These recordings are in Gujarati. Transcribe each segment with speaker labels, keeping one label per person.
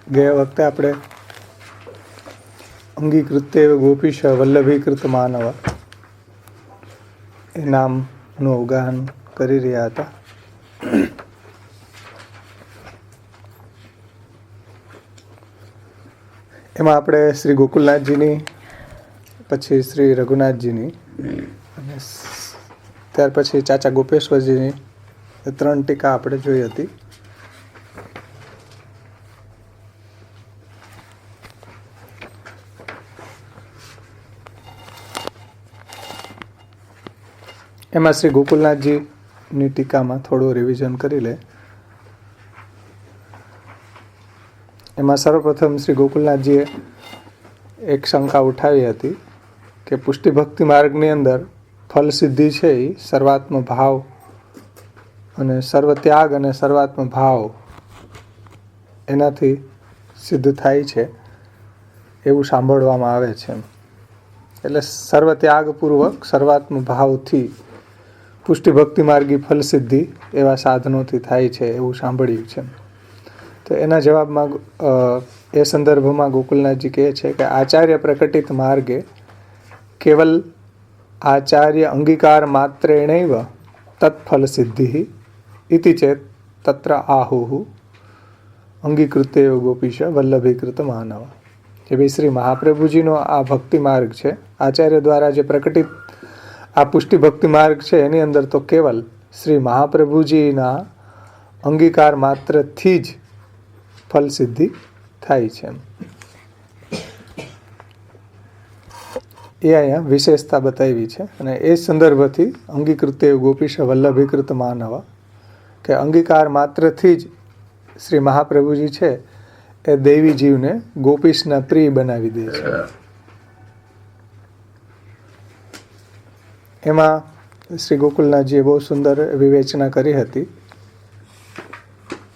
Speaker 1: ગયા વખતે આપણે અંગીકૃત્ય ગોપીશ વલ્લભીકૃત માનવ એ નામનું અવગાહન કરી રહ્યા હતા. એમાં આપણે શ્રી ગોકુલનાથજીની, પછી શ્રી રઘુનાથજીની અને ત્યાર પછી ચાચા ગોપેશ્વરજીની 3 ટીકા આપણે જોઈ હતી. એમાં શ્રી ગોકુલનાથજીની ટીકામાં થોડું રિવિઝન કરી લે. એમાં સર્વપ્રથમ શ્રી ગોકુલનાથજીએ એક શંકા ઉઠાવી હતી કે પુષ્ટિ ભક્તિ માર્ગની અંદર ફલ સિદ્ધિ છે એ સર્વાત્મ ભાવ અને સર્વ ત્યાગ અને સર્વાત્મ ભાવ એનાથી સિદ્ધ થાય છે એવું સાંભળવામાં આવે છે. એટલે સર્વ ત્યાગપૂર્વક સર્વાત્મ ભાવથી પુષ્ટિ ભક્તિ માર્ગી ફલ સિદ્ધિ એવા સાધનોથી થાય છે એવું સાંભળ્યું છે. તો એના જવાબમાં એ સંદર્ભમાં ગોકુલનાથજી કહે છે કે આચાર્ય પ્રકટિત માર્ગે કેવલ આચાર્ય અંગીકાર માત્રેણૈવ તત્ફલ સિદ્ધિ ઇતિ ચેત તત્ર આહુઃ અંગીકૃત્ય ગોપીશ વલ્લભીકૃત માનવ. કે ભાઈ શ્રી મહાપ્રભુજીનો આ ભક્તિ માર્ગ છે, આચાર્ય દ્વારા જે પ્રકટિત આ પુષ્ટિ ભક્તિ માર્ગ છે, એની અંદર તો કેવલ શ્રી મહાપ્રભુજીના અંગીકાર માત્રથી જ ફલ સિદ્ધિ થાય છે. એ અહીંયા વિશેષતા બતાવી છે. અને એ સંદર્ભથી અંગીકૃત્ય ગોપીશ વલ્લભીકૃત માનવ કે અંગીકાર માત્રથી જ શ્રી મહાપ્રભુજી છે એ દૈવી જીવને ગોપીશના પ્રિય બનાવી દે છે. એમાં શ્રી ગોકુલનાથજીએ બહુ સુંદર વિવેચના કરી હતી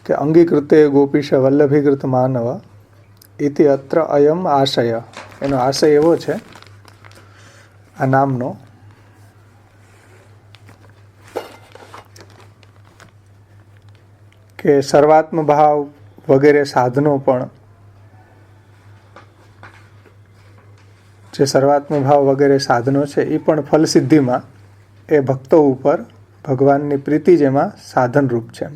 Speaker 1: કે અંગીકૃત્ય ગોપીશ વલ્લભીકૃત માનવ ઇતિ અત્ર અયમ આશય. એનો આશય એવો છે આ નામનો કે સર્વાત્મ ભાવ વગેરે સાધનો પણ જે સર્વાત્મ ભાવ વગેરે સાધનો છે એ પણ ફલસિદ્ધિમાં એ ભક્તો ઉપર ભગવાનની પ્રીતિ જેમાં સાધનરૂપ છે,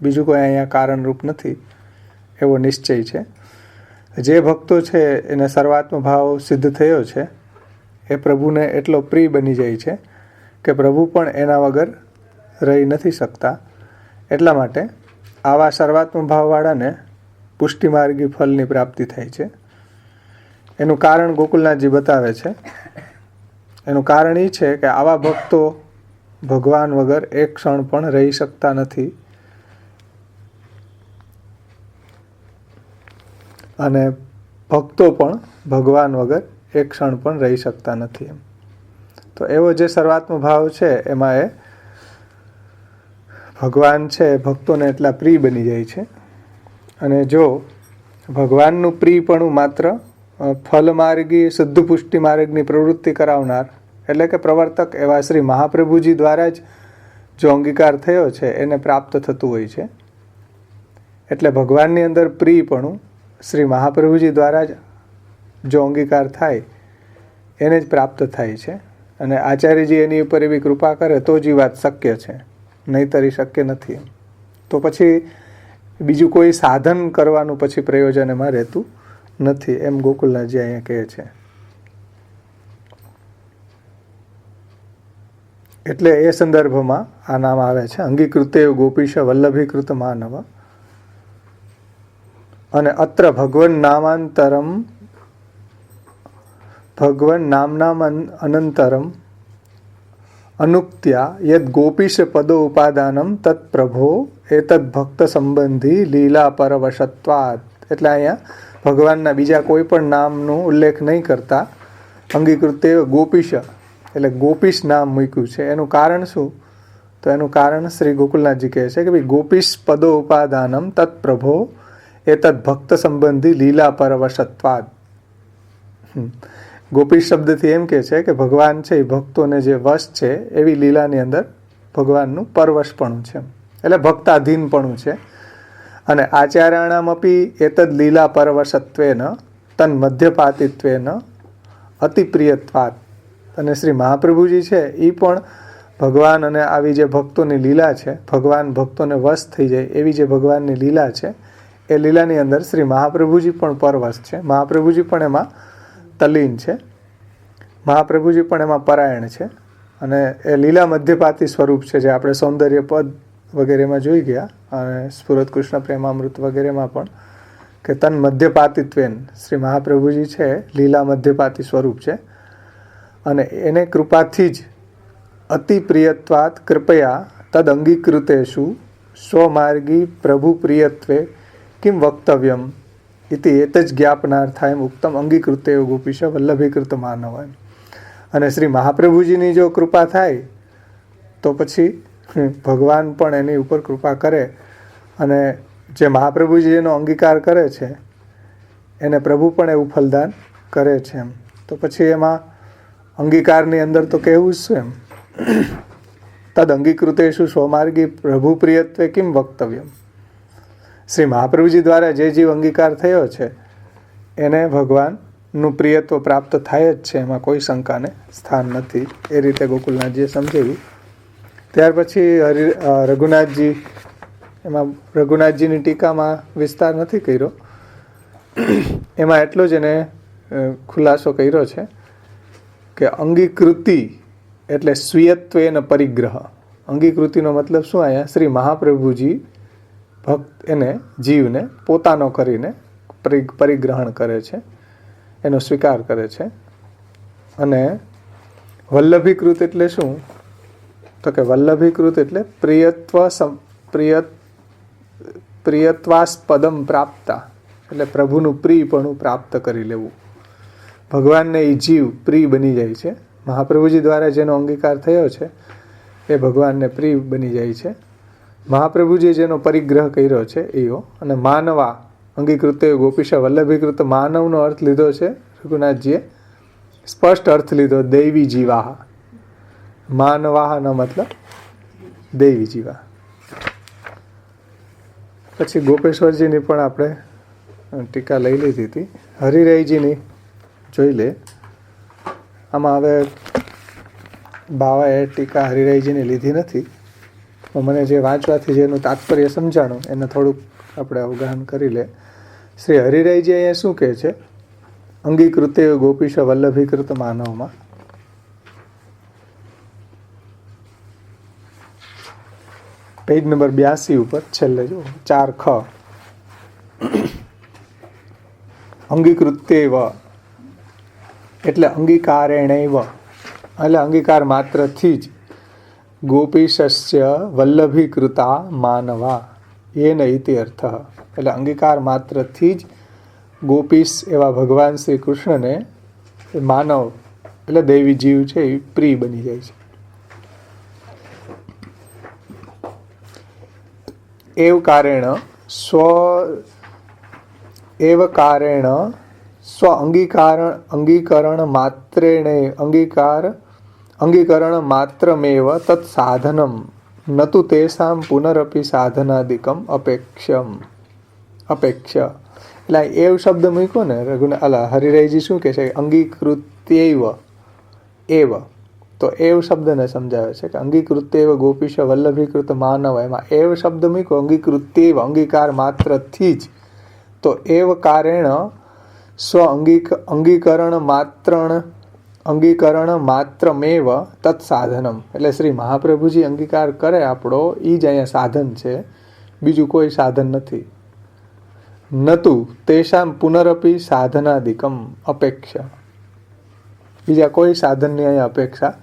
Speaker 1: બીજું કોઈ અહીંયા કારણરૂપ નથી એવો નિશ્ચય છે. જે ભક્તો છે એને સર્વાત્મ ભાવ સિદ્ધ થયો છે એ પ્રભુને એટલો પ્રિય બની જાય છે કે પ્રભુ પણ એના વગર રહી નથી શકતા. એટલા માટે આવા સર્વાત્મ ભાવવાળાને પુષ્ટિમાર્ગી ફલની પ્રાપ્તિ થાય છે. એનું કારણ ગોકુલનાથજી બતાવે છે. એનું કારણ એ છે કે આવા ભક્તો ભગવાન વગર એક ક્ષણ પણ રહી શકતા નથી અને ભક્તો પણ ભગવાન વગર એક ક્ષણ પણ રહી શકતા નથી. તો એવો જે સર્વાત્મ ભાવ છે એમાં એ ભગવાન છે ભક્તોને એટલા પ્રિય બની જાય છે. અને જો ભગવાનનું પ્રિયપણું માત્ર ફલમાર્ગી શુદ્ધ પુષ્ટિ માર્ગની પ્રવૃત્તિ કરાવનાર એટલે કે પ્રવર્તક એવા શ્રી મહાપ્રભુજી દ્વારા જ જો અંગીકાર થયો છે એને પ્રાપ્ત થતું હોય છે. એટલે ભગવાનની અંદર પ્રિયપણું શ્રી મહાપ્રભુજી દ્વારા જ જો અંગીકાર થાય એને જ પ્રાપ્ત થાય છે. અને આચાર્યજી એની ઉપર એવી કૃપા કરે તો જ એ વાત શક્ય છે, નહીંતર શક્ય નથી. તો પછી બીજું કોઈ સાધન કરવાનું પછી પ્રયોજન એમાં રહેતું નથી, એમ ગોકુલનાથજી અહીંયા કહે છે. એટલે એ સંદર્ભમાં આ નામ આવે છે અંગીકૃત્ય ગોપીશ વલ્લભીકૃત માનવ. અને અત્ર ભગવન નામાંતરમ ભગવન નામનામ અનંતરમ અનુક્ત્યા યદ ગોપીશ પદો ઉપાદાનમ તત્ પ્રભો એતદ ભક્ત સંબંધી લીલા પરવશત્વાદ. એટલે અહીંયા ભગવાનના બીજા કોઈ પણ નામનો ઉલ્લેખ નહીં કરતા અંગીકૃત્ય ગોપીશ એટલે ગોપીશ નામ મૂક્યું છે. એનું કારણ શું? તો એનું કારણ શ્રી ગોકુલનાથજી કહે છે કે ભાઈ ગોપીશ પદો ઉપાદાનમ તત્ પ્રભો એતદ ભક્ત સંબંધી લીલા પરવશત્વાદ. ગોપીશ શબ્દથી એમ કહે છે કે ભગવાન છે એ ભક્તોને જે વશ છે એવી લીલાની અંદર ભગવાનનું પરવશપણું છે, એટલે ભક્તાધીનપણું છે. અને આચાર્યાણામપી એતદ લીલા પરવશત્વેન તન મધ્યપાતિત્વેન અતિપ્રિયત્વાત. અને શ્રી મહાપ્રભુજી છે એ પણ ભગવાન અને આવી જે ભક્તોની લીલા છે, ભગવાન ભક્તોને વશ થઈ જાય એવી જે ભગવાનની લીલા છે, એ લીલાની અંદર શ્રી મહાપ્રભુજી પણ પરવશ છે. મહાપ્રભુજી પણ એમાં તલ્લીન છે, મહાપ્રભુજી પણ એમાં પરાયણ છે. અને એ લીલા મધ્યપાતી સ્વરૂપ છે, જે આપણે સૌંદર્ય પદ વગેરેમાં જોઈ ગયા, અને સ્ફુરત કૃષ્ણ પ્રેમામૃત વગેરેમાં પણ, કે તન મધ્યપાતિત્વેન શ્રી મહાપ્રભુજી છે લીલા મધ્યપાતી સ્વરૂપ છે. અને એને કૃપાથી જ અતિ પ્રિયત્વાત કૃપયા તદ અંગીકૃતેષુ સ્વમાર્ગી પ્રભુ પ્રિયત્વે કિમ વક્તવ્યમ ઇતિ એત જ જ્ઞાપનાર્થાયમ ઉક્તમ અંગીકૃતે ગોપીશ વલ્લભીકૃત માનવ. અને શ્રી મહાપ્રભુજીની જો કૃપા થાય તો પછી ભગવાન પણ એની ઉપર કૃપા કરે, અને જે મહાપ્રભુજી એનો અંગીકાર કરે છે એને પ્રભુ પણ એવું ફલદાન કરે છે. એમ તો પછી એમાં અંગીકારની અંદર તો કહેવું જ શું, એમ તદ અંગીકૃતેષુ સ્વમાર્ગી પ્રભુ પ્રિયત્વે કિમ વક્તવ્યમ. શ્રી મહાપ્રભુજી દ્વારા જે જીવ અંગીકાર થયો છે એને ભગવાનનું પ્રિયત્વ પ્રાપ્ત થાય જ છે, એમાં કોઈ શંકાને સ્થાન નથી. એ રીતે ગોકુલનાથજીએ સમજાવ્યું. ત્યાર પછી રઘુનાથજી, એમાં રઘુનાથજીની ટીકામાં વિસ્તાર નથી કર્યો, એમાં એટલો જ એને ખુલાસો કર્યો છે કે અંગીકૃતિ એટલે સ્વીયત્વેન પરિગ્રહ. અંગીકૃતિનો મતલબ શું? અહીંયા શ્રી મહાપ્રભુજી ભક્ત એને જીવને પોતાનો કરીને પરિગ્રહણ કરે છે, એનો સ્વીકાર કરે છે. અને વલ્લભીકૃત એટલે શું? તો કે વલ્લભીકૃત એટલે પ્રિયત્વાસ્પદમ પ્રાપ્તા, એટલે પ્રભુનું પ્રિયપણું પ્રાપ્ત કરી લેવું. ભગવાનને એ જીવ પ્રિય બની જાય છે. મહાપ્રભુજી દ્વારા જેનો અંગીકાર થયો છે એ ભગવાનને પ્રિય બની જાય છે. મહાપ્રભુજી જેનો પરિગ્રહ કર્યો છે એવો. અને માનવા અંગીકૃત ગોપીશ વલ્લભીકૃત, માનવનો અર્થ લીધો છે રઘુનાથજીએ, સ્પષ્ટ અર્થ લીધો દૈવી જીવાહ. માનવાહનો મતલબ દૈવી જીવા. પછી ગોપેશ્વરજીની પણ આપણે ટીકા લઈ લીધી હતી. હરિરાયજીની જોઈ લે. આમાં હવે બાવાએ ટીકા હરિરાયજીની લીધી નથી, મને જે વાંચવાથી જેનું તાત્પર્ય સમજાણું એને થોડુંક આપણે અવગાહન કરી લે. શ્રી હરિરાયજી અહીંયા શું કહે છે? અંગીકૃતે ગોપીશ વલ્લભીકૃત માનવમાં પેજ નંબર 82 ઉપર છેલ્લે જો 4ખ અંગીકૃત્યેવ એટલે અંગીકારેણૈવ, એટલે અંગીકાર માત્રથી જ ગોપીશસ્ય વલ્લભીકૃતા માનવા એન ઇતિ અર્થ. એટલે અંગીકાર માત્રથી જ ગોપીશ એવા ભગવાન શ્રી કૃષ્ણને માનવ એટલે દૈવી જીવ છે એ પ્રિય બની જાય છે. એવ કારેણ સ્વ અંગીકરણ માત્રમેવ તત્ સાધનમ નતુ તેષામ પુનરપી સાધનાદિકમ અપેક્ષ. એટલે એવ શબ્દ મૂક્યો ને હરિરાયજી શું કહે છે? અંગીકૃત્યૈવ એવ. તો એવ શબ્દને સમજાવે છે કે અંગીકૃત્યૈવ ગોપીશ વલ્લભીકૃત માનવ, એમાં એવ શબ્દ મૂક્યો અંગીકૃત્યૈવ અંગીકાર માત્રથી જ. તો એવ કારેણ સ્વ અંગીકરણ માત્રમેવ તત્ સાધનમ, એટલે શ્રી મહાપ્રભુજી અંગીકાર કરે આપણો એ જ અહીંયા સાધન છે, બીજું કોઈ સાધન નથી. નતુ તેષામ પુનરપી સાધનાદિકમ અપેક્ષ, બીજા કોઈ સાધનની અહીંયા અપેક્ષા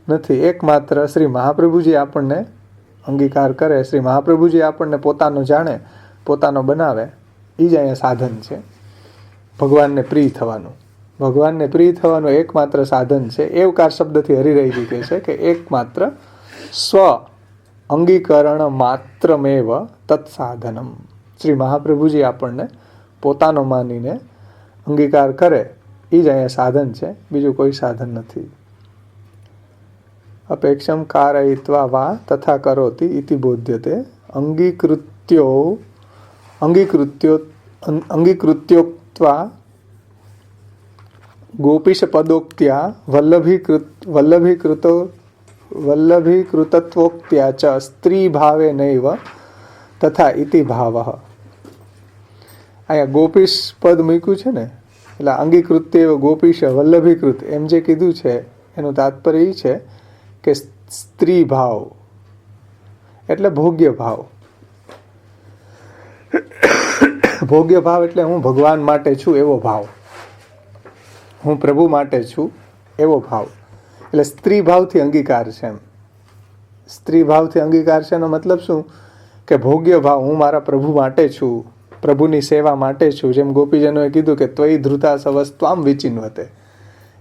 Speaker 1: નથી. એકમાત્ર શ્રી મહાપ્રભુજી આપણને અંગીકાર કરે, શ્રી મહાપ્રભુજી આપણને પોતાનો જાણે, પોતાનો બનાવે, એ જ અહીંયા સાધન છે ભગવાનને પ્રિય થવાનું. ભગવાનને પ્રિય થવાનું એકમાત્ર સાધન છે. એવકાર શબ્દથી હરિરાયજી કહે છે કે એકમાત્ર સ્વ અંગીકરણ માત્રમેવ તત્ સાધનમ. શ્રી મહાપ્રભુજી આપણને પોતાનો માનીને અંગીકાર કરે એ જ અહીંયા સાધન છે, બીજું કોઈ સાધન નથી. અપેક્ષમ કારયિત્વા વા તથા કરોતિ ઇતિ બોધ્યતે. અંગીકૃત્યો અંગીકૃત્યોક્ત્વા ગોપીશ પદોક્ત્યા વલ્લભીકૃતત્વોક્ત્યા ચ સ્ત્રી ભાવે નૈવ તથા ઇતિ ભાવઃ. અહીંયા ગોપીશ પદ મૂક્યું છે ને, એટલે અંગીકૃત્ય ગોપીશ વલ્લભીકૃત એમ જે કીધું છે એનું તાત્પર્ય એ છે કે સ્ત્રી ભાવ એટલે ભોગ્ય ભાવ. ભોગ્ય ભાવ એટલે હું ભગવાન માટે છું એવો ભાવ, હું પ્રભુ માટે છું એવો ભાવ. એટલે સ્ત્રી ભાવથી અંગીકાર છે એમ. સ્ત્રી ભાવથી અંગીકાર છે એનો મતલબ શું કે ભોગ્ય ભાવ, હું મારા પ્રભુ માટે છું, પ્રભુની સેવા માટે છું. જેમ ગોપીજનોએ કીધું કે ત્વયી ધૃતા સવસ્ત્વામ વિચિન્વતે,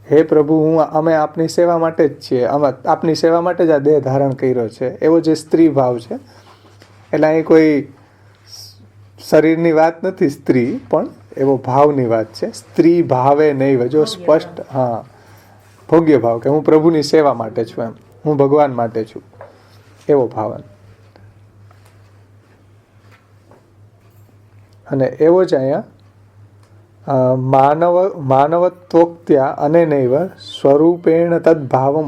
Speaker 1: હે પ્રભુ અમે આપની સેવા માટે જ છીએ, અમે આપની સેવા માટે જ આ દેહ ધારણ કર્યો છે, એવો જે સ્ત્રી ભાવ છે. એટલે અહીં કોઈ શરીરની વાત નથી સ્ત્રી, પણ એવો ભાવની વાત છે. સ્ત્રી ભાવે નૈવ, જો સ્પષ્ટ, હા, ભોગ્ય ભાવ કે હું પ્રભુની સેવા માટે છું એમ, હું ભગવાન માટે છું એવો ભાવ. અને એવો જ અહીંયા માનવત્વોક્ત્યા અનેનૈવ સ્વરૂપેણ તદ્ભાવમ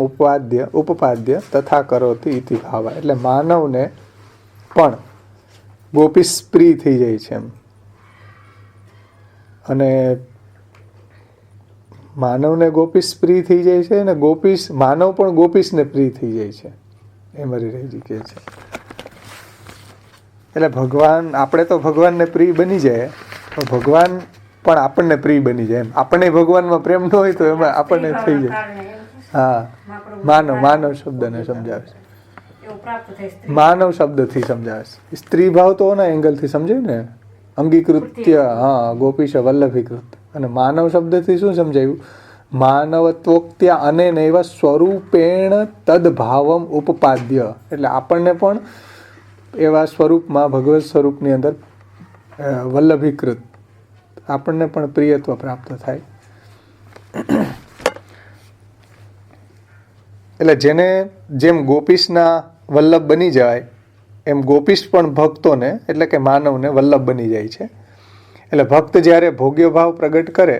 Speaker 1: ઉપપાદ્ય તથા કરોતિ ઇતિ ભાવ. એટલે માનવને પણ ગોપીશ પ્રિય થઈ જાય છે એમ. અને માનવને ગોપીશ પ્રિય થઈ જાય છે અને માનવ પણ ગોપીશને પ્રિય થઈ જાય છે, એમ હરિરાયજી કહે છે. એટલે ભગવાન, આપણે તો ભગવાનને પ્રિય બની જાય, તો ભગવાન પણ આપણને પ્રિય બની જાય એમ. આપણને ભગવાનમાં પ્રેમ ન હોય તો એમાં આપણને થઈ જાય. હા, માનવ શબ્દને સમજાવે છે, માનવ શબ્દથી સમજાવે છે. સ્ત્રી ભાવ તો એના એંગલથી સમજાય ને, અંગીકૃત્ય, હા, ગોપીશ વલ્લભીકૃત. અને માનવ શબ્દથી શું સમજાયું? માનવત્વોક્ત્યા અનેનૈવ સ્વરૂપેણ તદ્ભાવમ ઉપપાદ્ય. એટલે આપણને પણ એવા સ્વરૂપમાં, ભગવત સ્વરૂપની અંદર વલ્લભીકૃત, આપણને પણ પ્રિયત્વ પ્રાપ્ત થાય. એટલે જેને જેમ ગોપીશના વલ્લભ બની જાય એમ ગોપીશ પણ ભક્તોને એટલે કે માનવને વલ્લભ બની જાય છે. એટલે ભક્ત જ્યારે ભોગ્ય ભાવ પ્રગટ કરે,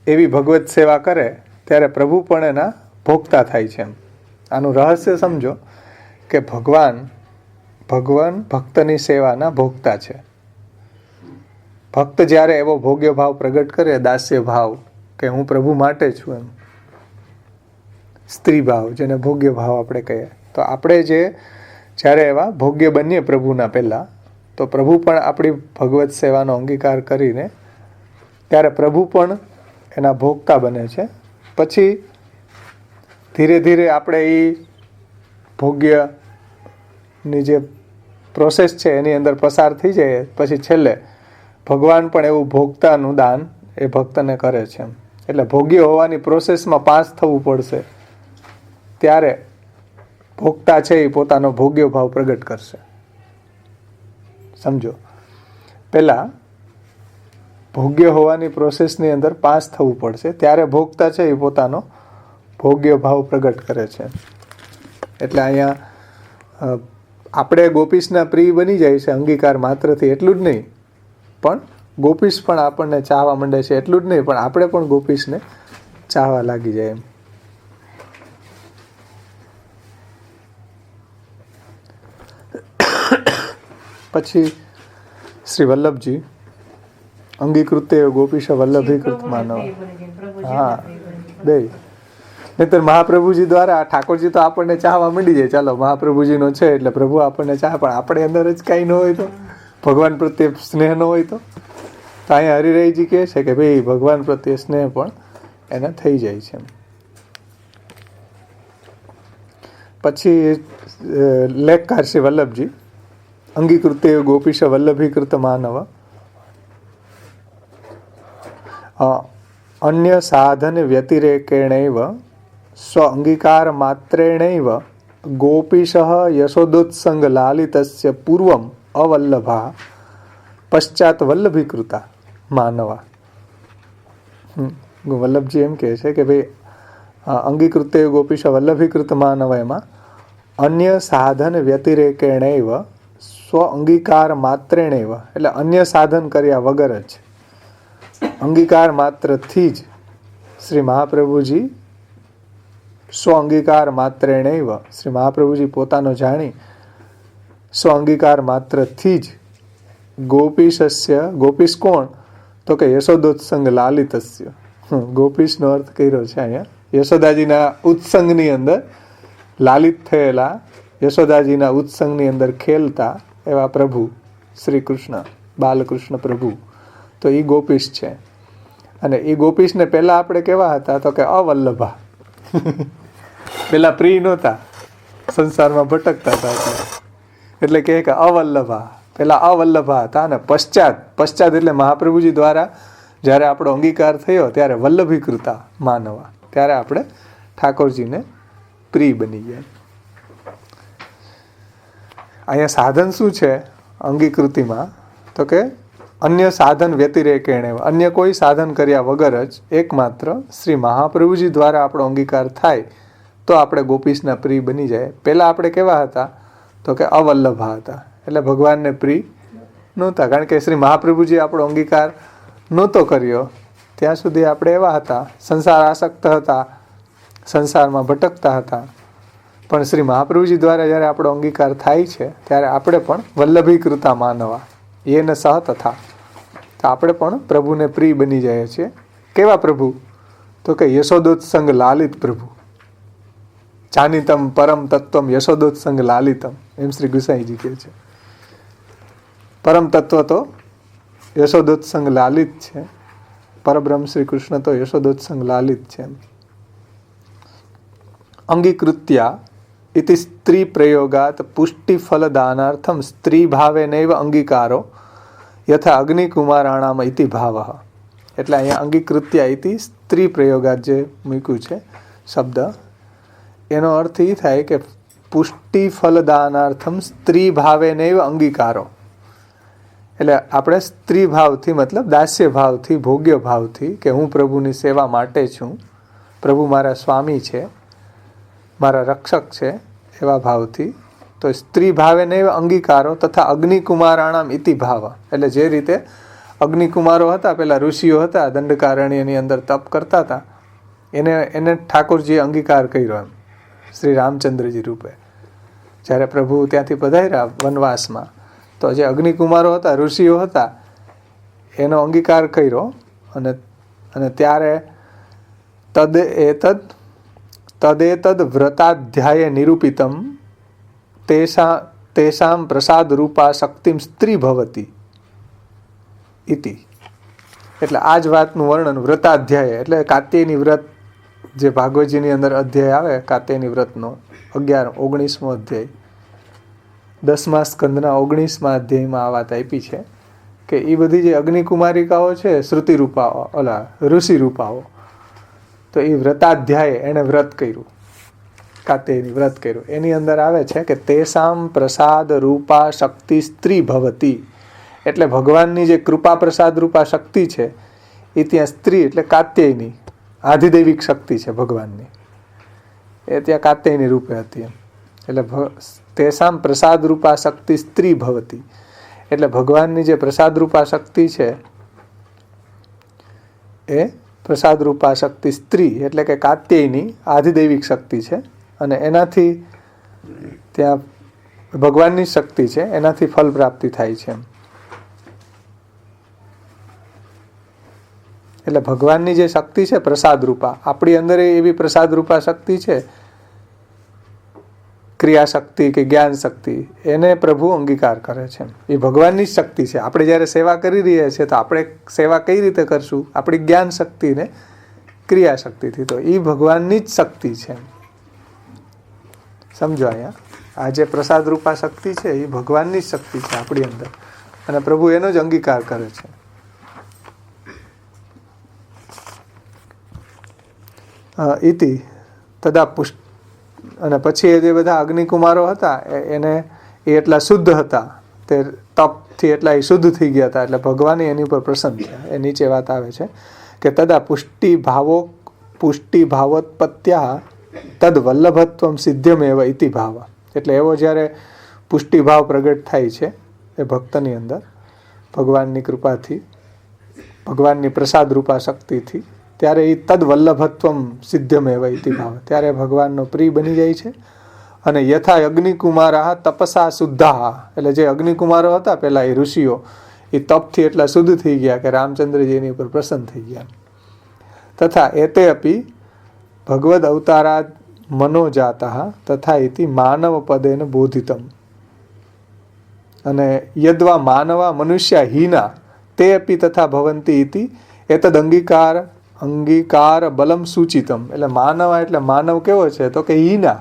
Speaker 1: એવી ભગવત સેવા કરે, ત્યારે પ્રભુ પણ એના ભોગતા થાય છે એમ. આનું રહસ્ય સમજો કે ભગવાન ભક્તની સેવાના ભોગતા છે. ભક્ત જ્યારે એવો ભોગ્ય ભાવ પ્રગટ કરે, દાસ્ય ભાવ કે હું પ્રભુ માટે છું એમ, સ્ત્રી ભાવ જેને ભોગ્ય ભાવ આપણે કહીએ, તો આપણે જ્યારે એવા ભોગ્ય બનીએ પ્રભુના પહેલાં, તો પ્રભુ પણ આપણી ભગવત સેવાનો અંગીકાર કરીને ત્યારે પ્રભુ પણ એના ભોગતા બને છે. પછી ધીરે ધીરે આપણે એ ભોગ્યની જે પ્રોસેસ છે એની અંદર પસાર થઈ જાય, પછી છેલ્લે ભગવાન પણ એવું ભોગતાનું દાન એ ભક્તને કરે છે. એટલે ભોગ્ય હોવાની પ્રોસેસમાં પાસ થવું પડશે, ત્યારે ભોગતા છે એ પોતાનો ભોગ્ય ભાવ પ્રગટ કરશે. સમજો, પહેલાં ભોગ્ય હોવાની પ્રોસેસની અંદર પાસ થવું પડશે, ત્યારે ભોગતા છે એ પોતાનો ભોગ્ય ભાવ પ્રગટ કરે છે. એટલે અહીંયા આપણે ગોપીશના પ્રિય બની જાય છે અંગીકાર માત્રથી. એટલું જ નહીં, પણ ગોપીશ પણ આપણને ચાહવા માંડે છે. એટલું જ નહીં, પણ આપણે પણ ગોપીશને ચાહવા લાગી જાય એમ. પછી શ્રી વલ્લભજી અંગીકૃતે ગોપીશ વલ્લભીકૃત માનવ. હા, બે નહીતર મહાપ્રભુજી દ્વારા ઠાકોરજી તો આપણને ચાહવા માંડી જાય. ચાલો મહાપ્રભુજીનો છે એટલે પ્રભુ આપણને ચાહ, પણ આપણે અંદર જ કાંઈ ન હોય તો, ભગવાન પ્રત્યે સ્નેહ ન હોય તો અહીંયા હરિરાયજી કહે છે કે ભાઈ ભગવાન પ્રત્યે સ્નેહ પણ એને થઈ જાય છે. પછી લેખકાર શ્રી વલ્લભજી અંગીકૃતે ગોપીશ વલ્લભીકૃત માનવ અન્ય સાધન વ્યતિરેકેણૈવ સ્વ અંગીકાર માત્રેણૈવ ગોપીશ યશોદોત્સંગ લાલિતસ્ય પૂર્વમ અવલ્લભા પશ્ચાત વલ્લભીકૃતા માનવા. વલ્લભજી એમ કહે છે કે ભાઈ અંગીકૃતે ગોપીશ વલ્લભીકૃત માનવ એમાં અન્ય સાધન વ્યતિરેકેણૈવ સ્વ સ્વ અંગીકાર માત્રેણેવ, એટલે અન્ય સાધન કર્યા વગર જ, અંગીકાર માત્રથી જ શ્રી મહાપ્રભુજી સ્વ અંગીકાર માત્રેણેવ, શ્રી મહાપ્રભુજી પોતાનો જાણી સ્વ અંગીકાર માત્રથી જ ગોપીશસ્ય, ગોપીશ કોણ તો કે યશોદોત્સંગ લાલિતસ્ય, ગોપીશનો અર્થ કર્યો છે અહીંયા યશોદાજીના ઉત્સંગની અંદર લાલિત થયેલા, યશોદાજીના ઉત્સંગની અંદર ખેલતા એવા પ્રભુ શ્રી કૃષ્ણ, બાલકૃષ્ણ પ્રભુ, તો એ ગોપીશ છે. અને એ ગોપીશને પહેલા આપણે કેવા હતા તો કે અવલ્લભા, પેલા પ્રિય નહોતા, સંસારમાં ભટકતા હતા, એટલે કે અવલ્લભા, પેલા અવલ્લભા હતા. અને પશ્ચાત એટલે મહાપ્રભુજી દ્વારા જ્યારે આપણો અંગીકાર થયો ત્યારે વલ્લભીકૃતા માનવા, ત્યારે આપણે ઠાકોરજીને પ્રિય બની ગયા. અહીંયા સાધન શું છે અંગીકૃતિમાં તો કે અન્ય સાધન વ્યતિરેકેણે, અન્ય કોઈ સાધન કર્યા વગર જ એકમાત્ર શ્રી મહાપ્રભુજી દ્વારા આપણો અંગીકાર થાય તો આપણે ગોપીશના પ્રિય બની જાય. પહેલાં આપણે કેવા હતા તો કે અવલ્લભા હતા, એટલે ભગવાનને પ્રિય નહોતા, કારણ કે શ્રી મહાપ્રભુજી આપણો અંગીકાર નહોતો કર્યો ત્યાં સુધી આપણે એવા હતા, સંસાર આસક્ત હતા, સંસારમાં ભટકતા હતા. પણ શ્રી મહાપ્રભુજી દ્વારા જ્યારે આપણો અંગીકાર થાય છે ત્યારે આપણે પણ વલ્લભીકૃતા માનવા એને સહ તથા, તો આપણે પણ પ્રભુને પ્રિય બની જાય છીએ. કેવા પ્રભુ તો કે યશોદોત્સંગ લાલિત પ્રભુ, જાનિતમ પરમ તત્વમ યશોદોત્સંગ લાલિતમ, એમ શ્રી ગુસાઈજી કહે છે. પરમ તત્વ તો યશોદોત્સંગ લાલિત છે, પરબ્રહ્મ શ્રી કૃષ્ણ તો યશોદોત્સંગ લાલિત છે. અંગીકૃત્યા ઇતિ સ્ત્રી પ્રયોગાત પુષ્ટિ ફલદાનાર્થમ સ્ત્રી ભાવે નૈવ અંગીકારો યથા અગ્નિકુમારાણામ ઇતિ ભાવ. એટલે અહીંયા અંગીકૃત્યા ઇતિ સ્ત્રી પ્રયોગાત જે મૂક્યું છે શબ્દ, એનો અર્થ એ થાય કે પુષ્ટિ ફલદાનાર્થમ સ્ત્રી ભાવે નૈવ અંગીકારો, એટલે આપણે સ્ત્રી ભાવથી મતલબ દાસ્ય ભાવથી, ભોગ્ય ભાવથી કે હું પ્રભુની સેવા માટે છું, પ્રભુ મારા સ્વામી છે, મારા રક્ષક છે, એવા ભાવથી, તો સ્ત્રી ભાવે ને અંગીકારો તથા અગ્નિકુમારાણામ ઇતિ ભાવ, એટલે જે રીતે અગ્નિકુમારો હતા, પેલા ઋષિઓ હતા દંડકારણ્યની અંદર તપ કરતા હતા, એને ઠાકોરજીએ અંગીકાર કર્યો એમ શ્રી રામચંદ્રજી રૂપે. જ્યારે પ્રભુ ત્યાંથી પધાર્યા વનવાસમાં તો જે અગ્નિકુમારો હતા, ઋષિઓ હતા, એનો અંગીકાર કર્યો. અને ત્યારે તદેતદ વ્રતાધ્યાય નિરૂપિતમ તેષામ પ્રસાદ રૂપા શક્તિમ સ્ત્રી ભવતી ઇતિ. એટલે આ જ વાતનું વર્ણન વ્રતાધ્યાય, એટલે કાત્યાયની વ્રત જે ભાગવતજીની અંદર અધ્યાય આવે કાત્યાયની વ્રતનો 19મો અધ્યાય, 10મા સ્કંદના 19મા અધ્યાયમાં આ વાત આપી છે કે એ બધી જે અગ્નિકુમારિકાઓ છે, શ્રુતિ રૂપાઓ, ઓલા ઋષિ રૂપાઓ, તો એ વ્રતાધ્યાય એણે વ્રત કર્યું, કાત્યાયની વ્રત કર્યું. એની અંદર આવે છે કે તેષામ પ્રસાદ રૂપા શક્તિ સ્ત્રી ભવતી, એટલે ભગવાનની જે કૃપા પ્રસાદ રૂપા શક્તિ છે એ ત્યાં સ્ત્રી એટલે કાત્યાયની આધિદૈવિક શક્તિ છે ભગવાનની, એ ત્યાં કાત્યાયની રૂપે હતી. એટલે તેષામ પ્રસાદ રૂપા શક્તિ સ્ત્રી ભવતી, એટલે ભગવાનની જે પ્રસાદ રૂપા શક્તિ છે એ પ્રસાદ રૂપા શક્તિ સ્ત્રી એટલે કે કાત્યાયની આધિદૈવિક શક્તિ છે, અને એનાથી ત્યાં ભગવાનની શક્તિ છે, એનાથી ફલ પ્રાપ્તિ થાય છે. એટલે ભગવાનની જે શક્તિ છે પ્રસાદ રૂપા, આપણી અંદર એવી પ્રસાદ રૂપા શક્તિ છે, ક્રિયા શક્તિ કે જ્ઞાન શક્તિ, એને પ્રભુ અંગીકાર કરે છે. એ ભગવાનની જ શક્તિ છે. આપણે જ્યારે સેવા કરી રહ્યા છીએ તો આપણે સેવા કઈ રીતે કરશું? આપણી જ્ઞાન શક્તિને ક્રિયા શક્તિથી, તો એ ભગવાનની જ શક્તિ છે. સમજો, અહીંયા આ જે પ્રસાદ રૂપા શક્તિ છે એ ભગવાનની જ શક્તિ છે આપણી અંદર, અને પ્રભુ એનો જ અંગીકાર કરે છે. ઇતિ તદા પુષ્ટ, અને પછી એ જે બધા અગ્નિકુમારો હતા એને એ એટલા શુદ્ધ હતા, તે તપથી એટલા એ શુદ્ધ થઈ ગયા હતા, એટલે ભગવાન એની ઉપર પ્રસન્ન થયા. એ નીચે વાત આવે છે કે તદા પુષ્ટિ ભાવોત્પત્ત્યા તદ વલ્લભત્વમ સિદ્ધ્યમેવ ઇતિ ભાવ. એટલે એવો જ્યારે પુષ્ટિ ભાવ પ્રગટ થાય છે એ ભક્તની અંદર ભગવાનની કૃપાથી, ભગવાનની પ્રસાદ રૂપા શક્તિથી, ત્યારે એ તદ વલ્લભત્વમ સિદ્ધમેવ ઇતિ ભાવ, ત્યારે ભગવાનનો પ્રિય બની જાય છે. અને યથા અગ્નિકુમારા તપસા શુદ્ધા, એટલે જે અગ્નિકુમારો હતા પહેલાં એ ઋષિઓ, એ તપથી એટલા શુદ્ધ થઈ ગયા કે રામચંદ્રજી એની ઉપર પ્રસન્ન થઈ ગયા. તથા એતે અપી ભગવદ અવતારાદ મનોજાતા તથા ઇતિ માનવ પદેન બોધિતમ. અને યદ્વા માનવા મનુષ્ય હીના તે અપી તથા ભવંતી ઇતિ એતદ અંગીકાર બલમ સૂચિતમ. એટલે માનવા એટલે માનવ કેવો છે તો કે હીના,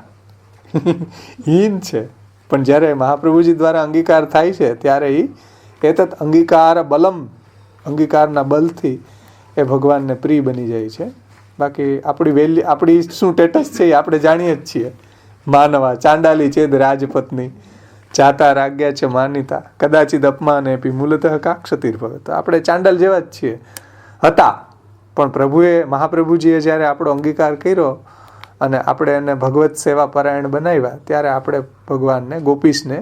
Speaker 1: હીન છે, પણ જ્યારે મહાપ્રભુજી દ્વારા અંગીકાર થાય છે ત્યારે એ એતત અંગીકાર બલમ, અંગીકારના બલથી એ ભગવાનને પ્રિય બની જાય છે. બાકી આપણી શું સ્ટેટસ છે એ આપણે જાણીએ જ છીએ. માનવા ચાંડાલી ચેદ રાજપત્ની જાતા રાજ્યા છે માનિતા કદાચિત અપમાને પી મૂલતઃ કાક્ષતિર્ભવત. આપણે ચાંડાલ જેવા જ છીએ હતા, પણ મહાપ્રભુજીએ જ્યારે આપણો અંગીકાર કર્યો અને આપણે એને ભગવત સેવા પરાયણ બનાવ્યા, ત્યારે આપણે ભગવાનને ગોપીશને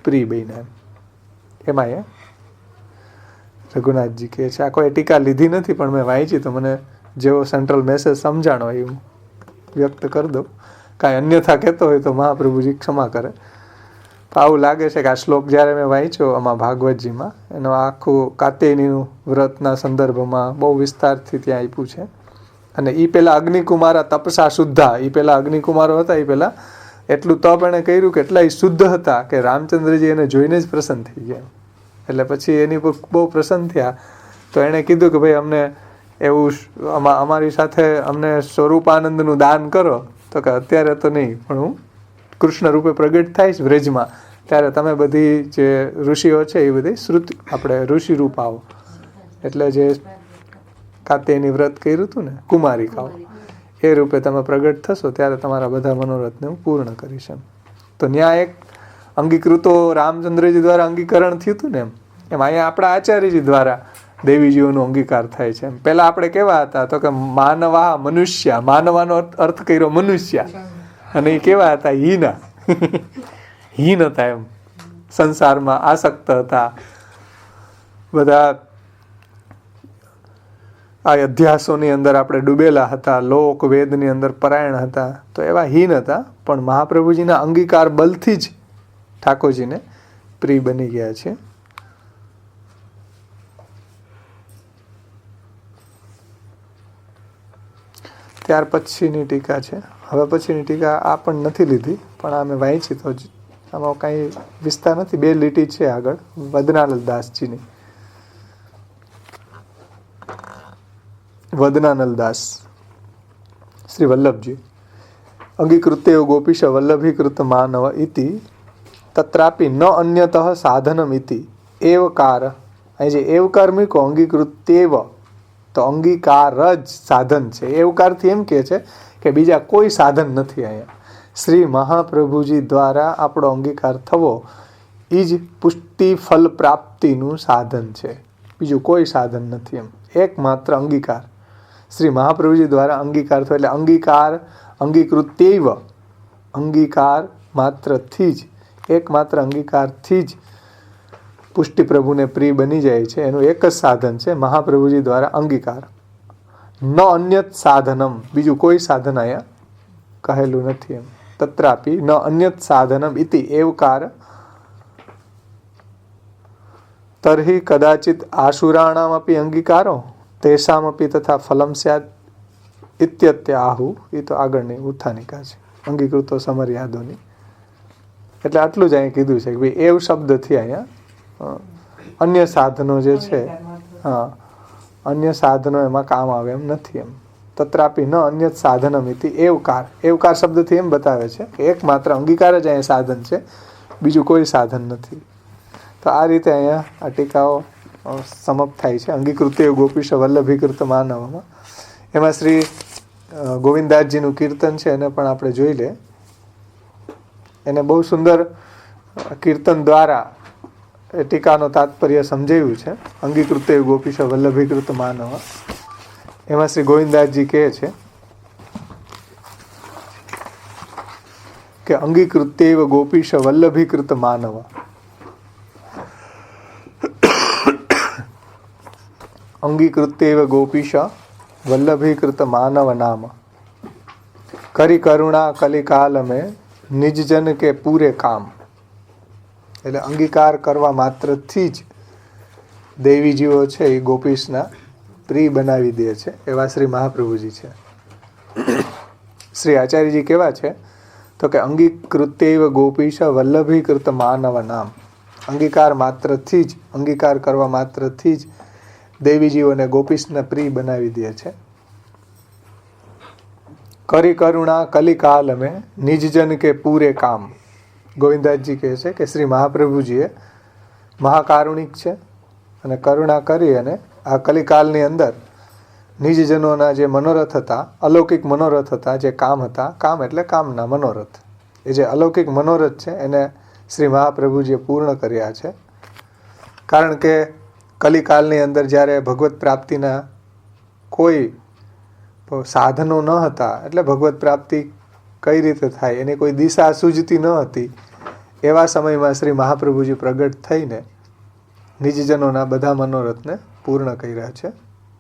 Speaker 1: પ્રિય બન્યા. એમાં એ રઘુનાથજી કહે છે, આ કોઈ ટીકા લીધી નથી પણ મેં વાંચી તો મને જેવો સેન્ટ્રલ મેસેજ સમજાણો એ હું વ્યક્ત કરી દઉં. કાંઈ અન્યથા કહેતો હોય તો મહાપ્રભુજી ક્ષમા કરે. આવું લાગે છે કે આ શ્લોક જ્યારે મેં વાંચ્યો આમાં ભાગવતજીમાં, એનો આખું કાત્યાયનીનું વ્રતના સંદર્ભમાં બહુ વિસ્તારથી ત્યાં આપ્યું છે. અને એ પહેલાં અગ્નિકુમારા તપસા શુદ્ધા, એ પહેલાં અગ્નિકુમારો હતા, એ પહેલાં એટલું તપ એણે કર્યું કે એટલા એ શુદ્ધ હતા કે રામચંદ્રજી એને જોઈને જ પ્રસન્ન થઈ ગયા. એટલે પછી એની પર બહુ પ્રસન્ન થયા તો એણે કીધું કે ભાઈ અમને એવું અમારી સાથે અમને સ્વરૂપાનંદનું દાન કરો. તો કે અત્યારે તો નહીં, પણ હું કૃષ્ણ રૂપે પ્રગટ થઈશ વ્રજમાં, ત્યારે તમે બધી જે ઋષિઓ છે એ બધી શ્રુતિ આપણે ઋષિ રૂપ આવો. એટલે જે કાત્યાયની વ્રત કર્યું હતું ને કુમારિકાઓ, એ રૂપે તમે પ્રગટ થશો ત્યારે તમારા બધા મનોરથને હું પૂર્ણ કરીશ. એમ તો ત્યાં એક અંગીકૃતો રામચંદ્રજી દ્વારા અંગીકરણ થયું હતું ને, એમ અહીંયા આપણા આચાર્યજી દ્વારા દેવીજીઓનો અંગીકાર થાય છે. પહેલા આપણે કેવા હતા તો કે માનવા મનુષ્ય, માનવાનો અર્થ કર્યો મનુષ્ય, અને એ કેવા હતા હીના, હીન હતા, એમ સંસારમાં આસક્ત હતા, બધા આ અધ્યાસોની અંદર આપણે ડૂબેલા હતા, લોક વેદની અંદર પરાયણ હતા, તો એવા હીન હતા. પણ મહાપ્રભુજીના અંગીકાર બલથી જ ઠાકોરજીને પ્રિય બની ગયા છે. ત્યાર પછીની ટીકા છે. હવે પછીની ટીકા આ પણ નથી લીધી, પણ આ મેં વાંચી તો આમાં કાંઈ વિસ્તાર નથી. 2 લીટી છે આગળ વદનાનલદાસજીની. વદનાનલદાસ શ્રી વલ્લભજી અંગીકૃત્ય ગોપીશ વલ્લભીકૃત માનવ ઇતિ તત્રાપી ન અન્યતઃ સાધનમ ઇતિ એવકાર. અહીં જે એવકાર મૂકો અંગીકૃત્યેવ, તો અંગીકાર જ સાધન છે. એવકારથી એમ કહે છે કે બીજા કોઈ સાધન નથી. અહીંયા શ્રી મહાપ્રભુજી દ્વારા આપણો અંગીકાર થવો એ જ પુષ્ટિ ફલ પ્રાપ્તિનું સાધન છે, બીજું કોઈ સાધન નથી. એમ એકમાત્ર અંગીકાર શ્રી મહાપ્રભુજી દ્વારા અંગીકાર થયો, એટલે અંગીકાર અંગીકૃત્યૈવ, અંગીકાર માત્રથી જ, એકમાત્ર અંગીકારથી જ પુષ્ટિ પ્રભુને પ્રિય બની જાય છે. એનું એક જ સાધન છે મહાપ્રભુજી દ્વારા અંગીકાર. ન અન્યત સાધનમ, બીજું કોઈ સાધન અહીંયા કહેલું નથી. એમ તત્રાપી ન અન્યત સાધનમ ઇતિ એવકાર તર્હિ કદાચિત આશુરાણામ અપી અંગીકારો તેષામ અપી તથા ફલમ સ્યાદ ઇત્યત્ય આહુ. એ તો આગળની ઉત્થાનિકા છે અંગીકૃતો સમર્યાદોની. એટલે આટલું જ અહીં કીધું છે કે ભાઈ એવ શબ્દથી અહીંયા અન્ય સાધનો જે છે, હા, અન્ય સાધનો એમાં કામ આવે એમ નથી. એમ તત્રાપી ન અન્ય સાધનમ ઇતિ એવકાર, એવકાર શબ્દથી એમ બતાવે છે કે એકમાત્ર અંગીકાર જ અહીંયા સાધન છે, બીજું કોઈ સાધન નથી. તો આ રીતે અહીંયા આ ટીકાઓ સમાપ્ત થાય છે અંગીકૃત્ય ગોપીશ વલ્લભીકૃત માનવમાં. એમાં શ્રી ગોવિંદદાસજીનું કીર્તન છે, એને પણ આપણે જોઈ લે. એને બહુ સુંદર કીર્તન દ્વારા એ ટીકાનો તાત્પર્ય સમજાવ્યું છે. અંગીકૃત્ય ગોપીશ વલ્લભીકૃત માનવ, એમાં શ્રી ગોવિંદદાસજી કહે છે કે અંગીકૃત્યૈવ ગોપીશ વલ્લભીકૃત માનવ અંગીકૃત્યૈવ ગોપીશ વલ્લભીકૃત માનવ નામ કરી કરુણા કલિકાલ મેં નિજજન કે પૂરે કામ. એટલે અંગીકાર કરવા માત્રથી જ દેવી જીવો છે એ ગોપીશના પ્રિય બનાવી દે છે એવા શ્રી મહાપ્રભુજી છે. શ્રી આચાર્યજી કેવા છે તો કે અંગીકૃત્યૈવ ગોપીશ વલ્લભીકૃત માનવ નામ. અંગીકાર માત્રથી જ અંગીકાર કરવા માત્રથી જ દેવીજીઓને ગોપીશના પ્રિય બનાવી દે છે. કરી કરુણા કલિકાલ મેં નિજજન કે પૂરે કામ. ગોવિંદાસજી કહે છે કે શ્રી મહાપ્રભુજીએ મહાકારુણિક છે અને કરુણા કરી અને આ કલિકાલની અંદર નિજજનોના જે મનોરથ હતા, અલૌકિક મનોરથ હતા, જે કામ હતા, કામ એટલે કામના મનોરથ, એ જે અલૌકિક મનોરથ છે એને શ્રી મહાપ્રભુજીએ પૂર્ણ કર્યા છે. કારણ કે કલિકાલની અંદર જ્યારે ભગવત પ્રાપ્તિના કોઈ સાધનો ન હતા, એટલે ભગવત પ્રાપ્તિ કઈ રીતે થાય એની કોઈ દિશા સૂઝતી ન હતી, એવા સમયમાં શ્રી મહાપ્રભુજી પ્રગટ થઈને નિજજનોના બધા મનોરથને પૂર્ણ કર્યા છે.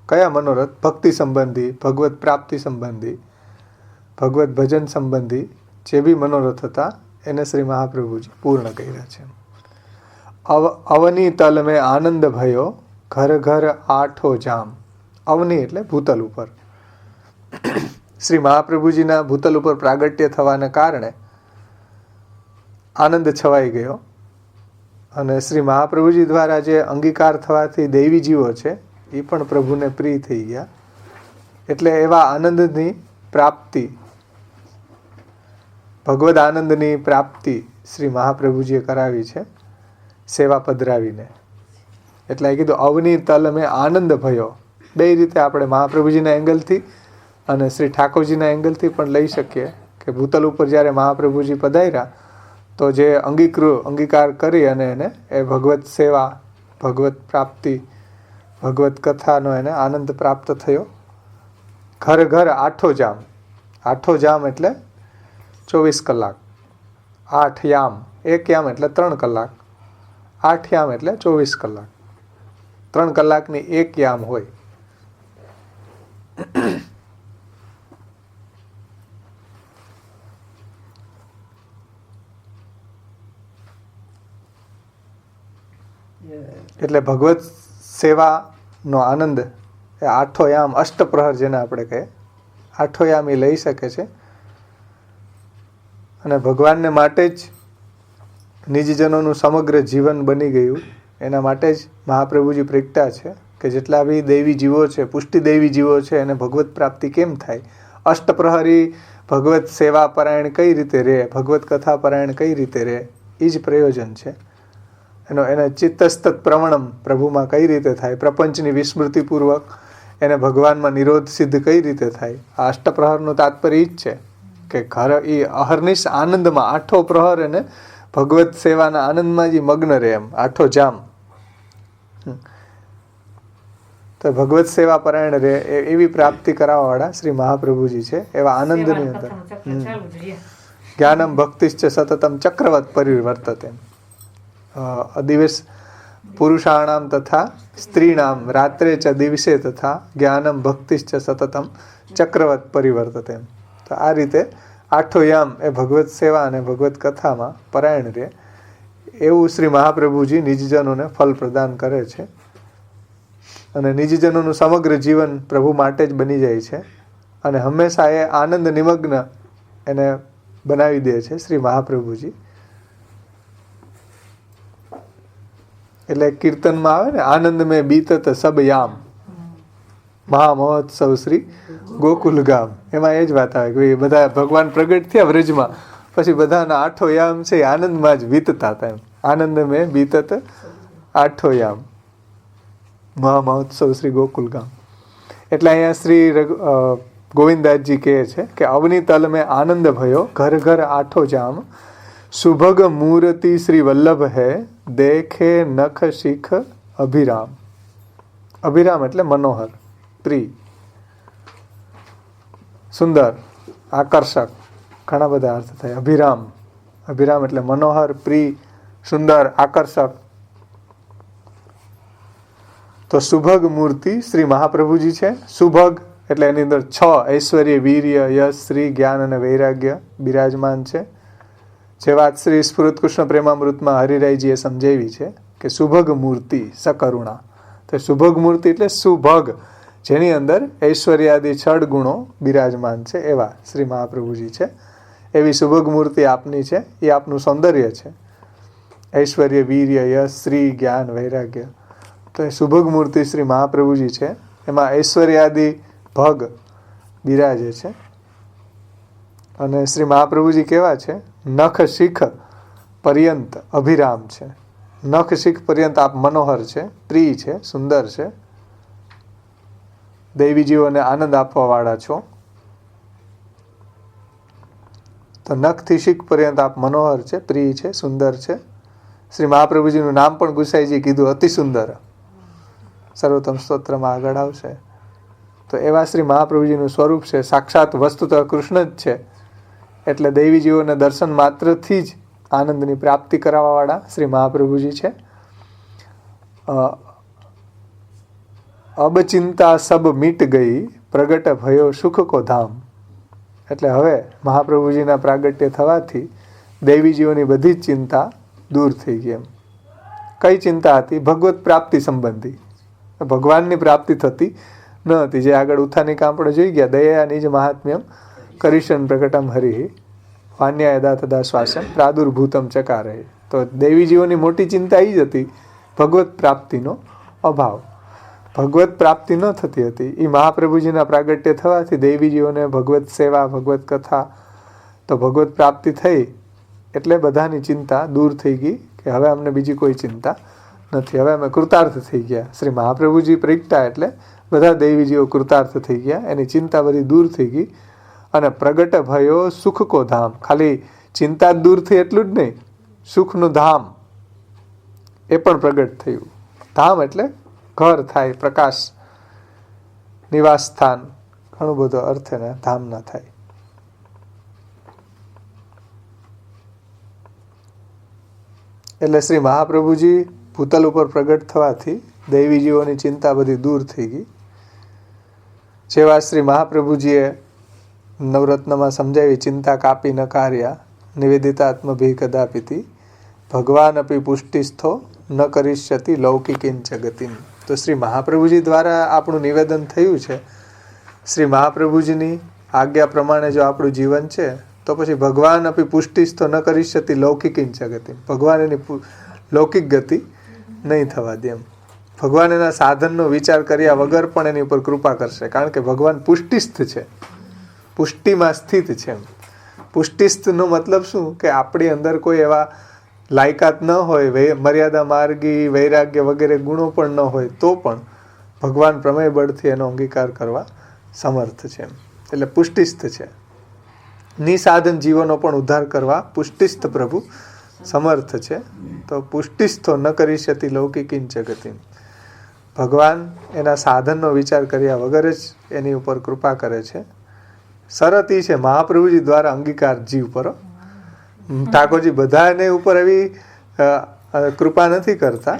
Speaker 1: કયા મનોરથ? ભક્તિ સંબંધી, ભગવત પ્રાપ્તિ સંબંધી, ભગવત ભજન સંબંધી જે બી મનોરથ હતા એને શ્રી મહાપ્રભુજી પૂર્ણ કર્યા છે. અવની તલ મેં આનંદ ભયો ઘર ઘર આઠો જામ. અવની એટલે ભૂતલ ઉપર. શ્રી મહાપ્રભુજીના ભૂતલ ઉપર પ્રાગટ્ય થવાને કારણે આનંદ છવાઈ ગયો અને શ્રી મહાપ્રભુજી દ્વારા જે અંગીકાર થવાથી દૈવી જીવો છે એ પણ પ્રભુને પ્રિય થઈ ગયા. એટલે એવા આનંદની પ્રાપ્તિ, ભગવદ આનંદની પ્રાપ્તિ શ્રી મહાપ્રભુજીએ કરાવી છે સેવા પધરાવીને. એટલે એ કીધું અવની તલ મેં આનંદ ભયો. બે રીતે આપણે મહાપ્રભુજીના એંગલથી અને શ્રી ઠાકોરજીના એંગલથી પણ લઈ શકીએ કે ભૂતલ ઉપર જ્યારે મહાપ્રભુજી પધાર્યા તો જે અંગીકાર કરી અને એને એ ભગવત સેવા, ભગવત પ્રાપ્તિ, ભગવત કથાનો એને આનંદ પ્રાપ્ત થયો. ઘર ઘર આઠો જામ. આઠો જામ એટલે 24 કલાક. 8 યામ, 1 યામ એટલે 3 કલાક, 8 યામ એટલે 24 કલાક. 3 કલાકની 1 યામ હોય. એટલે ભગવત સેવાનો આનંદ એ આઠો યામ, અષ્ટપ્રહર જેને આપણે કહીએ, આઠો યામ એ લઈ શકે છે. અને ભગવાનને માટે જ નિજજનોનું સમગ્ર જીવન બની ગયું. એના માટે જ મહાપ્રભુજી પ્રગટ્યા છે કે જેટલા બી દૈવી જીવો છે, પુષ્ટિ દૈવી જીવો છે, એને ભગવત પ્રાપ્તિ કેમ થાય. અષ્ટપ્રહરી ભગવત સેવા પરાયણ કઈ રીતે રહે, ભગવત કથા પરાયણ કઈ રીતે રહે, એ જ પ્રયોજન છે. એને ચિત્તસ્તત પ્રવણમ પ્રભુમાં કઈ રીતે થાય, પ્રપંચની વિસ્મૃતિપૂર્વક એને ભગવાનમાં નિરોધ સિદ્ધ કઈ રીતે થાય. આ અષ્ટપ્રહરનું તાત્પર્ય એ જ છે કે ઘર એ અહર્નિશ આનંદમાં, આઠો પ્રહર એને ભગવત સેવાના આનંદમાં જ મગ્ન રહે. એમ આઠો જામ તો ભગવત સેવા પરાયણ રહે એવી પ્રાપ્તિ કરાવવાવાળા શ્રી મહાપ્રભુજી છે. એવા આનંદની અંદર જ્ઞાનમ ભક્તિશ્ચ સતતમ ચક્રવત પરિવર્તતે. દિવસ પુરુષાણામ તથા સ્ત્રીણામ રાત્રે ચ દિવસે તથા જ્ઞાનમ ભક્તિશ્ચ સતતમ ચક્રવત પરિવર્તતે. તો આ રીતે આઠો યામ એ ભગવત સેવા અને ભગવત કથામાં પરાયણ રહે એવું શ્રી મહાપ્રભુજી નિજજનોને ફલ પ્રદાન કરે છે. અને નિજજનોનું સમગ્ર જીવન પ્રભુ માટે જ બની જાય છે અને હંમેશા એ આનંદ નિમગ્ન એને બનાવી દે છે શ્રી મહાપ્રભુજી. એટલે કીર્તનમાં આવે ને, આનંદ મેં બીતત સબ યામ મહા મહોત્સવ શ્રી ગોકુલ ગામ. એમાં એ જ વાત આવે કે બધા ભગવાન પ્રગટ થયા વ્રજમાં, પછી બધાના આઠો યામ છે આનંદમાં જ વીતતા હતા. એમ આનંદ મેં બીતત આઠો યામ મહા મહોત્સવ શ્રી ગોકુલ ગામ. એટલે અહીંયા શ્રી ગોવિંદાસજી કહે છે કે અવની તલ મેં આનંદ ભયો ઘર ઘર આઠો જામ સુભગ મૂર્તિ શ્રી વલ્લભ હૈ દેખે નખ શીખ અભિરામ. અભિરામ એટલે મનોહર, પ્રિય, સુંદર, આકર્ષક, ઘણા બધા અર્થ થાય. અભિરામ, અભિરામ એટલે મનોહર, પ્રિય, સુંદર, આકર્ષક. તો સુભગ મૂર્તિ શ્રી મહાપ્રભુજી છે. સુભગ એટલે એની અંદર 6 ઐશ્વર્ય, વીર્ય, યશ, શ્રી, જ્ઞાન અને વૈરાગ્ય બિરાજમાન છે. જે વાત શ્રી સ્ફુરત કૃષ્ણ પ્રેમામૃતમાં હરિરાયજીએ સમજાવી છે કે સુભગ મૂર્તિ સકરુણા. તો સુભગ મૂર્તિ એટલે સુભગ, જેની અંદર ઐશ્વર્યાદિ 6 ગુણો બિરાજમાન છે એવા શ્રી મહાપ્રભુજી છે. એવી સુભગ મૂર્તિ આપની છે. એ આપનું સૌંદર્ય છે. ઐશ્વર્ય, વીર્ય, યશ, શ્રી, જ્ઞાન, વૈરાગ્ય. તો એ સુભગ મૂર્તિ શ્રી મહાપ્રભુજી છે. એમાં ઐશ્વર્યાદિ ભગ બિરાજે છે. અને શ્રી મહાપ્રભુજી કેવા છે? નખ શીખ પર્યંત અભિરામ છે. નખ શીખ પર્યંત આપ મનોહર છે, પ્રિય છે, સુંદર છે. દૈવી જીવોને આનંદ આપવા વાળા છો. તો નખથી શીખ પર્યંત આપ મનોહર છે, પ્રિય છે, સુંદર છે. શ્રી મહાપ્રભુજીનું નામ પણ ગુસાઈજી કીધું, અતિ સુંદર. સર્વોત્તમ સ્તોત્રમાં આગળ આવશે. તો એવા શ્રી મહાપ્રભુજીનું સ્વરૂપ છે. સાક્ષાત વસ્તુતઃ કૃષ્ણ જ છે. એટલે દૈવી જીવોને દર્શન માત્રથી જ આનંદની પ્રાપ્તિ કરાવવાવાળા શ્રી મહાપ્રભુજી છે. અબ ચિંતા સબ મીટ ગઈ, પ્રગટ ભયો સુખ કો ધામ. એટલે હવે મહાપ્રભુજીના પ્રાગટ્ય થવાથી દૈવી જીવોની બધી જ ચિંતા દૂર થઈ ગઈ. એમ કઈ ચિંતા હતી? ભગવત પ્રાપ્તિ સંબંધી. ભગવાનની પ્રાપ્તિ થતી ન હતી. જે આગળ ઉત્થાનિકા આપણે જોઈ ગયા, દયા નિજ મહાત્મ્યમ કરીશન પ્રકટમ હરિ વાન્યા યદા તદા શ્વાસમ પ્રાદુર્ભૂતમ ચકારે. તો દૈવી જીવોની મોટી ચિંતા એ જ હતી, ભગવત પ્રાપ્તિનો અભાવ. ભગવત પ્રાપ્તિ ન થતી હતી. એ મહાપ્રભુજીના પ્રાગટ્ય થવાથી દૈવી જીવોને ભગવત સેવા, ભગવત કથા, તો ભગવત પ્રાપ્તિ થઈ એટલે બધાની ચિંતા દૂર થઈ ગઈ કે હવે અમને બીજી કોઈ ચિંતા નથી. હવે અમે કૃતાર્થ થઈ ગયા. શ્રી મહાપ્રભુજી પ્રગટ્યા એટલે બધા દૈવી જીવો કૃતાર્થ થઈ ગયા. એની ચિંતા બધી દૂર થઈ ગઈ. અને પ્રગટ ભયો સુખ કો ધામ. ખાલી ચિંતા જ દૂર થઈ એટલું જ નહીં, સુખનું ધામ એ પણ પ્રગટ થયું. ધામ એટલે ઘર થાય, પ્રકાશ, નિવાસ સ્થાન, ઘણું બધો અર્થ એને ધામના થાય. એટલે શ્રી મહાપ્રભુજી ભૂતલ ઉપર પ્રગટ થવાથી દૈવી જીવોની ચિંતા બધી દૂર થઈ ગઈ. જેવા શ્રી મહાપ્રભુજીએ નવરત્નમાં સમજાવી, ચિંતા કાપી ન કાર્યા નિવેદિતાત્મભી કદાપિતિ ભગવાન અપી પુષ્ટિસ્થો ન કરિષ્યતિ લૌકિકીન જગતિન. તો શ્રી મહાપ્રભુજી દ્વારા આપણું નિવેદન થયું છે. શ્રી મહાપ્રભુજીની આજ્ઞા પ્રમાણે જો આપણું જીવન છે તો પછી ભગવાન અપી પુષ્ટિસ્થો ન કરિષ્યતિ લૌકિકીન જગતિન. ભગવાન એની લૌકિક ગતિ નહીં થવા દે. એમ ભગવાન એના સાધનનો વિચાર કર્યા વગર પણ એની ઉપર કૃપા કરશે. કારણ કે ભગવાન પુષ્ટિસ્થ છે, પુષ્ટિમાં સ્થિત છે. પુષ્ટિસ્થનો મતલબ શું? કે આપણી અંદર કોઈ એવા લાયકાત ન હોય, મર્યાદા માર્ગી, વૈરાગ્ય વગેરે ગુણો પણ ન હોય, તો પણ ભગવાન પ્રમેય બળથી એનો અંગીકાર કરવા સમર્થ છે. એટલે પુષ્ટિસ્થ છે. નિસાધન જીવોનો પણ ઉદ્ધાર કરવા પુષ્ટિસ્થ પ્રભુ સમર્થ છે. તો પુષ્ટિસ્થો ન કરિષ્યતિ લૌકિકીન જગતિન. ભગવાન એના સાધનનો વિચાર કર્યા વગર જ એની ઉપર કૃપા કરે છે. શરત એ છે મહાપ્રભુજી દ્વારા અંગીકાર જીવ પર. ઠાકોરજી બધાને ઉપર એવી કૃપા નથી કરતા.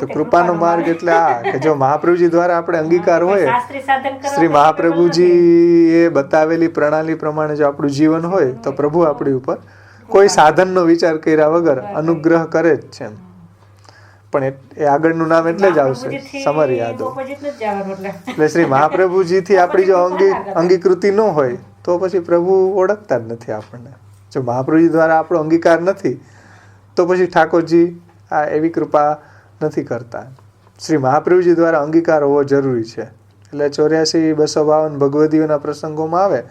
Speaker 1: તો કૃપાનો માર્ગ એટલે આ કે જો મહાપ્રભુજી દ્વારા આપણે અંગીકાર હોય, શ્રી મહાપ્રભુજી એ બતાવેલી પ્રણાલી પ્રમાણે જો આપણું જીવન હોય તો પ્રભુ આપણી ઉપર કોઈ સાધનનો વિચાર કર્યા વગર અનુગ્રહ કરે જ છે. પણ એ આગળનું નામ એટલે જ આવશે, સમર યાદવ. એટલે શ્રી મહાપ્રભુજીથી આપણી જો અંગીકૃતિ ન હોય તો પછી પ્રભુ ઓળખતા જ નથી આપણને. જો મહાપ્રભુજી દ્વારા આપણો અંગીકાર નથી તો પછી ઠાકોરજી આ એવી કૃપા નથી કરતા. શ્રી મહાપ્રભુજી દ્વારા અંગીકાર હોવો જરૂરી છે. એટલે 84, 252 ભગવદીઓના પ્રસંગોમાં આવે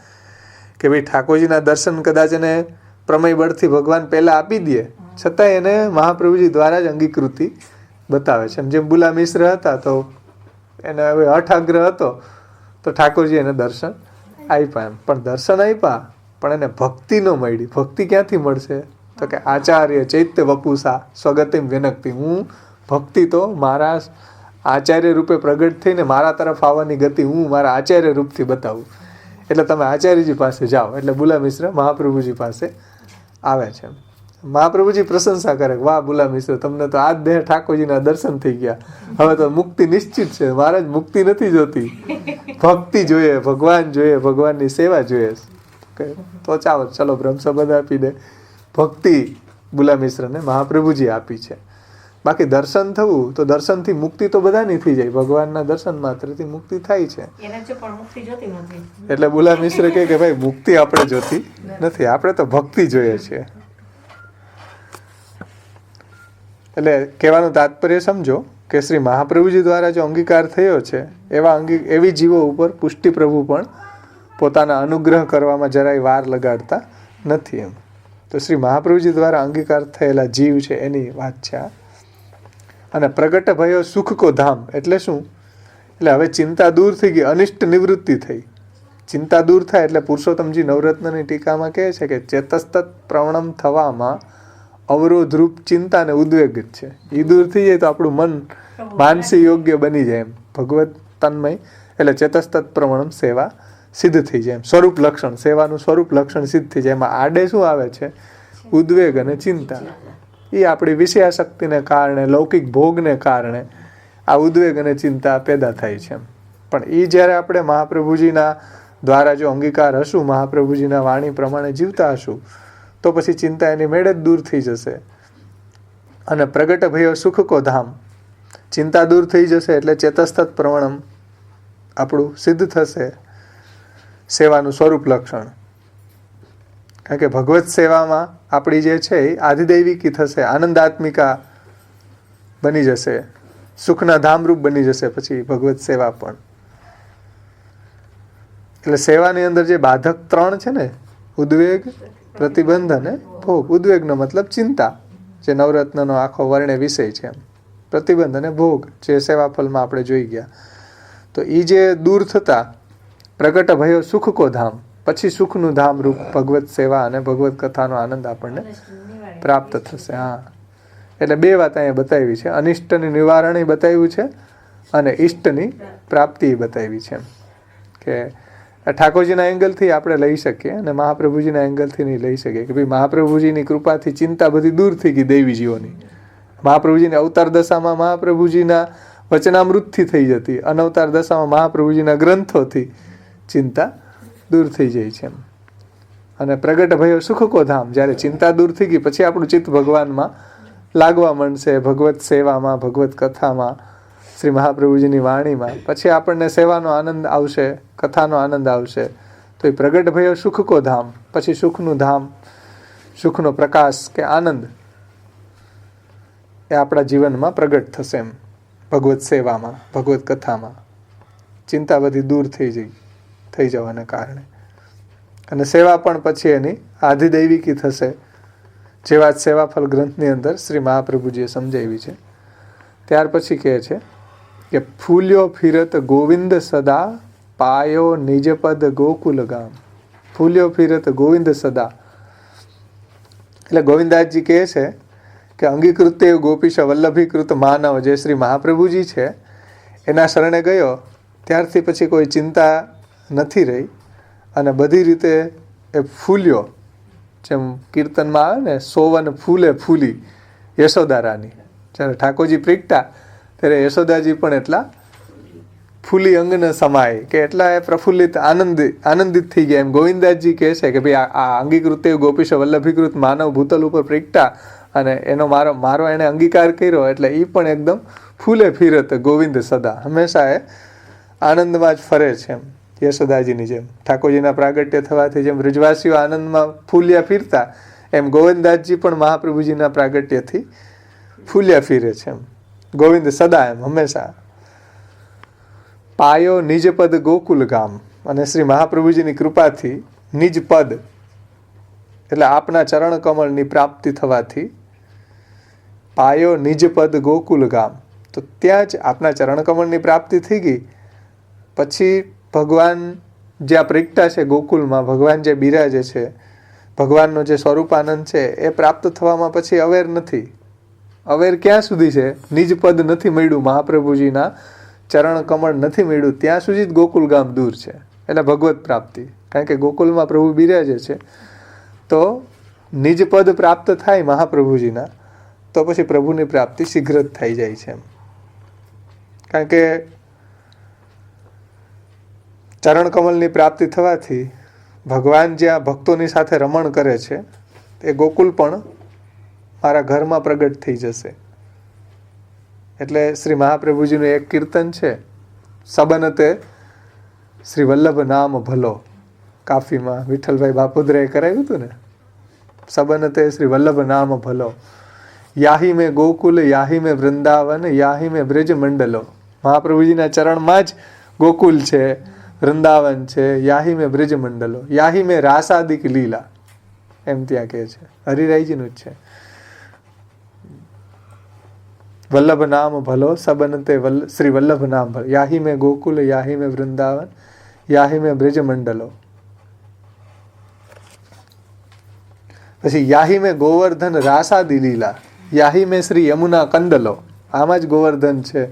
Speaker 1: કે ભાઈ ઠાકોરજીના દર્શન કદાચ એને પ્રમેય બળથી ભગવાન પહેલા આપી દે, છતાંય એને મહાપ્રભુજી દ્વારા જ અંગીકૃતિ બતાવે છે. જેમ બુલા મિશ્ર હતા તો એને હવે હઠ આગ્રહ હતો તો ઠાકોરજી એને દર્શન આપ્યા. એમ પણ દર્શન આપ્યા પણ એને ભક્તિ ન મળી. ભક્તિ ક્યાંથી મળશે? તો કે આચાર્ય ચૈત્ય વપુસા સ્વગતિમ વિનક્તિ. હું ભક્તિ તો મારા આચાર્ય રૂપે પ્રગટ થઈને મારા તરફ આવવાની ગતિ હું મારા આચાર્ય રૂપથી બતાવું. એટલે તમે આચાર્યજી પાસે જાઓ. એટલે બુલા મિશ્ર મહાપ્રભુજી પાસે આવે છે. મહાપ્રભુજી પ્રશંસા કરે, વાહ બુલા મિશ્ર, તમને તો આ દેહ ઠાકોરજીના દર્શન થઈ ગયા, હવે તો મુક્તિ નિશ્ચિત છે. મહારાજ મુક્તિ નથી જોતી, ભક્તિ જોઈએ, ભગવાન જોઈએ, ભગવાનની સેવા જોઈએ. તો ચાલો ચલો બ્રહ્મ સંબંધ આપી દે. ભક્તિ બુલા મિશ્રને મહાપ્રભુજી આપી છે. બાકી દર્શન થવું તો દર્શનથી મુક્તિ તો બધાની થઈ જાય, ભગવાનના દર્શન માત્રથી મુક્તિ થાય છે. એટલે બુલા મિશ્ર કહે કે ભાઈ મુક્તિ આપણે જોતી નથી, આપણે તો ભક્તિ જોઈએ છીએ. એટલે કહેવાનું તાત્પર્ય સમજો કે શ્રી મહાપ્રભુજી દ્વારા જો અંગીકાર થયો છે એવી જીવો ઉપર પુષ્ટિ પ્રભુ પણ પોતાના અનુગ્રહ કરવામાં જરાય વાર લગાડતા નથી. એમ તો શ્રી મહાપ્રભુજી દ્વારા અંગીકાર થયેલા જીવ છે એની વાત છે આ. અને પ્રગટ ભયો સુખ કો ધામ એટલે શું? એટલે હવે ચિંતા દૂર થઈ ગઈ, અનિષ્ટ નિવૃત્તિ થઈ. ચિંતા દૂર થાય એટલે પુરુષોત્તમજી નવરત્નની ટીકામાં કહે છે કે ચેતસ્તત પ્રવણમ થવામાં અવરોધરૂપ ચિંતા અને ઉદ્વેગ જ છે. એ દૂર થઈ જાય તો આપણું મન માનસી યોગ્ય બની જાય. એમ ભગવત તન્મય એટલે ચેતસ્તત પ્રવણમ સેવા સિદ્ધ થઈ જાય. એમ સ્વરૂપ લક્ષણ, સેવાનું સ્વરૂપ લક્ષણ સિદ્ધ થઈ જાય. એમાં આડે શું આવે છે? ઉદ્વેગ અને ચિંતા. એ આપણી વિષયાશક્તિને કારણે, લૌકિક ભોગને કારણે આ ઉદ્વેગ અને ચિંતા પેદા થાય છે. પણ એ જ્યારે આપણે મહાપ્રભુજીના દ્વારા જો અંગીકાર હશું, મહાપ્રભુજીના વાણી પ્રમાણે જીવતા હશું, તો પછી ચિંતા એની મેળે જ દૂર થઈ જશે. અને પ્રગટ ભયો સુખ કો ધામ, ચિંતા દૂર થઈ જશે એટલે ચેતસ્તત પ્રવણમ આપણું સિદ્ધ થશે, સેવાનું સ્વરૂપ લક્ષણ. કારણ કે ભગવત સેવામાં આપણી જે છે એ આધિદૈવિકી થશે, આનંદાત્મિકા બની જશે, સુખના ધામરૂપ બની જશે પછી ભગવત સેવા પણ. એટલે સેવાની અંદર જે બાધક 3 છે ને, ઉદ્વેગ, પ્રતિબંધ અને ભોગ. ઉદ્વેગનો મતલબ ચિંતા, જે નવરત્નનો આખો વર્ણે વિષય છે. પ્રતિબંધ અને ભોગ જે સેવાફલમાં આપણે જોઈ ગયા. તો એ જે દૂર થતા પ્રગટ ભયો સુખ કો ધામ, પછી સુખનું ધામ રૂપ ભગવત સેવા અને ભગવત કથાનો આનંદ આપણને પ્રાપ્ત થશે. હા, એટલે 2 વાત અહીંયા બતાવી છે. અનિષ્ટની નિવારણ બતાવ્યું છે અને ઈષ્ટની પ્રાપ્તિ બતાવી છે. કે ઠાકોરજીના એંગલથી આપણે લઈ શકીએ અને મહાપ્રભુજીના એંગલથી નહીં લઈ શકીએ કે ભાઈ મહાપ્રભુજીની કૃપાથી ચિંતા બધી દૂર થઈ ગઈ દૈવી જીવોની. મહાપ્રભુજીની અવતાર દશામાં મહાપ્રભુજીના વચનામૃતથી થઈ જતી, અનવતાર દશામાં મહાપ્રભુજીના ગ્રંથોથી ચિંતા દૂર થઈ જાય છે. અને પ્રગટ ભયો સુખ કો ધામ, જ્યારે ચિંતા દૂર થઈ ગઈ પછી આપણું ચિત્ત ભગવાનમાં લાગવા માંડશે, ભગવત સેવામાં, ભગવત કથામાં, શ્રી મહાપ્રભુજીની વાણીમાં. પછી આપણને સેવાનો આનંદ આવશે, કથાનો આનંદ આવશે. તો એ પ્રગટ ભયો સુખ કો ધામ, પછી સુખનું ધામ, સુખનો પ્રકાશ કે આનંદ એ આપણા જીવનમાં પ્રગટ થશે. એમ ભગવત સેવામાં, ભગવત કથામાં ચિંતા બધી દૂર થઈ જવાને કારણે. અને સેવા પણ પછી એની આધિદૈવિકી થશે, જેવા સેવાફલ ગ્રંથની અંદર શ્રી મહાપ્રભુજીએ સમજાવી છે. ત્યાર પછી કહે છે કે ફૂલ્યો ફિરત ગોવિંદ સદા, પાયો નિજપદ ગોકુલ ગામ. ફૂલ્યો ફિરત ગોવિંદ સદા એટલે ગોવિંદાસજી કહે છે કે અંગીકૃત ગોપીશ વલ્લભીકૃત માનવ જે શ્રી મહાપ્રભુજી છે એના શરણે ગયો ત્યારથી પછી કોઈ ચિંતા નથી રહી અને બધી રીતે એ ફૂલ્યો. જેમ કીર્તનમાં આવે ને, સોવન ફૂલે ફૂલી યશોદારાની. જ્યારે ઠાકોરજી પ્રીગટા ત્યારે યશોદાજી પણ એટલા ફૂલી અંગને સમાય કે એટલા એ પ્રફુલ્લિત આનંદિત થઈ ગયા. એમ ગોવિંદાસજી કહે છે કે ભાઈ આ અંગીકૃત ગોપીશ વલ્લભીકૃત માનવ ભૂતલ ઉપર પ્રીગટા અને એનો મારો એને અંગીકાર કર્યો એટલે એ પણ એકદમ ફૂલે ફિરત ગોવિંદ સદા, હંમેશા એ આનંદમાં જ ફરે છે. એમ યશોદાજીની જેમ ઠાકોરજીના પ્રાગટ્ય થવાથી જેમ બ્રજવાસીઓ આનંદમાં ફૂલ્યા ફિરતા, એમ ગોવિંદાસજી પણ મહાપ્રભુજીના પ્રાગટ્યથી ફૂલ્યા ફિરે છે. એમ ગોવિંદ સદા, એમ હંમેશા. પાયો નિજ પદ ગોકુલ ગામ, અને શ્રી મહાપ્રભુજીની કૃપાથી નિજ પદ એટલે આપના ચરણ કમળની પ્રાપ્તિ થવાથી પાયો નિજ પદ ગોકુલ ગામ, તો ત્યાં જ આપના ચરણ કમળની પ્રાપ્તિ થઈ ગઈ. પછી ભગવાન જ્યાં પ્રગટા છે ગોકુલમાં, ભગવાન જે બિરાજે છે, ભગવાનનો જે સ્વરૂપાનંદ છે એ પ્રાપ્ત થવામાં પછી અવેર નથી. અવેર ક્યાં સુધી છે? નિજ પદ નથી મળ્યું, મહાપ્રભુજીના ચરણ કમળ નથી મળ્યું, ત્યાં સુધી જ ગોકુલ ગામ દૂર છે. એટલે ભગવત પ્રાપ્તિ, કારણ કે ગોકુલમાં પ્રભુ બિરાજે છે તો નિજ પદ પ્રાપ્ત થાય મહાપ્રભુજીના તો પછી પ્રભુની પ્રાપ્તિ શીઘ્ર જ થઈ જાય છે. કારણ કે ચરણ કમલની પ્રાપ્તિ થવાથી ભગવાન જ્યાં ભક્તોની સાથે રમણ કરે છે એ ગોકુલ પણ મારા ઘરમાં પ્રગટ થઈ જશે. એટલે શ્રી મહાપ્રભુજીનું એક કીર્તન છે, સબનતે શ્રી વલ્લભ નામ ભલો. કાફીમાં વિઠ્ઠલભાઈ બાપુદ્રાએ કરાવ્યું હતું ને, સબનતે શ્રી વલ્લભ નામ ભલો, યાહી મેં ગોકુલ, યાહી મેં વૃંદાવન, યાહી મેં બ્રજ મંડલો. મહાપ્રભુજીના ચરણમાં જ ગોકુલ છે, વૃંદાવન છે, યાહી મેં બ્રજ મંડલો, યાહી મેં રાસાદિક લીલા, એમ ત્યાં કહે છે. હરિરાયજીનું જ છે. વલ્લભ નામ ભલો, સબનતે શ્રી વલ્લભ નામ ભલો, યાહી મેં ગોકુલ, યાહી મેં વૃંદાવન, યાહી મેં બ્રજ મંડલો. પછી યાહી મેં ગોવર્ધન રાસાદી લીલા, યાહી મેં શ્રી યમુના કંદલો. આમાં જ ગોવર્ધન છે.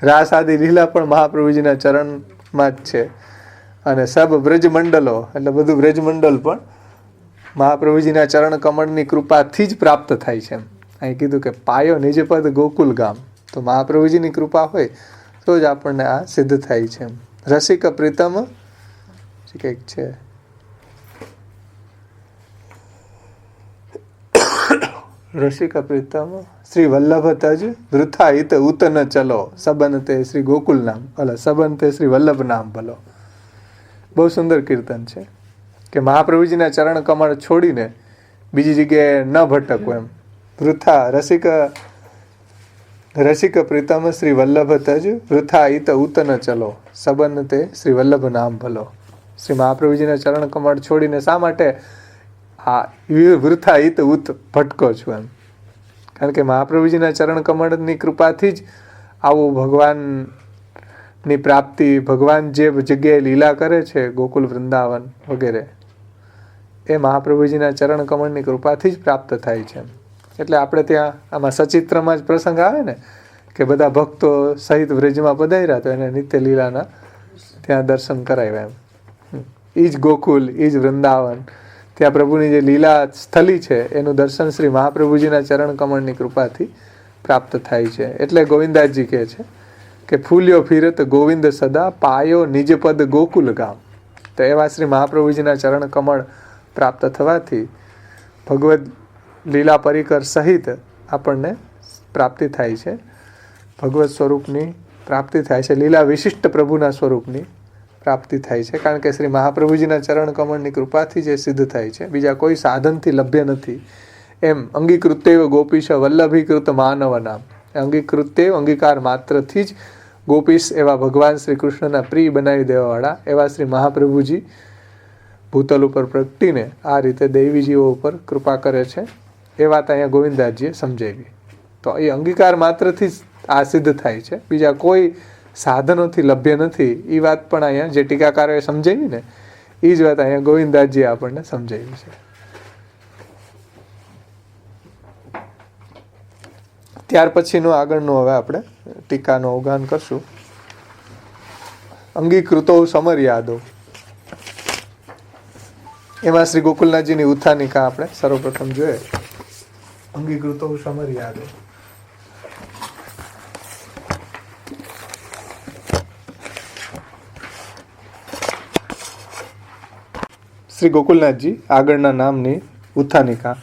Speaker 1: રાસાદી લીલા પણ મહાપ્રભુજીના ચરણમાં જ છે. અને સબ બ્રજ મંડલો એટલે બધું બ્રજ મંડળ પણ મહાપ્રભુજીના ચરણ કમળની કૃપાથી જ પ્રાપ્ત થાય છે. અહીં કીધું કે પાયો નિજ પદ ગોકુલ ગામ. તો મહાપ્રભુજીની કૃપા હોય તો જ આપણને આ સિદ્ધ થાય છે. રસિક પ્રીતમ કંઈક છે, રસિક પ્રીતમ શ્રી વલ્લભ તજ વૃથા હિત ઉત ન ચલો, સબનતે શ્રી ગોકુલ નામ ભલો, સબનતે શ્રી વલ્લભ નામ ભલો. બહુ સુંદર કીર્તન છે કે મહાપ્રભુજીના ચરણ કમળ છોડીને બીજી જગ્યાએ ન ભટકવું એમ. વૃથા રસિક પ્રીતમ શ્રી વલ્લભ તજ વૃથા હિત ઉત ન ચલો, સબનતે શ્રી વલ્લભ નામ ભલો. શ્રી મહાપ્રભુજીના ચરણ કમળ છોડીને શા માટે આ વૃથા હિત ઉત ભટકો છું એમ. કારણ કે મહાપ્રભુજીના ચરણ કમળની કૃપાથી જ આવું ભગવાનની પ્રાપ્તિ, ભગવાન જે જગ્યાએ લીલા કરે છે ગોકુલ વૃંદાવન વગેરે, એ મહાપ્રભુજીના ચરણ કમળની કૃપાથી જ પ્રાપ્ત થાય છે. એટલે આપણે ત્યાં આમાં સચિત્રમાં જ પ્રસંગ આવે ને કે બધા ભક્તો સહિત વ્રજમાં પધાર્યા તો એને નિત્ય લીલાના ત્યાં દર્શન કરાવ્યા એમ. એ જ ગોકુલ, એ જ વૃંદાવન, ત્યાં પ્રભુની જે લીલા સ્થલી છે એનું દર્શન શ્રી મહાપ્રભુજીના ચરણ કમળની કૃપાથી પ્રાપ્ત થાય છે. એટલે ગોવિંદાસજી કહે છે કે ફૂલ્યો ફિરત ગોવિંદ સદા, પાયો નિજ પદ ગોકુલ ગામ. તો એવા શ્રી મહાપ્રભુજીના ચરણ કમળ પ્રાપ્ત થવાથી ભગવદ લીલા પરિકર સહિત આપણને પ્રાપ્તિ થાય છે, ભગવત સ્વરૂપની પ્રાપ્તિ થાય છે, લીલા વિશિષ્ટ પ્રભુના સ્વરૂપની પ્રાપ્તિ થાય છે. કારણ કે શ્રી મહાપ્રભુજીના ચરણ કમળની કૃપાથી જે સિદ્ધ થાય છે, બીજા કોઈ સાધનથી લભ્ય નથી. એમ અંગીકૃત્યવ ગોપીશ વલ્લભીકૃત માનવ નામ. અંગીકૃત્યવ અંગીકાર માત્રથી જ ગોપીશ એવા ભગવાન શ્રી કૃષ્ણના પ્રિય બનાવી દેવાવાળા એવા શ્રી મહાપ્રભુજી ભૂતલ ઉપર પ્રગટીને આ રીતે દૈવીજીઓ ઉપર કૃપા કરે છે. એ વાત અહીંયા ગોવિંદાસજીએ સમજાવી. તો એ અંગીકાર માત્રથી જ આ સિદ્ધ થાય છે, બીજા કોઈ સાધનોથી લભ્ય નથી. એ વાત પણ અહીંયા જે ટીકાકારોએ સમજાવી ને એ જ વાત અહીંયા ગોવિંદાસજીએ આપણને સમજાવી છે. ત્યાર પછીનું આગળનું હવે આપણે ટીકાનું અવગાન કરશું. અંગીકૃતો સમર્યાદો, એમાં શ્રી ગોકુલનાથજીની ઉત્થાનિકા આપણે સર્વપ્રથમ જોઈએ. અંગીકૃતો સમર્યાદો. શ્રી ગોકુલનાથજી આગળના નામની ઉત્થાનિકા.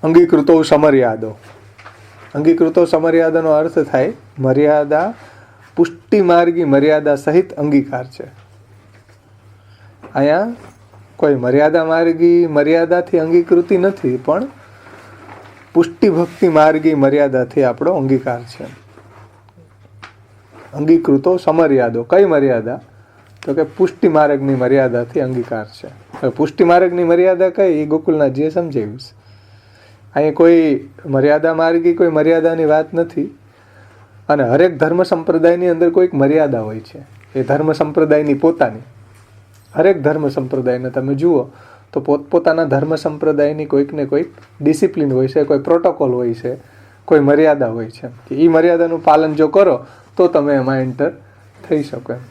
Speaker 1: અંગીકૃતો સમર્યાદો. અંગીકૃતો સમર્યાદાનો અર્થ થાય મર્યાદા, પુષ્ટિ માર્ગી મર્યાદા સહિત અંગીકાર છે. અહીંયા કોઈ મર્યાદા માર્ગી મર્યાદાથી અંગીકૃતિ નથી, પણ પુષ્ટિ ભક્તિ માર્ગી મર્યાદાથી આપણો અંગીકાર છે. અંગીકૃતો સમર્યાદો. કઈ મર્યાદા? તો કે પુષ્ટિ માર્ગની મર્યાદાથી અંગીકાર છે. હવે પુષ્ટિ માર્ગની મર્યાદા કઈ એ ગોકુલનાથજીએ સમજાવ્યું છે. અહીંયા કોઈ મર્યાદા માર્ગી કોઈ મર્યાદાની વાત નથી. અને હરેક ધર્મ સંપ્રદાયની અંદર કોઈક મર્યાદા હોય છે, એ ધર્મ સંપ્રદાયની પોતાની. હરેક ધર્મ સંપ્રદાયને તમે જુઓ તો પોતપોતાના ધર્મ સંપ્રદાયની કોઈક ને કોઈક ડિસિપ્લિન હોય છે, કોઈ પ્રોટોકોલ હોય છે, કોઈ મર્યાદા હોય છે કે એ મર્યાદાનું પાલન જો કરો તો તમે એમાં એન્ટર થઈ શકો. એમ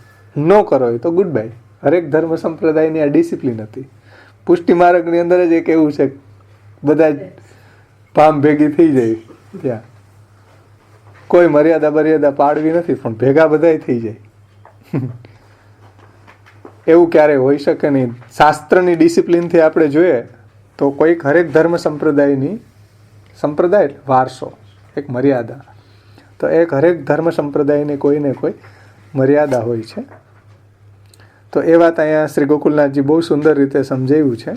Speaker 1: ન કરો એ તો ગુડ બાય. હરેક ધર્મ સંપ્રદાયની આ ડિસિપ્લિન હતી. પુષ્ટિ માર્ગની અંદર જ એક એવું છે બધા ભામ ભેગી થઈ જાય ત્યાં. કોઈ મર્યાદા પાડવી નથી, પણ ભેગા બધાય થઈ જાય. એવું ક્યારેય હોઈ શકે નહીં. શાસ્ત્રની ડિસિપ્લિનથી આપણે જોઈએ તો કોઈક હરેક ધર્મ સંપ્રદાય એટલે વારસો, એક મર્યાદા. તો એક હરેક ધર્મ સંપ્રદાયની કોઈને કોઈ મર્યાદા હોય છે. તો એ વાત અહીંયા શ્રી ગોકુલનાથજી બહુ સુંદર રીતે સમજાવ્યું છે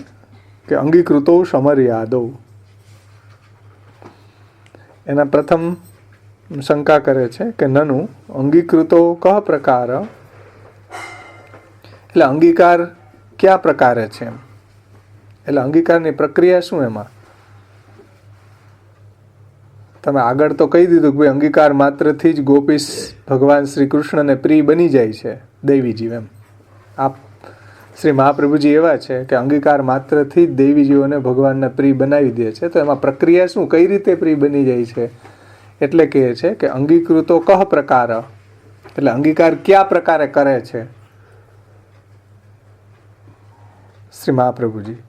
Speaker 1: કે અંગીકૃતો સમર્યાદો. એના પ્રથમ શંકા કરે છે કે નનુ અંગીકૃતો કહ પ્રકાર, એટલે અંગીકાર કયા પ્રકારે છે, એટલે અંગીકારની પ્રક્રિયા શું? એમાં તમે આગળ તો કહી દીધું કે ભાઈ અંગીકાર માત્રથી જ ગોપીશ ભગવાન શ્રી કૃષ્ણને પ્રિય બની જાય છે, દૈવીજીવ. એમ આ શ્રી મહાપ્રભુજી એવા છે કે અંગીકાર માત્રથી જ દૈવીજીવોને ભગવાનને પ્રિય બનાવી દે છે. તો એમાં પ્રક્રિયા શું, કઈ રીતે પ્રિય બની જાય છે? એટલે કહે છે કે અંગીકૃતો કહ પ્રકાર, એટલે અંગીકાર કયા પ્રકારે કરે છે શ્રી મહાપ્રભુજી?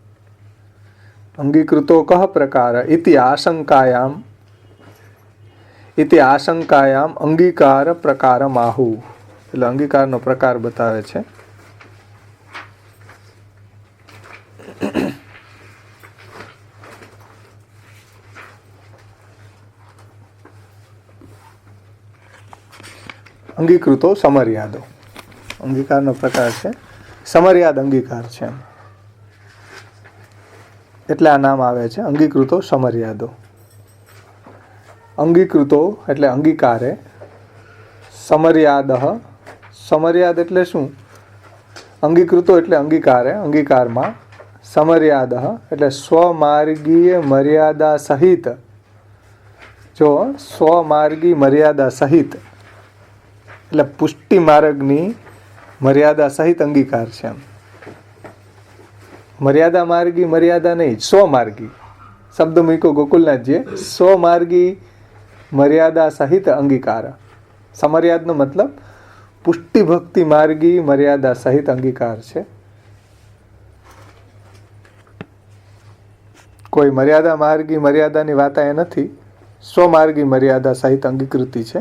Speaker 1: અંગીકૃતો કહ પ્રકાર ઇતિ આશંકાયામ અંગીકાર પ્રકારમાહુ, એટલે અંગીકારનો પ્રકાર બતાવે છે. અંગીકૃતો સમર્યાદો, અંગીકારનો પ્રકાર છે સમર્યાદ અંગીકાર છે, એટલે આ નામ આવે છે અંગીકૃતો સમર્યાદો. અંગીકૃતો એટલે અંગીકારે, સમર્યાદ, સમર્યાદ એટલે શું? અંગીકૃતો એટલે અંગીકારે, અંગીકારમાં, સમર્યાદ એટલે સ્વમાર્ગીય મર્યાદા સહિત. જો સ્વમાર્ગી મર્યાદા સહિત એટલે પુષ્ટિ માર્ગની મર્યાદા સહિત અંગીકાર છે. મર્યાદા માર્ગી મર્યાદા નહીં, સ્વમાર્ગી શબ્દ મૂક્યો ગોકુલનાથજીએ. સ્વમાર્ગી મર્યાદા સહિત અંગીકાર. સમર્યાદનો મતલબ પુષ્ટિ ભક્તિ માર્ગી મર્યાદા સહિત અંગીકાર છે. કોઈ મર્યાદા માર્ગી મર્યાદાની વાત એ નથી, સ્વમાર્ગી મર્યાદા સહિત અંગીકૃતિ છે.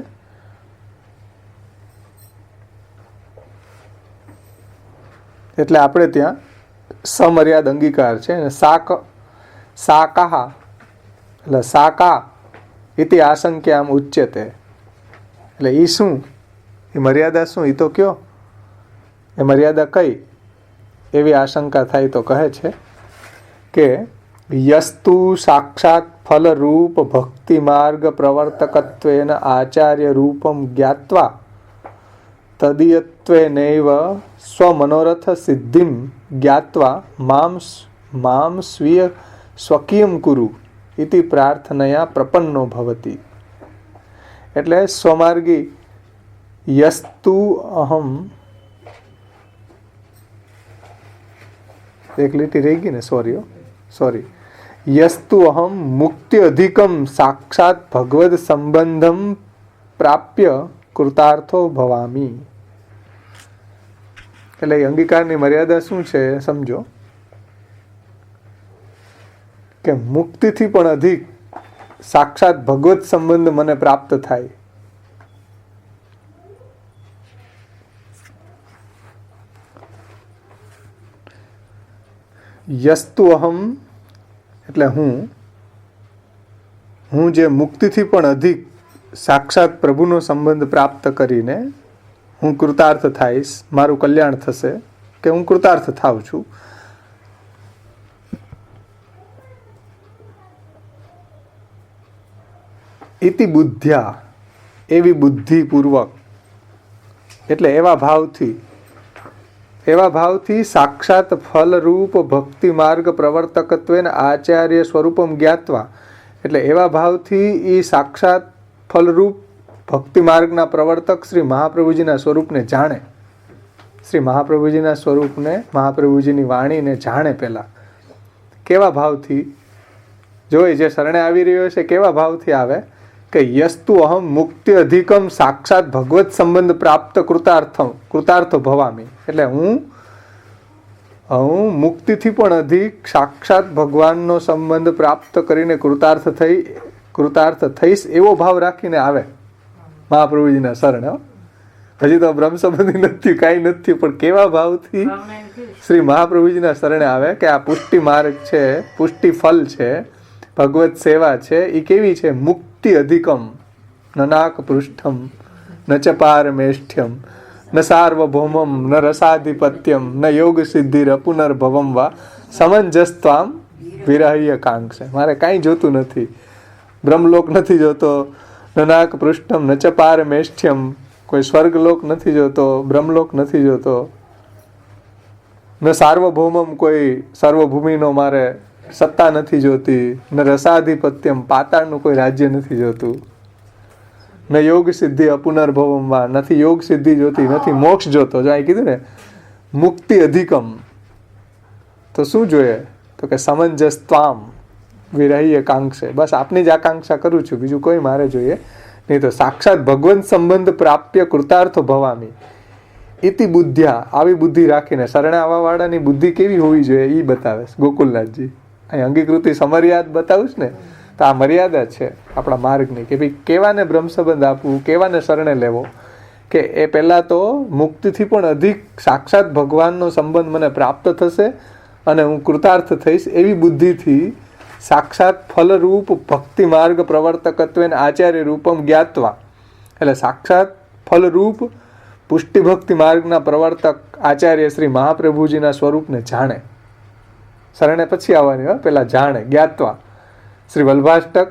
Speaker 1: એટલે આપણે ત્યાં સમર્યાદ અંગીકાર છે. અને સાકાહ એટલે સાકા ઇતિ આશંક્યામ ઉચ્યતે, એટલે એ શું, એ મર્યાદા શું, એ તો કયો, એ મર્યાદા કઈ? એવી આશંકા થાય તો કહે છે કે યસ્તુ સાક્ષાત ફલરૂપ ભક્તિ માર્ગ પ્રવર્તકત્વેન આચાર્ય રૂપમ જ્ઞાત્વા તદીયત્વેનૈવ સ્વમનોરથ સિદ્ધિમ જ્ઞાત્વા મામ સ્વીય સ્વકીયમ કુરુ ઇતિ પ્રાર્થનયા પ્રપન્નો ભવતિ. એટલે સ્વમાર્ગી યસ્તુ અહમ, એક લીટી રહી ગઈ ને, સોરી, યસ્તુ અહમ મુક્તિ અધિકમ સાક્ષાત ભગવદ સંબંધમ પ્રાપ્ય કૃતાર્થો ભવામી. એટલે અંગીકારની મર્યાદા શું છે સમજો, કે મુક્તિથી પણ અધિક સાક્ષાત ભગવત સંબંધ મને પ્રાપ્ત થાય. યસ્તુ અહમ એટલે હું જે મુક્તિથી પણ અધિક સાક્ષાત પ્રભુનો સંબંધ પ્રાપ્ત કરીને હું કૃતાર્થ થઈશ, મારું કલ્યાણ થશે, કે હું કૃતાર્થ થાઉં છું. ઇતિ બુદ્ધ્યા એવી બુદ્ધિપૂર્વક, એટલે એવા ભાવથી સાક્ષાત ફલરૂપ ભક્તિ માર્ગ પ્રવર્તકત્વેન આચાર્ય સ્વરૂપમ જ્ઞાત્વા, એટલે એવા ભાવથી એ સાક્ષાત ફલરૂપ ભક્તિ માર્ગના પ્રવર્તક શ્રી મહાપ્રભુજીના સ્વરૂપને જાણે, શ્રી મહાપ્રભુજીના સ્વરૂપને, મહાપ્રભુજીની વાણીને જાણે. પહેલા કેવા ભાવથી? જો એ જે શરણે આવી રહ્યો છે કેવા ભાવથી આવે કે યસ્તુ અહમ મુક્તિ અધિકમ સાક્ષાત ભગવત સંબંધ પ્રાપ્ત કૃતાર્થો ભવામી, એટલે હું મુક્તિથી પણ અધિક સાક્ષાત ભગવાનનો સંબંધ પ્રાપ્ત કરીને કૃતાર્થ થઈશ એવો ભાવ રાખીને આવે મહાપ્રભુજીના શરણે. હજી તો બ્રહ્મ સંબંધી નથી, કાંઈ નથી, પણ કેવા ભાવથી શ્રી મહાપ્રભુજીના શરણે આવે કે આ પુષ્ટિ માર્ગ છે, પુષ્ટિ ફલ છે, ભગવત સેવા છે, એ કેવી છે? મુક્તિ અધિકમ નનાક પૃષ્ઠમ ન ચ પારમેષ્ઠ્યમ ન સાર્વભૌમમ ન રસાધિપત્યમ ન યોગ સિદ્ધિર પુનર્ભવમ વા સમંજસ્ત્વામ વિરહ્ય કાંક્ષે. મારે કાંઈ જોતું નથી, બ્રહ્મલોક નથી જોતો, નનાક પૃષ્ઠમ ન ચ પારમેષ્ઠ્યમ, કોઈ સ્વર્ગલોક નથી જોતો, બ્રહ્મલોક નથી જોતો, ન સાર્વભૌમમ, કોઈ સર્વભૂમિનો મારે સત્તા નથી જોતી, ન રસાધિપત્યમ, પાતાળનું કોઈ રાજ્ય નથી જોતું, ન યોગ સિદ્ધિ અપુનર્ભવમાં, નથી યોગ સિદ્ધિ જોતી, નથી મોક્ષ જોતો. જો અહીં કીધું ને મુક્તિ અધિકમ, તો શું જોઈએ? તો કે સમંજસ્ત્વામ વિરહ્ય કાંક્ષે. બસ આપની જ આકાંક્ષા કરું છું, બીજું કોઈ મારે જોઈએ નહીં. તો સાક્ષાત ભગવંત સંબંધ પ્રાપ્ય કૃતાર્થો ભવામી ઇતિ બુદ્ધ્યા, આવી બુદ્ધિ રાખીને. શરણે આવવા વાળાની બુદ્ધિ કેવી હોવી જોઈએ એ બતાવે ગોકુલનાથજી. અહીં અંગીકૃતિ સમર્યાદ બતાવું ને, તો આ મર્યાદા છે આપણા માર્ગની, કે ભાઈ કેવાને બ્રહ્મ સંબંધ આપવું, કેવાને શરણે લેવો. કે એ પહેલાં તો મુક્તિથી પણ અધિક સાક્ષાત ભગવાનનો સંબંધ મને પ્રાપ્ત થશે અને હું કૃતાર્થ થઈશ એવી બુદ્ધિથી સાક્ષાત ફલરૂપ ભક્તિ માર્ગ પ્રવર્તકત્વેન આચાર્ય રૂપમ જ્ઞાત્વા, એટલે સાક્ષાત ફલરૂપ પુષ્ટિ ભક્તિ માર્ગના પ્રવર્તક આચાર્ય શ્રી મહાપ્રભુજીના સ્વરૂપને જાણે. શરણે પછી આવવાની હોય, પેલા જાણે, જ્ઞાત્વા. શ્રી વલ્ભાષ્ટક,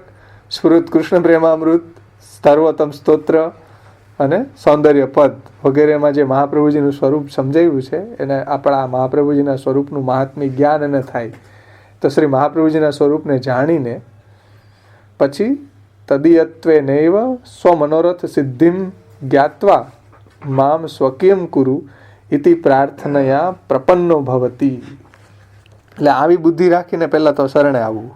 Speaker 1: સ્ફુરત કૃષ્ણ પ્રેમામૃત, સર્વોત્તમ સ્તોત્ર અને સૌંદર્ય પદ વગેરેમાં જે મહાપ્રભુજીનું સ્વરૂપ સમજાવ્યું છે, એને આપણા મહાપ્રભુજીના સ્વરૂપનું મહાત્મ્ય જ્ઞાન અને થાય. તો શ્રી મહાપ્રભુજીના સ્વરૂપને જાણીને પછી તદીયત્વે નૈવ સ્વમનોરથ સિદ્ધિમ જ્ઞાત્વા મામ સ્વકીયમ કુરુ ઇતિ પ્રાર્થનયા પ્રપન્નો ભવતી. એટલે આવી બુદ્ધિ રાખીને પહેલા તો શરણે આવવું.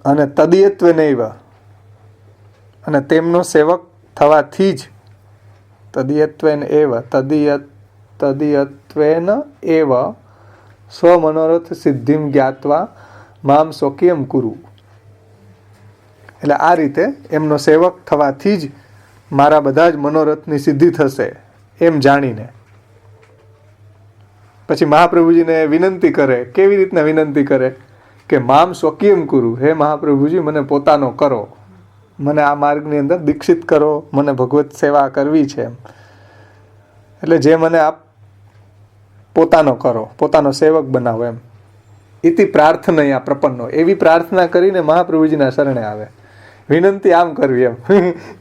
Speaker 1: અને તદીયત્વે નૈવ, અને તેમનો સેવક થવાથી જ, તદીયત્વેન એવ, તદીયત્વેન એવ સ્વમનોરથ સિદ્ધિમ જ્ઞાત્વા મામ સ્વકીયમ કુરુ. એટલે આ રીતે એમનો સેવક થવાથી જ મારા બધા જ મનોરથની સિદ્ધિ થશે એમ જાણીને પછી મહાપ્રભુજીને વિનંતી કરે. કેવી રીતના વિનંતી કરે? કે મામ સ્વકીયમ કુરુ, હે મહાપ્રભુજી મને પોતાનો કરો, મને આ માર્ગની અંદર દીક્ષિત કરો, મને ભગવત સેવા કરવી છે એમ. એટલે જે મને આપ પોતાનો કરો, પોતાનો સેવક બનાવો એમ. ઇતિ પ્રાર્થનયા પ્રપન્નો, એવી પ્રાર્થના કરીને મહાપ્રભુજીના શરણે આવે. વિનંતી આમ કરવી એમ,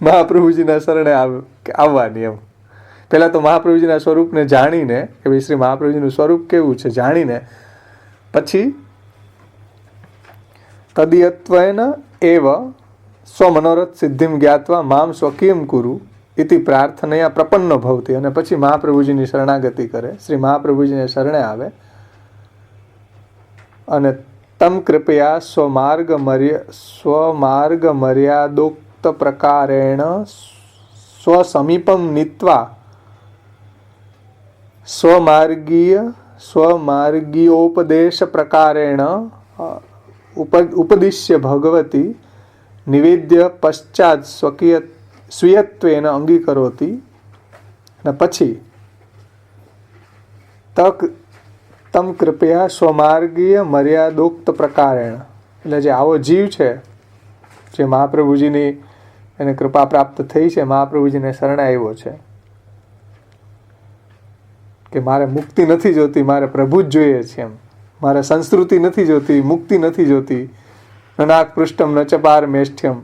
Speaker 1: મહાપ્રભુજીના શરણે આવવાની એમ. પહેલાં તો મહાપ્રભુજીના સ્વરૂપને જાણીને, કે ભાઈ શ્રી મહાપ્રભુજીનું સ્વરૂપ કેવું છે જાણીને, પછી તદીયત્વેન એવ સ્વમનોરથ સિદ્ધિમ જ્ઞાત્વા મામ સ્વકીયમ કુરુ ઇતિ પ્રાર્થનયા પ્રપન્નો ભવતી. અને પછી મહાપ્રભુજીની શરણાગતિ કરે, શ્રી મહાપ્રભુજીને શરણે આવે અને તમ કૃપયા સ્વમાર્ગ મર્યાદોક્ત પ્રકારેણ સ્વસમીપમ નીત્વા સ્વમાર્ગીયોપદેશ પ્રકારેણ ઉપદિશ્ય ભગવતી નિવેદ્ય પશ્ચાત સ્વીયત્વેન અંગીકરોતી. અને પછી તમ કૃપયા સ્વમાર્ગીય મર્યાદોક્ત પ્રકારેણ, એટલે જે આવો જીવ છે, જે મહાપ્રભુજીની એને કૃપા પ્રાપ્ત થઈ છે, મહાપ્રભુજીને શરણે આવ્યો છે, કે મારે મુક્તિ નથી જોતી, મારે પ્રભુ જ જોઈએ છે એમ, મારે સંસ્કૃતિ નથી જોતી, મુક્તિ નથી જોતી, નનાક પૃષ્ઠમ ન ચ પારમેષ્ઠ્યમ,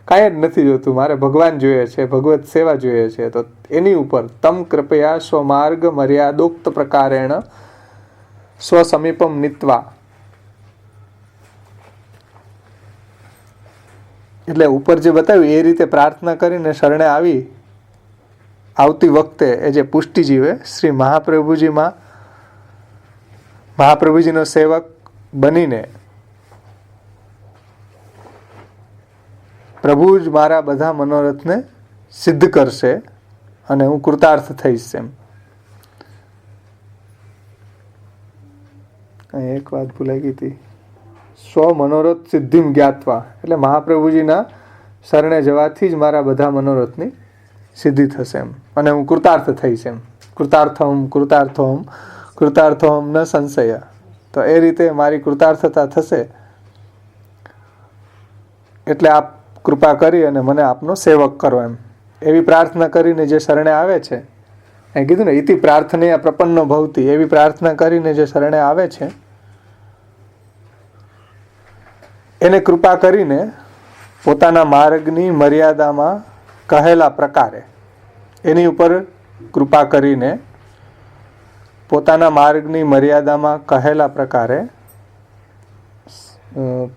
Speaker 1: કાંઈ જ નથી જોતું, મારે ભગવાન જોઈએ છે, ભગવત સેવા જોઈએ છે. તો એની ઉપર તમ કૃપયા સ્વમાર્ગ મર્યાદોક્ત પ્રકારેણ સ્વસમીપમ નીત્વા, એટલે ઉપર જે બતાવ્યું એ રીતે પ્રાર્થના કરીને શરણે આવતી વખતે એ જે પુષ્ટિજીવે શ્રી મહાપ્રભુજીનો સેવક બનીને પ્રભુ જ મારા બધા મનોરથને સિદ્ધ કરશે અને હું કૃતાર્થ થઈશ. એમ અહીં એક વાત ભૂલાઈ ગઈ હતી. સ્વ મનોરથ સિદ્ધિમ જ્ઞાત્વા, એટલે મહાપ્રભુજીના શરણે જવાથી જ મારા બધા મનોરથની સિદ્ધિ થશે એમ, અને હું કૃતાર્થ થઈશ એમ. કૃતાર્થમ કૃતાર્થોમ કૃતાર્થોમ ન સંશય. તો એ રીતે મારી કૃતાર્થતા થશે. એટલે આપ કૃપા કરી અને મને આપનો સેવક કરો એમ, એવી પ્રાર્થના કરીને જે શરણે આવે છે, એ કીધું ને ઇતિ પ્રાર્થનીય પ્રપન્નો ભવતી, એવી પ્રાર્થના કરીને જે શરણે આવે છે એને કૃપા કરીને પોતાના માર્ગની મર્યાદામાં કહેલા પ્રકારે, એની ઉપર કૃપા કરીને પોતાના માર્ગની મર્યાદામાં કહેલા પ્રકારે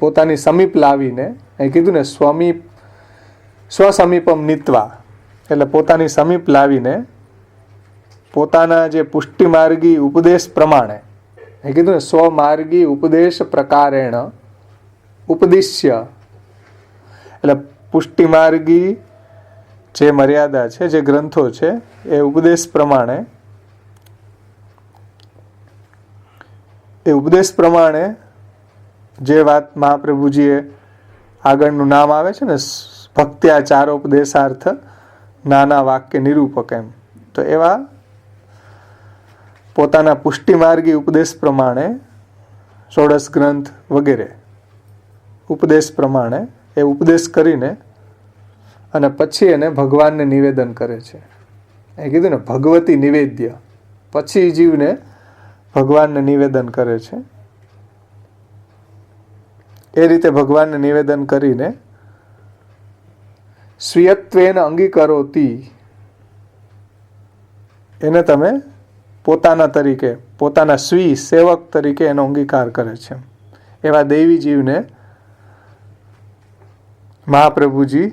Speaker 1: પોતાની સમીપ લાવીને, એ કીધું ને સ્વસમીપમ નીત્વા, એટલે પોતાની સમીપ લાવીને પોતાના જે પુષ્ટિમાર્ગી ઉપદેશ પ્રમાણે, એ કીધું ને સ્વમાર્ગી ઉપદેશ પ્રકારેણ ઉપદિશ્ય, એટલે પુષ્ટિમાર્ગી જે મર્યાદા છે, જે ગ્રંથો છે, એ ઉપદેશ પ્રમાણે જે વાત મહાપ્રભુજીએ આગળનું નામ આવે છે ને ભક્ત્યા ચારોપદેશાર્થ નાના વાક્ય નિરૂપક એમ, તો એવા પોતાના પુષ્ટિમાર્ગી ઉપદેશ પ્રમાણે ષોડશ ગ્રંથ વગેરે ઉપદેશ પ્રમાણે એ ઉપદેશ કરીને અને પછી એને ભગવાનને નિવેદન કરે છે. એ કીધું ને ભગવતી નિવેદ્ય, પછી જીવને ભગવાનને નિવેદન કરે છે. એ રીતે ભગવાનને નિવેદન કરીને સ્વીયત્વેન અંગીકરોતી, એને તમે પોતાના તરીકે, પોતાના સ્વી સેવક તરીકે એનો અંગીકાર કરે છે. એવા દૈવી જીવને મહાપ્રભુજી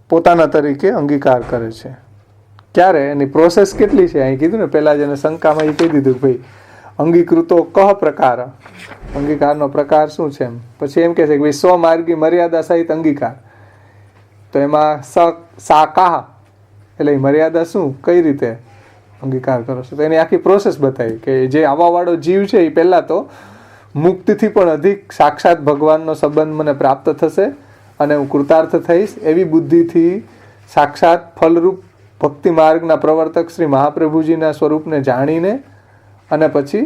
Speaker 1: પોતાના તરીકે અંગીકાર કરે છે. ક્યારે? એની પ્રોસેસ કેટલી છે? અહીં કીધું ને પહેલા જ એને શંકામાં એ કહી દીધું ભાઈ અંગીકૃતો કહ પ્રકાર, અંગીકારનો પ્રકાર શું છે એમ. પછી એમ કહે છે કે ભાઈ સ્વમાર્ગી મર્યાદા સહિત અંગીકાર, તો એમાં સા કાહ, એટલે મર્યાદા શું, કઈ રીતે અંગીકાર કરો છો, તો એની આખી પ્રોસેસ બતાવી કે જે આવાવાળો જીવ છે એ પહેલાં તો મુક્તિથી પણ અધિક સાક્ષાત ભગવાનનો સંબંધ મને પ્રાપ્ત થશે અને હું કૃતાર્થ થઈશ, એવી બુદ્ધિથી સાક્ષાત ફલરૂપ ભક્તિ માર્ગના પ્રવર્તક શ્રી મહાપ્રભુજીના સ્વરૂપને જાણીને અને પછી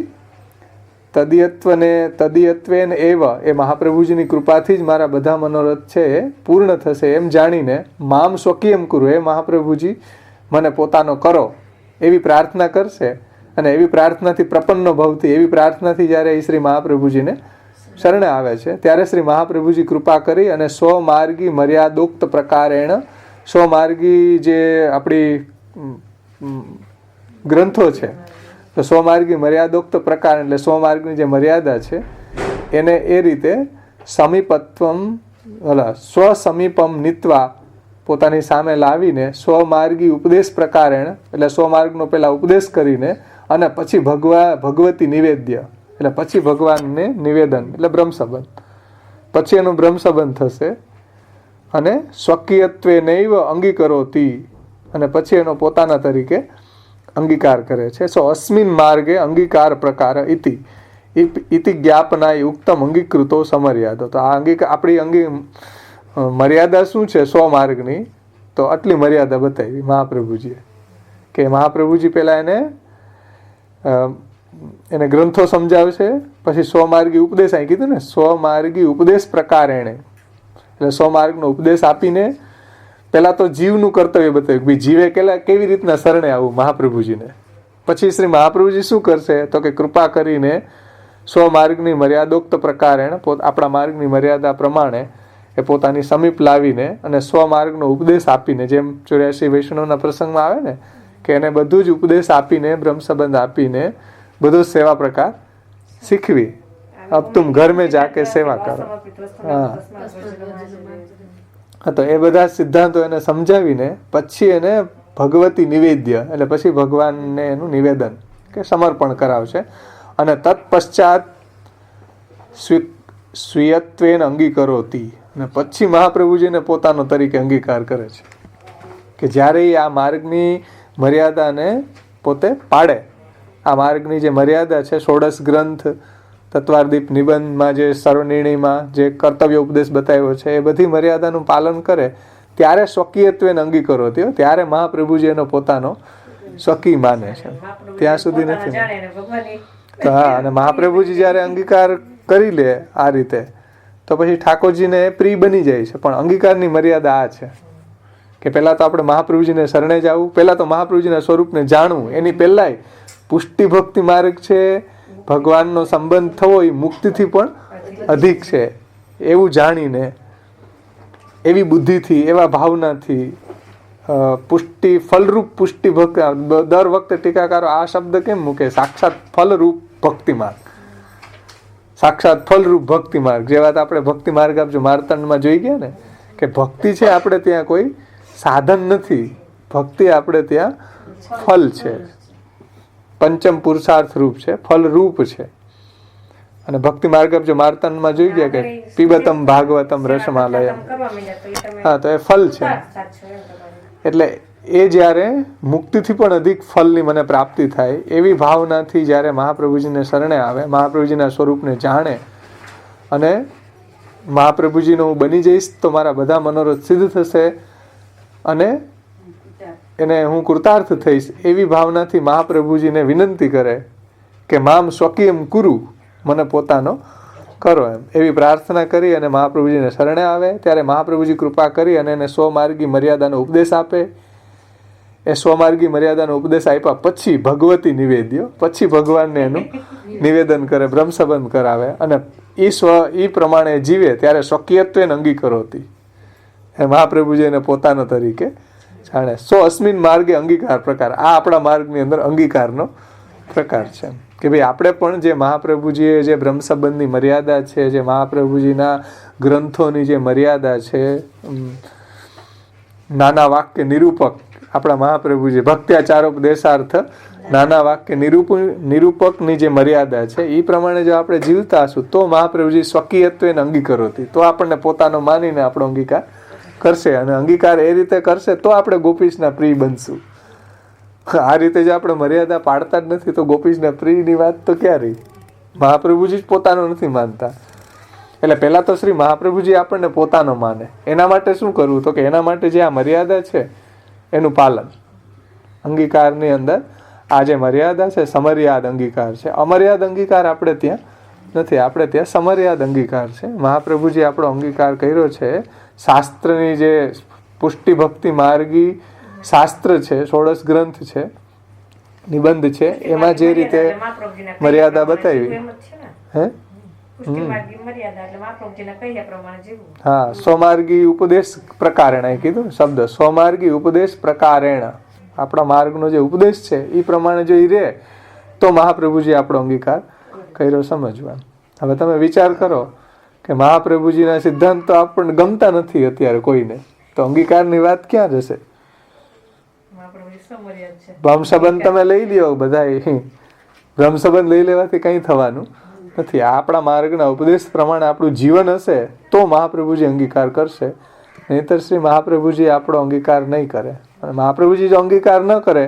Speaker 1: તદિયત્વેન એવ, એ મહાપ્રભુજીની કૃપાથી જ મારા બધા મનોરથ છે એ પૂર્ણ થશે એમ જાણીને મામ સ્વકીયમ કરું, એ મહાપ્રભુજી મને પોતાનો કરો, એવી પ્રાર્થના કરશે. અને એવી પ્રાર્થનાથી પ્રપન્નો ભવતી, એવી પ્રાર્થનાથી જ્યારે એ શ્રી મહાપ્રભુજીને શરણે આવે છે ત્યારે શ્રી મહાપ્રભુજી કૃપા કરી અને સ્વમાર્ગી મર્યાદોક્ત પ્રકારેણ, સ્વમાર્ગી જે આપણી ગ્રંથો છે, તો સ્વમાર્ગી મર્યાદોક્ત પ્રકાર એટલે સ્વમાર્ગની જે મર્યાદા છે એને એ રીતે સ્વસમીપમ નીત્વા, પોતાની સામે લાવીને સ્વમાર્ગી ઉપદેશ પ્રકારેણ, એટલે સ્વમાર્ગનો પહેલા ઉપદેશ કરીને અને પછી ભગવતી નિવેદ્ય, એટલે પછી ભગવાનને નિવેદન, એટલે બ્રહ્મસંબંધ, પછી એનું બ્રહ્મસંબંધ થશે. અને સ્વકીયત્વે નૈવ અંગીકરોતી, અને પછી એનો પોતાના તરીકે અંગીકાર કરે છે. સો અસ્મિન માર્ગે અંગીકાર પ્રકાર ઇતિ જ્ઞાપનાય ઉક્તમ અંગીકૃતો સમર્યાદો. તો આ આપણી મર્યાદા શું છે સ્વમાર્ગની, તો આટલી મર્યાદા બતાવી મહાપ્રભુજીએ, કે મહાપ્રભુજી પહેલા એને ગ્રંથો સમજાવશે, પછી સ્વમાર્ગી ઉપદેશ, અહીં કીધું ને સ્વમાર્ગી ઉપદેશ પ્રકારેણે, એટલે સ્વમાર્ગનો ઉપદેશ આપીને પહેલા તો જીવનું કર્તવ્ય બતાવ્યું કે જીવે કેવી રીતના શરણે આવું મહાપ્રભુજીને. પછી શ્રી મહાપ્રભુજી શું કરશે, તો કે કૃપા કરીને સ્વમાર્ગની મર્યાદોક્ત પ્રકારેણ, આપણા માર્ગની મર્યાદા પ્રમાણે એ પોતાની સમીપ લાવીને અને સ્વમાર્ગનો ઉપદેશ આપીને, જેમ 84 વૈષ્ણવના પ્રસંગમાં આવે ને કે એને બધું જ ઉપદેશ આપીને, બ્રહ્મસંબંધ આપીને બધો સેવા પ્રકાર શીખવી. અબ તુમ ઘર મેં જાકે સેવા કરો. હા, તો એ બધા સિદ્ધાંતો એને સમજાવીને પછી એને ભગવતી નિવેદ્ય, એટલે પછી ભગવાનને એનું નિવેદન કે સમર્પણ કરાવશે. અને તત્પશ્ચાત સ્વીયત્વેન અંગીકરોતી, અને પછી મહાપ્રભુજીને પોતાનો તરીકે અંગીકાર કરે છે કે જ્યારે એ આ માર્ગની મર્યાદાને પોતે પાડે, આ માર્ગની જે મર્યાદા છે, ષોડશ ગ્રંથ, તત્વાર્દીપ નિબંધમાં જે સર્વનિર્ણયમાં જે કર્તવ્ય ઉપદેશ બતાવ્યો છે, એ બધી મર્યાદાનું પાલન કરે ત્યારે સ્વકીયત્વેને અંગીકારો થયો, ત્યારે મહાપ્રભુજી એનો પોતાનો સ્વકી માને છે. ત્યાં સુધી નથી. તો હા, અને મહાપ્રભુજી જ્યારે અંગીકાર કરી લે આ રીતે, તો પછી ઠાકોરજીને પ્રિય બની જાય છે. પણ અંગીકારની મર્યાદા આ છે કે પહેલાં તો આપણે મહાપ્રભુજીને શરણે જવું, પહેલાં તો મહાપ્રભુજીના સ્વરૂપને જાણવું. એની પહેલાંય પુષ્ટિ ભક્તિ માર્ગ છે, ભગવાનનો સંબંધ થવો એ મુક્તિથી પણ અધિક છે એવું જાણીને, એવી બુદ્ધિથી, એવા ભાવનાથી પુષ્ટિ ફલરૂપ પુષ્ટિ ભક્તિ. દર વખતે ટીકાકારો આ શબ્દ કેમ મૂકે? સાક્ષાત ફલરૂપ ભક્તિ માર્ગ, સાક્ષાત ફલરૂપ ભક્તિ માર્ગ. જે વાત આપણે ભક્તિ માર્ગ આપજો માર્તંડમાં જોઈ ગયા ને, કે ભક્તિ છે આપણે ત્યાં કોઈ સાધન નથી, ભક્તિ આપણે ત્યાં ફલ છે, પંચમ પુરુષાર્થ રૂપ છે, ફલ રૂપ છે. અને ભક્તિ માર્ગ આપજો માર્તંડમાં જોઈ ગયા કે પીબતમ ભાગવતમ રસમાલયમ, હા, તો એ ફલ છે. એટલે એ જ્યારે મુક્તિથી પણ અધિક ફલની મને પ્રાપ્તિ થાય એવી ભાવનાથી જ્યારે મહાપ્રભુજીને શરણે આવે, મહાપ્રભુજીના સ્વરૂપને જાણે અને મહાપ્રભુજીનો હું બની જઈશ તો મારા બધા મનોરથ સિદ્ધ થશે અને એને હું કૃતાર્થ થઈશ, એવી ભાવનાથી મહાપ્રભુજીને વિનંતી કરે કે મામ સ્વકીયમ કુરુ, મને પોતાનો કરો, એમ એવી પ્રાર્થના કરી અને મહાપ્રભુજીને શરણે આવે. ત્યારે મહાપ્રભુજી કૃપા કરી અને એને સ્વમાર્ગી મર્યાદાનો ઉપદેશ આપે. એ સ્વમાર્ગી મર્યાદાનો ઉપદેશ આપ્યા પછી ભગવતી નિવેદ્યો, પછી ભગવાનને એનું નિવેદન કરે, બ્રહ્મ સંબંધ કરાવે અને એ પ્રમાણે જીવે ત્યારે સ્વકીયત્વેન અંગીકારોતી, એ મહાપ્રભુજી એને પોતાનો તરીકે જાણે. સો અસ્મિન માર્ગે અંગીકાર પ્રકાર, આ આપણા માર્ગની અંદર અંગીકારનો પ્રકાર છે કે ભાઈ આપણે પણ જે મહાપ્રભુજીએ જે બ્રહ્મ સંબંધની મર્યાદા છે, જે મહાપ્રભુજીના ગ્રંથોની જે મર્યાદા છે, નાના વાક્ય નિરૂપક, આપણા મહાપ્રભુજી ભક્ત્યાચારોપદેશાર્થ નાના વાક્ય નિરૂપકની જે મર્યાદા છે એ પ્રમાણે જો આપણે જીવતા હશું તો મહાપ્રભુજી સ્વકીયત્વેને અંગીકારોથી, તો આપણને પોતાનો માનીને આપણો અંગીકાર કરશે. અને અંગીકાર એ રીતે કરશે તો આપણે ગોપીશના પ્રિય બનશું. આ રીતે જો આપણે મર્યાદા પાડતા જ નથી તો ગોપીશના પ્રિયની વાત તો ક્યાં રહી? મહાપ્રભુજી જ પોતાનો નથી માનતા. એટલે પહેલાં તો શ્રી મહાપ્રભુજી આપણને પોતાનો માને. એના માટે શું કરવું? તો કે એના માટે જે આ મર્યાદા છે એનું પાલન. અંગીકારની અંદર આ જે મર્યાદા છે સમર્યાદ અંગીકાર છે. અમર્યાદ અંગીકાર આપણે ત્યાં નથી, આપણે ત્યાં સમર્યાદ અંગીકાર છે. મહાપ્રભુજી આપણો અંગીકાર કર્યો છે શાસ્ત્રની જે પુષ્ટિ ભક્તિ માર્ગી શાસ્ત્ર છે, ષોડશ ગ્રંથ છે, નિબંધ છે, એમાં જે રીતે મર્યાદા બતાવી. હે હા, સ્વમાર્ગી ઉપદેશ પ્રકારેણ કીધું શબ્દ, સ્વમાર્ગી ઉપદેશ પ્રકારેણ, આપણા માર્ગનો જે ઉપદેશ છે એ પ્રમાણે જો એ રહે તો મહાપ્રભુજી આપણો અંગીકાર કર્યો સમજવા. હવે તમે વિચાર કરો કે મહાપ્રભુજીના સિદ્ધાંત તો આપણને ગમતા નથી અત્યારે કોઈને, તો અંગીકારની વાત ક્યાં જશે? બ્રહ્મ સંબંધ તમે લઈ લ્યો, બધા બ્રહ્મ સંબંધ લઈ લેવાથી કંઈ થવાનું નથી. આપણા માર્ગના ઉપદેશ પ્રમાણે આપણું જીવન હશે તો મહાપ્રભુજી અંગીકાર કરશે, નહીંતર શ્રી મહાપ્રભુજી આપણો અંગીકાર નહીં કરે. અને મહાપ્રભુજી જો અંગીકાર ન કરે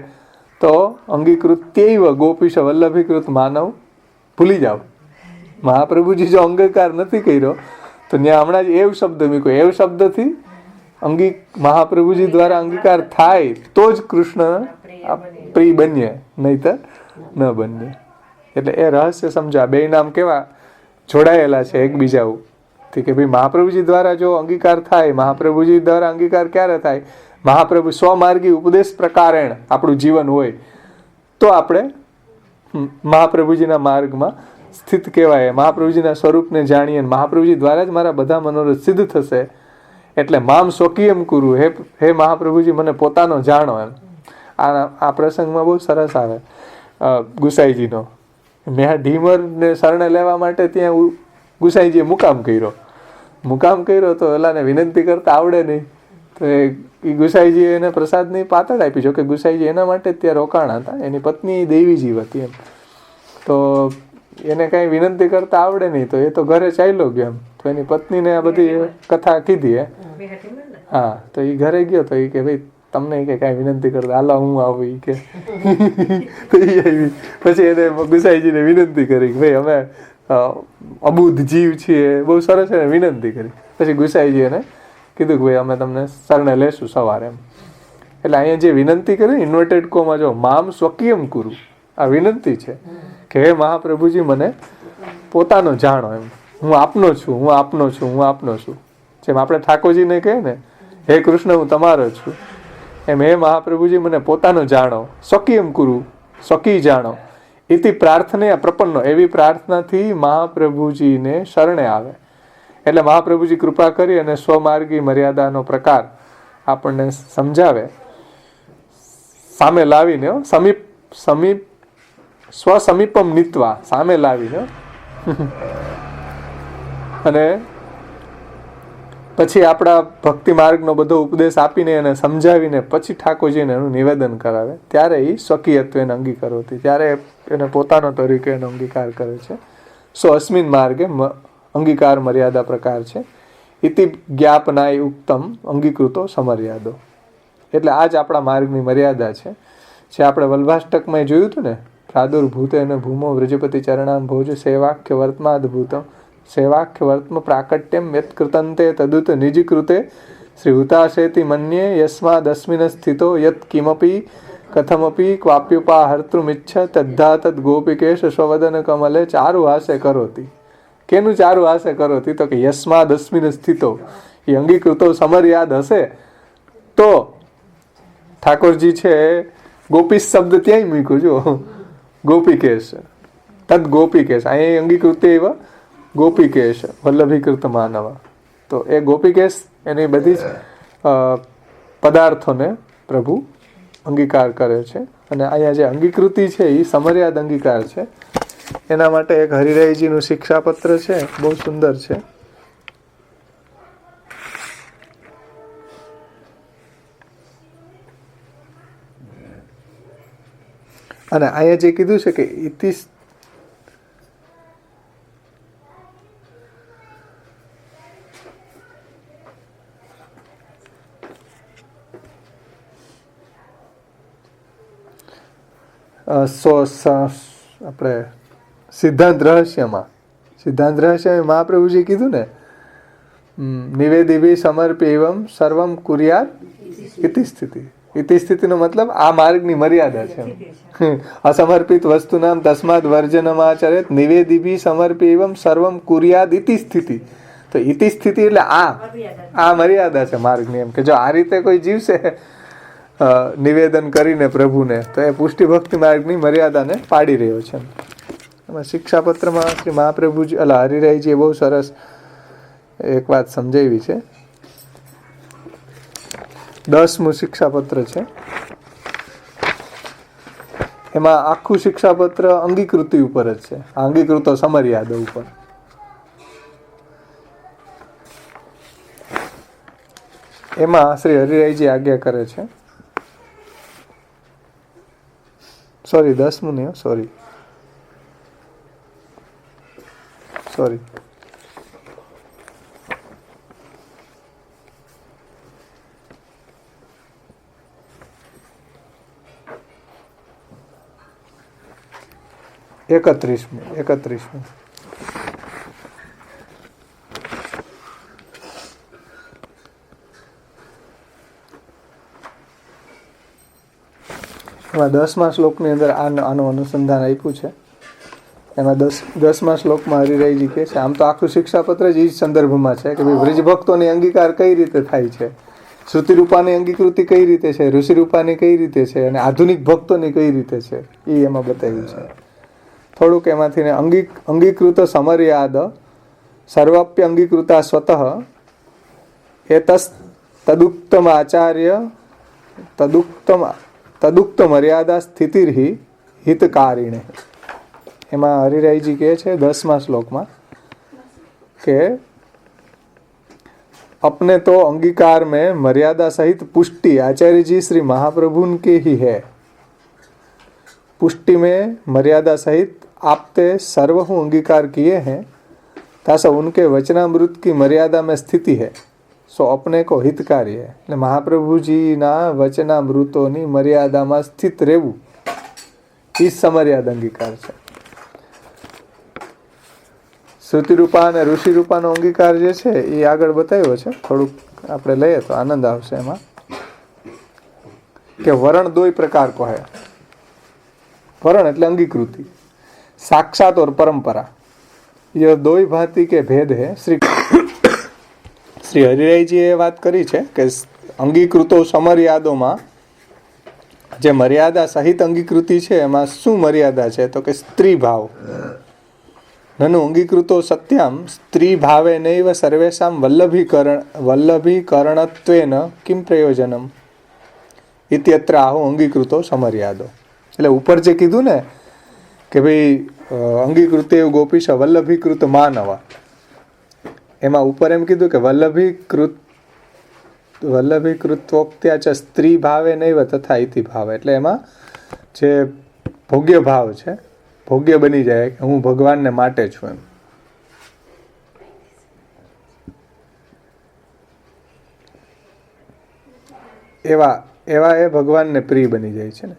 Speaker 1: તો અંગીકૃત્યૈવ ગોપીશ વલ્લભીકૃત માનવ ભૂલી જાઓ. મહાપ્રભુજી જો અંગીકાર નથી કર્યો તો ત્યાં હમણાં જ એવ શબ્દ મૂક્યો, એવ શબ્દથી મહાપ્રભુજી દ્વારા અંગીકાર થાય તો જ કૃષ્ણ પ્રિય બનીએ, નહીતર ન બનીએ. એટલે એ રહસ્ય સમજો. આ બે નામ કેવા જોડાયેલા છે એકબીજાથી કે ભાઈ મહાપ્રભુજી દ્વારા જો અંગીકાર થાય, મહાપ્રભુજી દ્વારા અંગીકાર ક્યારે થાય? મહાપ્રભુ સ્વમાર્ગી ઉપદેશ પ્રકારેણ આપણું જીવન હોય તો આપણે મહાપ્રભુજીના માર્ગમાં સ્થિત કહેવાય, મહાપ્રભુજીના સ્વરૂપને જાણીએ, મહાપ્રભુજી દ્વારા જ મારા બધા મનોરથ સિદ્ધ થશે. એટલે મામ સ્વકીયમ કુરુ, હે મહાપ્રભુજી મને પોતાનો જાણો. એમ આ પ્રસંગમાં બહુ સરસ આવે ગુસાઈજીનો. મેં ઢીમરને શરણે લેવા માટે ત્યાં ગુસાઈજીએ મુકામ કર્યો તો એલાને વિનંતી કરતા આવડે નહીં, તો એ ગુસાઈજીએ એને પ્રસાદની પાતળ આપી. જો કે ગુસાઈજી એના માટે ત્યાં રોકાણા હતા, એની પત્ની દેવીજી હતી એમ, તો એને કાંઈ વિનંતી કરતા આવડે નહીં, તો એ તો ઘરે ચાલ્યો ગયો એમ. તો તો એની પત્નીને આ બધી કથા કીધી. હા, તો એ ઘરે ગયો તો એ કે ભાઈ તમને કે કાંઈ વિનંતી કરતો, હાલો હું આવું. એ કે તો એ આવી. પછી એને ગુસાઈજીને વિનંતી કરી કે ભાઈ અમે અબુદ્ધ જીવ છીએ, બહુ સરસ એને વિનંતી કરી. પછી ગુસાઈજી એને કીધું કે ભાઈ અમે તમને શરણે લેશું સવારે એમ. એટલે અહીંયા જે વિનંતી કરી ઇન્વર્ટેડ કોમાં જો મામ સ્વકીયમ કુરુ, આ વિનંતી છે કે હે મહાપ્રભુજી મને પોતાનો જાણો એમ, હું આપનો છું, હું આપનો છું, હું આપનો છું. જેમ આપણે ઠાકોરજીને કહે ને હે કૃષ્ણ હું તમારો છું, એમ હે મહાપ્રભુજી મને પોતાનો જાણો, સ્વકીયમ કુરુ, સ્વકી જાણો. ઇતિ પ્રાર્થને પ્રપન્નો, એવી પ્રાર્થનાથી મહાપ્રભુજીને શરણે આવે. એટલે મહાપ્રભુજી કૃપા કરી અને સ્વમાર્ગી મર્યાદાનો પ્રકાર આપણને સમજાવે, સામે લાવીને સ્વસમીપમ નીત્વા, સામે લાવીને અને પછી આપણા ભક્તિ માર્ગનો બધો ઉપદેશ આપીને એને સમજાવીને પછી ઠાકોરજીને એનું નિવેદન કરાવે. ત્યારે એ સ્વકીયત્વ એને અંગીકાર હોતી, ત્યારે એને પોતાનો તરીકે એનો અંગીકાર કરે છે. સો અસ્મિન માર્ગે અંગીકાર મર્યાદા પ્રકાર છે. ઇતિ જ્ઞાપનાય ઉક્તમ અંગીકૃતો સમર્યાદો. એટલે આ જ આપણા માર્ગની મર્યાદા છે. જે આપણે વલ્ભાષ્ટકમાં જોયું હતું ને, પ્રાદુર્ભૂતે અને ભૂમો વ્રજપતિ ચરણામ ભોજ સેવાખ્ય વર્તમાદભૂતમ સેવાખ્ય વર્તમ પ્રાકટ્યમ યત કૃતંતે તદુત નિજીકૃતે શ્રી હુતાશેતિ મન્યે યસ્માદસ્મિન સ્થિતો યત કિમપી કથમપી ક્વાપ્યુપા હર્તૃમિચ્છ તદ્ધા તદ ગોપિકેશ સ્વવદન કમલે ચારુ હાસે કરોતી. કેનું ચારુ હાસે કરોતી? તો કે યસ્માદસ્મિન સ્થિતો, એ અંગીકૃતો સમર્યાદ હશે તો ઠાકોરજી છે ગોપીશ શબ્દ ત્યાંય મૂક્યું જો, ગોપિકેશ તદ ગોપિકેશ, અહીં અંગીકૃત એવા ગોપિકેશ વલ્લભીકૃત માનવ. તો એ ગોપિકેશ એની બધી જ પદાર્થોને પ્રભુ અંગીકાર કરે છે. અને અહીંયા જે અંગીકૃતિ છે એ સમર્યાદ અંગીકાર છે. એના માટે એક હરિરાયજીનું શિક્ષાપત્ર છે, બહુ સુંદર છે. અને અહીંયા જે કીધું છે કે ઇતિ આપણે સિદ્ધાંત રહસ્યમાં મહાપ્રભુજી કીધું ને, નિવેદિભી સમર્પ્યવમ સર્વમ કુર્યાત ઇતિ સ્થિતિ. ઇતિ સ્થિતિનો મતલબ આ માર્ગની મર્યાદા છે. અસમર્પિત વસ્તુનામ તસ્માદ વર્જનમાચરેત નિવેદિભી સમર્પ્યવમ સર્વમ કુર્યાત ઇતિ સ્થિતિ. તો ઇતિ સ્થિતિ એટલે આ મર્યાદા છે માર્ગની. એમ કે જો આ રીતે કોઈ જીવશે નિવેદન કરીને પ્રભુને, તો એ પુષ્ટિ ભક્તિ માર્ગની મર્યાદાને પાડી રહ્યો છે. એમાં શિક્ષાપત્રમાં શ્રી મહાપ્રભુજી હરિરાયજીએ બહુ સરસ એક વાત સમજાવી છે. 10મું શિક્ષાપત્ર છે. એમાં આખું શિક્ષાપત્ર અંગીકૃતિ ઉપર જ છે, અંગીકૃતો સમર્યાદા ઉપર. એમાં શ્રી હરિરાયજી આજ્ઞા કરે છે, સોરી 10મું નહીં, સોરી 31મું. એમાં 10મા શ્લોકની અંદર આનું અનુસંધાન આપ્યું છે. એમાં 10મા શ્લોકમાં હરિરાયજી કહે છે, આમ તો આખું શિક્ષાપત્ર જ એ સંદર્ભમાં છે કે ભાઈ વ્રજભક્તોની અંગીકાર કઈ રીતે થાય છે, શ્રુતિરૂપાની અંગીકૃતિ કઈ રીતે છે, ઋષિરૂપાની કઈ રીતે છે, અને આધુનિક ભક્તોની કઈ રીતે છે, એ એમાં બતાવ્યું છે. થોડુંક એમાંથી અંગીકૃત સમર્યાદ સર્વાપ્ય અંગીકૃતા સ્વતઃ એતસ તદુક્તમ આચાર્ય તદુક્ત મર્યાદા સ્થિતિર્હિ હિતકારિણે. એમાં હરિરાયજી કહે છે 10મા શ્લોકમાં કે अपने तो अंगीकार में मर्यादा सहित पुष्टि आचार्य जी श्री महाप्रभु के ही है. पुष्टि में मर्यादा सहित आपते सर्व अंगीकार किए हैं तासा उनके वचनामृत की मर्यादा में स्थिति है सो अपने को हितकारी है। એટલે મહાપ્રભુજીના વચનામૃતોની મર્યાદામાં સ્થિત રહેવું એ સમર્યાદ અંગીકાર છે. શ્રુતિરૂપા અને ઋષિરૂપાનો અંગીકાર જે છે એ આગળ બતાવ્યો છે, થોડુંક આપણે લઈએ તો આનંદ આવશે એમાં. કે वर्ण दो प्रकार को है. वर्ण એટલે अंगीकृति, साक्षात और परंपरा. यह दो ही भांति के भेद है. श्री हरिरायजीએ વાત કરી છે કે અંગીકૃતો સમર્યાદોમાં જે મર્યાદા સહિત અંગીકૃતિ છે એમાં શું મર્યાદા છે તો કે સ્ત્રી ભાવ. નनु અંગીકૃતો સત્યામ સ્ત્રી ભાવે નૈવ સર્વેષામ વલ્લભીકરણત્વેન કિમ પ્રયોજનમ ઇત્યત્ર આહો અંગીકૃતો સમર્યાદો. એટલે ઉપર જે કીધું ને કે ભાઈ અંગીકૃતે ગોપીશ વલ્લભીકૃત માનવા, એમાં ઉપર એમ કીધું કે વલ્લભીકૃત્વોક્ત્યા ચ સ્ત્રી ભાવે નૈવ તથા ઇતિ ભાવે. એટલે એમાં જે ભોગ્ય ભાવ છે, ભોગ્ય બની જાય કે હું ભગવાનને માટે છું એમ. એવા એ ભગવાનને પ્રિય બની જાય છે ને.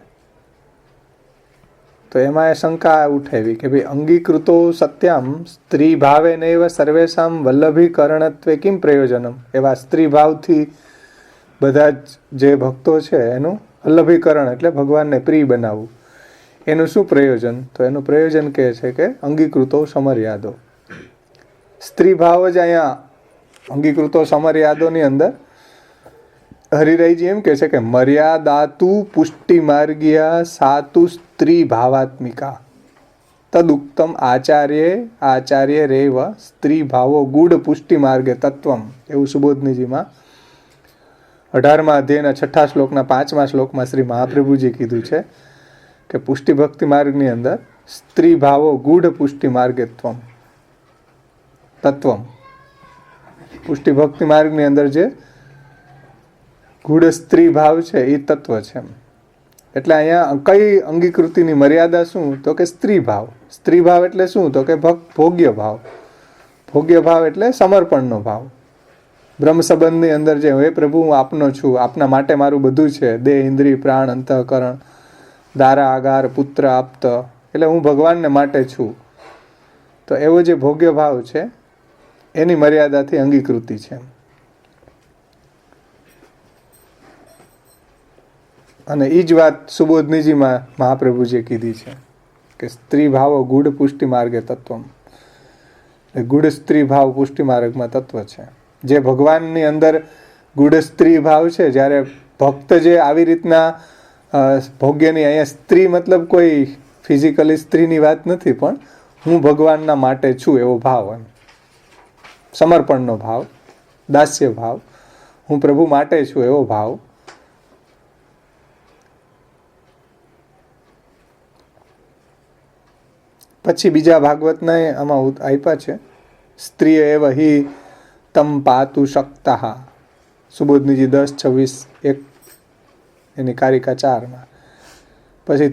Speaker 1: તો એમાં એ શંકા ઉઠાવી કે ભાઈ અંગીકૃતો સત્યામ સ્ત્રી ભાવે નૈવ સર્વેષામ વલ્લભીકરણત્વે કિમ પ્રયોજનમ. એવા સ્ત્રી ભાવથી બધા જે ભક્તો છે એનું વલ્લભીકરણ એટલે ભગવાનને પ્રિય બનાવવું, એનું શું પ્રયોજન? તો એનું પ્રયોજન કહે છે કે અંગીકૃતો સમર્યાદો. સ્ત્રી ભાવ જ અહીંયા અંગીકૃતો સમર્યાદોની અંદર હરિરાયજી એમ કહે છે કે મર્યાદાતુ પુષ્ટિ માર્ગીયા સાતુ સ્ત્રી ભાવાત્મિકા તદુક્તમ આચાર્ય રેવ સ્ત્રી ભાવો ગૂઢ પુષ્ટિ માર્ગે તત્વમ. એવું સુબોધનીજીમાં 18મા અધ્યાયના 6 શ્લોકના 5મા શ્લોકમાં શ્રી મહાપ્રભુજી કીધું છે કે પુષ્ટિ ભક્તિ માર્ગની અંદર સ્ત્રી ભાવો ગૂઢ પુષ્ટિ માર્ગે તત્વમ. પુષ્ટિ ભક્તિ માર્ગની અંદર જે ગૂઢ સ્ત્રી ભાવ છે એ તત્વ છે. એટલે અહીંયા કઈ અંગીકૃતિની મર્યાદા શું તો કે સ્ત્રી ભાવ. સ્ત્રી ભાવ એટલે શું તો કે ભોગ્ય ભાવ. ભોગ્ય ભાવ એટલે સમર્પણનો ભાવ. બ્રહ્મ સંબંધની અંદર જે હે પ્રભુ હું આપનો છું, આપના માટે મારું બધું છે, દેહ ઇન્દ્રિય પ્રાણ અંતઃકરણ દારા આગાર પુત્ર આપ્ત, એટલે હું ભગવાનને માટે છું. તો એવો જે ભોગ્ય ભાવ છે એની મર્યાદાથી અંગીકૃતિ છે. અને એ જ વાત સુબોધનીજીમાં મહાપ્રભુજીએ કીધી છે કે સ્ત્રી ભાવો ગૂઢ પુષ્ટિ માર્ગે તત્વમ. ગૂઢ સ્ત્રી ભાવ પુષ્ટિ માર્ગમાં તત્વ છે. જે ભગવાનની અંદર ગૂઢ સ્ત્રી ભાવ છે, જ્યારે ભક્ત જે આવી રીતના ભોગ્યની, અહીંયા સ્ત્રી મતલબ કોઈ ફિઝિકલી સ્ત્રીની વાત નથી, પણ હું ભગવાનના માટે છું એવો ભાવ, એમ સમર્પણનો ભાવ, દાસ્ય ભાવ, હું પ્રભુ માટે છું એવો ભાવ. પછી બીજા ભાગવતના આમાં આપ્યા છે સ્ત્રીય એવ હિ તમ પાતુ શક્તા. સુબોધનીજી 10:26 એની કારિકા 4માં. પછી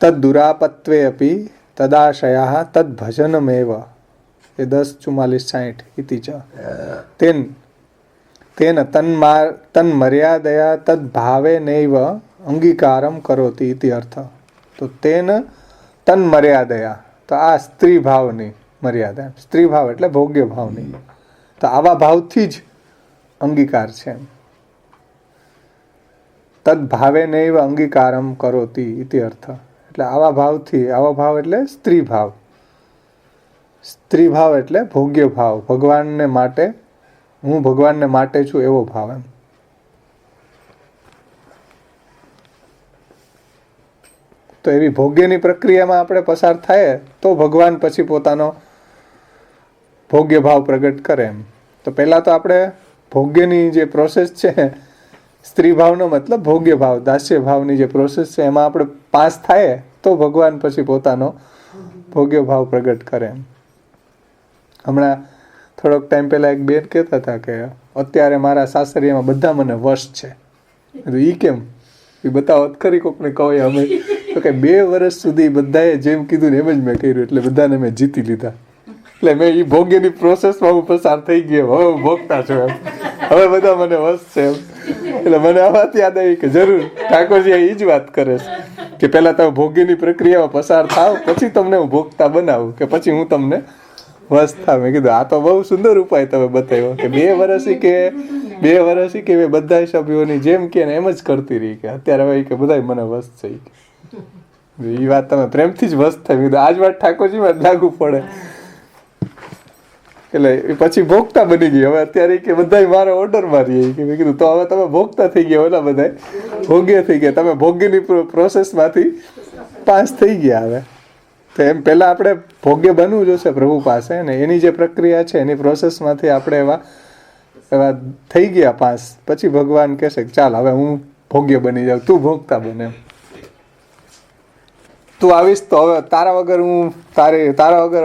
Speaker 1: તદ્દુરાપત્વે અપી તદાશયા તદ ભજનમેવ. એ 10:44-60 ઇતિ ચ તેન તન્મર્યાદયા તદ ભાવે નૈવ અંગીકારમ કરોતિ ઇતિ અર્થ. તો તેન તન્મર્યાદયા, તો આ સ્ત્રી ભાવની મર્યાદા. સ્ત્રી ભાવ એટલે ભોગ્ય ભાવની. તો આવા ભાવથી જ અંગીકાર છે. તદ ભાવે નૈવ અંગીકારમ કરોતિ ઇતિ અર્થ. એટલે આવા ભાવથી, આવો ભાવ એટલે સ્ત્રી ભાવ. સ્ત્રી ભાવ એટલે ભોગ્ય ભાવ, ભગવાનને માટે, હું ભગવાનને માટે છું એવો ભાવ. એમ તો એવી ભોગ્યની પ્રક્રિયામાં આપણે પસાર થાય તો ભગવાન પછી પોતાનો ભોગ્ય ભાવ પ્રગટ કરે. એમ તો પહેલા તો આપણે ભોગ્યની જે પ્રોસેસ છે, સ્ત્રી ભાવનો મતલબ ભોગ્ય ભાવ, દાસ્ય ભાવની જે પ્રોસેસ છે એમાં આપણે પાસ થાય તો ભગવાન પછી પોતાનો ભોગ્ય ભાવ પ્રગટ કરે. હમણાં થોડોક ટાઈમ પહેલા એક બેન કહેતા હતા કે અત્યારે મારા સાસરિયામાં બધા મને વશ છે. એ કેમ? એ બતાવો ખરી કોકને કહો અમે તો કે 2 વર્ષ સુધી બધાએ જેમ કીધું ને એમ જ મેં કર્યું, એટલે બધાને મેં જીતી લીધા. એટલે મેં એ ભોગ્યની પ્રોસેસમાં હું પસાર થઈ ગયો, હવે હું ભોગતા છું એમ, હવે બધા મને વસ છે એમ. એટલે મને આ વાત યાદ આવી કે જરૂર ઠાકોરજી એ જ વાત કરે છે કે પહેલા તમે ભોગ્યની પ્રક્રિયામાં પસાર થાવ, પછી તમને હું ભોગતા બનાવું, કે પછી હું તમને વસ થાવ. મેં કીધું આ તો બહુ સુંદર ઉપાય તમે બતાવ્યો કે 2 વર્ષથી કે મેં બધા સભ્યોની જેમ કે એમ જ કરતી રહી, કે અત્યારે હવે કે બધા મને વસ છે. એ વાત તમે પ્રેમથી જ વસ થાય. મેં કીધું આજ વાત ઠાકોરજીમાં લાગુ પડે. એટલે પછી ભોગતા બની ગઈ. હવે અત્યારે કે બધા મારા ઓર્ડર મારી કે મેં કીધું તો હવે તમે ભોગતા થઈ ગયા, ઓલા બધા ભોગ્ય થઈ ગયા, તમે ભોગ્યની પ્રોસેસમાંથી પાસ થઈ ગયા. હવે તો એમ પહેલાં આપણે ભોગ્ય બનવું જોશે પ્રભુ પાસે, ને એની જે પ્રક્રિયા છે એની પ્રોસેસમાંથી આપણે એવા થઈ ગયા પાસ. પછી ભગવાન કહેશે કે ચાલ હવે હું ભોગ્ય બની જાઉં, તું ભોગતા બને, તું આવીશ તો હવે તારા વગર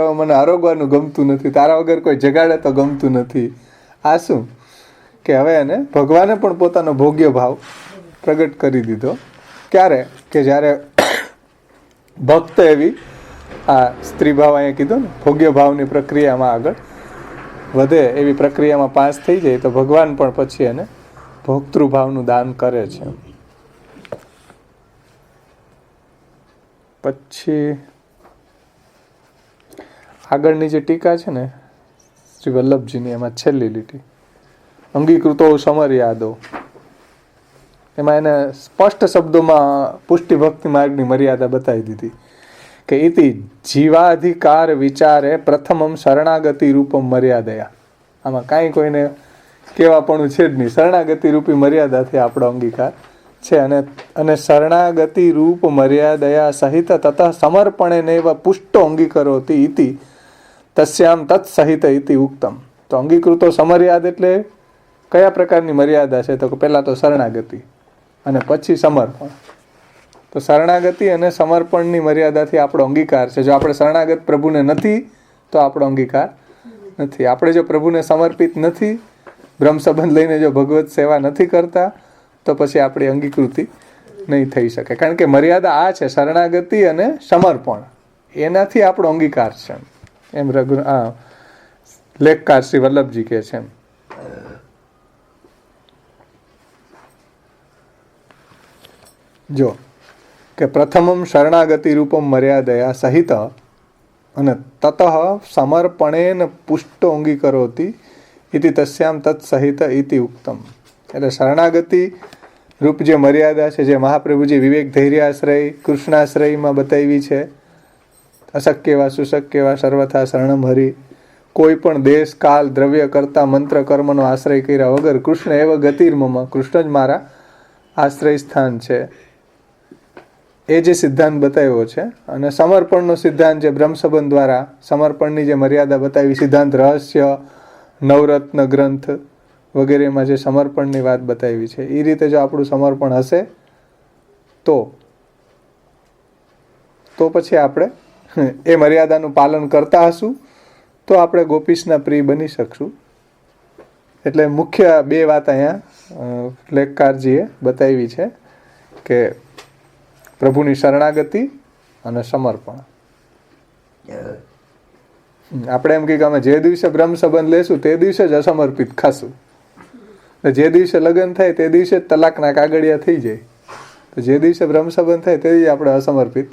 Speaker 1: હવે મને આરોગવાનું ગમતું નથી, તારા વગર કોઈ જગાડે તો ગમતું નથી. આ શું કે હવે એને ભગવાને પણ પોતાનો ભોગ્ય ભાવ પ્રગટ કરી દીધો. ક્યારે કે જ્યારે ભક્ત એવી આ સ્ત્રી ભાવ અહીંયા કીધો ને ભોગ્ય ભાવની પ્રક્રિયામાં આગળ વધે, એવી પ્રક્રિયામાં પાસ થઈ જાય તો ભગવાન પણ પછી એને ભોક્તૃભાવનું દાન કરે છે. પછી આગળની જે ટીકા છે ને શ્રી વલ્લભજીની, એમાં છેલ્લી લીટી અંગીકૃતો સમર્યાદો, એમાં એને સ્પષ્ટ શબ્દોમાં પુષ્ટિ ભક્તિ માર્ગની મર્યાદા બતાવી દીધી કે ઇતિ જીવાધિકાર વિચારે પ્રથમમ શરણાગતિ રૂપમ મર્યાદયા. આમાં કાંઈ કોઈને કહેવાપણું છે જ નહીં, શરણાગતિ રૂપી મર્યાદાથી આપણો અંગીકાર છે. અને શરણાગતિ રૂપ મર્યાદયા સહિત તતઃ સમર્પણે નૈવ પુષ્ટો અંગીકરોતિ ઇતિ તસ્યામ તત્સહિત ઇતિ ઉક્તમ. તો અંગીકૃતો સમર્યાદ એટલે કયા પ્રકારની મર્યાદા છે? તો પહેલાં તો શરણાગતિ અને પછી સમર્પણ. તો શરણાગતિ અને સમર્પણની મર્યાદાથી આપણો અંગીકાર છે. જો આપણે શરણાગત પ્રભુને નથી તો આપણો અંગીકાર નથી. આપણે જો પ્રભુને સમર્પિત નથી, બ્રહ્મ સંબંધ લઈને જો ભગવત સેવા નથી કરતા, તો પછી આપણી અંગીકૃતિ નહીં થઈ શકે. કારણ કે મર્યાદા આ છે, શરણાગતિ અને સમર્પણ, એનાથી આપણો અંગીકાર છે એમ લેખકાર શ્રી વલ્લભજી કહે છે. જો કે પ્રથમમ શરણાગતિ રૂપમ મર્યાદયા સહિત અને તતઃ સમર્પણેન પુષ્ટો અંગીકરોતિ ઇતિ તસ્યામ તત્સહિત ઇતિ ઉક્તમ. એટલે શરણાગતિ રૂપ જે મર્યાદા છે, જે મહાપ્રભુજી વિવેક ધૈર્યાશ્રય કૃષ્ણાશ્રયમાં બતાવી છે, અશક્યવા સુશક્યવા સર્વથા શરણમ હરિ, કોઈ પણ દેશ કાલ દ્રવ્ય કરતા મંત્ર કર્મનો આશ્રય કર્યા વગર કૃષ્ણ એવ ગતિર્મમ, કૃષ્ણ જ મારા આશ્રય સ્થાન છે, એ જે સિદ્ધાંત બતાવ્યો છે. અને સમર્પણનો સિદ્ધાંત જે બ્રહ્મ સંબંધ દ્વારા સમર્પણની જે મર્યાદા બતાવી, સિદ્ધાંત રહસ્ય, નવરત્ન ગ્રંથ વગેરેમાં જે સમર્પણની વાત બતાવી છે, એ રીતે જો આપણું સમર્પણ હશે તો પછી આપણે એ મર્યાદાનું પાલન કરતા હશું તો આપણે ગોપીશના પ્રિય બની શકશું. એટલે મુખ્ય 2 વાત અહીંયા લેખકારજીએ બતાવી છે કે પ્રભુની શરણાગતિ અને સમર્પણ. આપણે એમ કહીએ કે અમે જે દિવસે બ્રહ્મ સંબંધ લેશું તે દિવસે જ અસમર્પિત ખાશું, જે દિવસે લગ્ન થાય તે દિવસે જ તલાકના કાગળિયા થઈ જાય, તો જે દિવસે બ્રહ્મ સંબંધ થાય તે દિવસે આપણે અસમર્પિત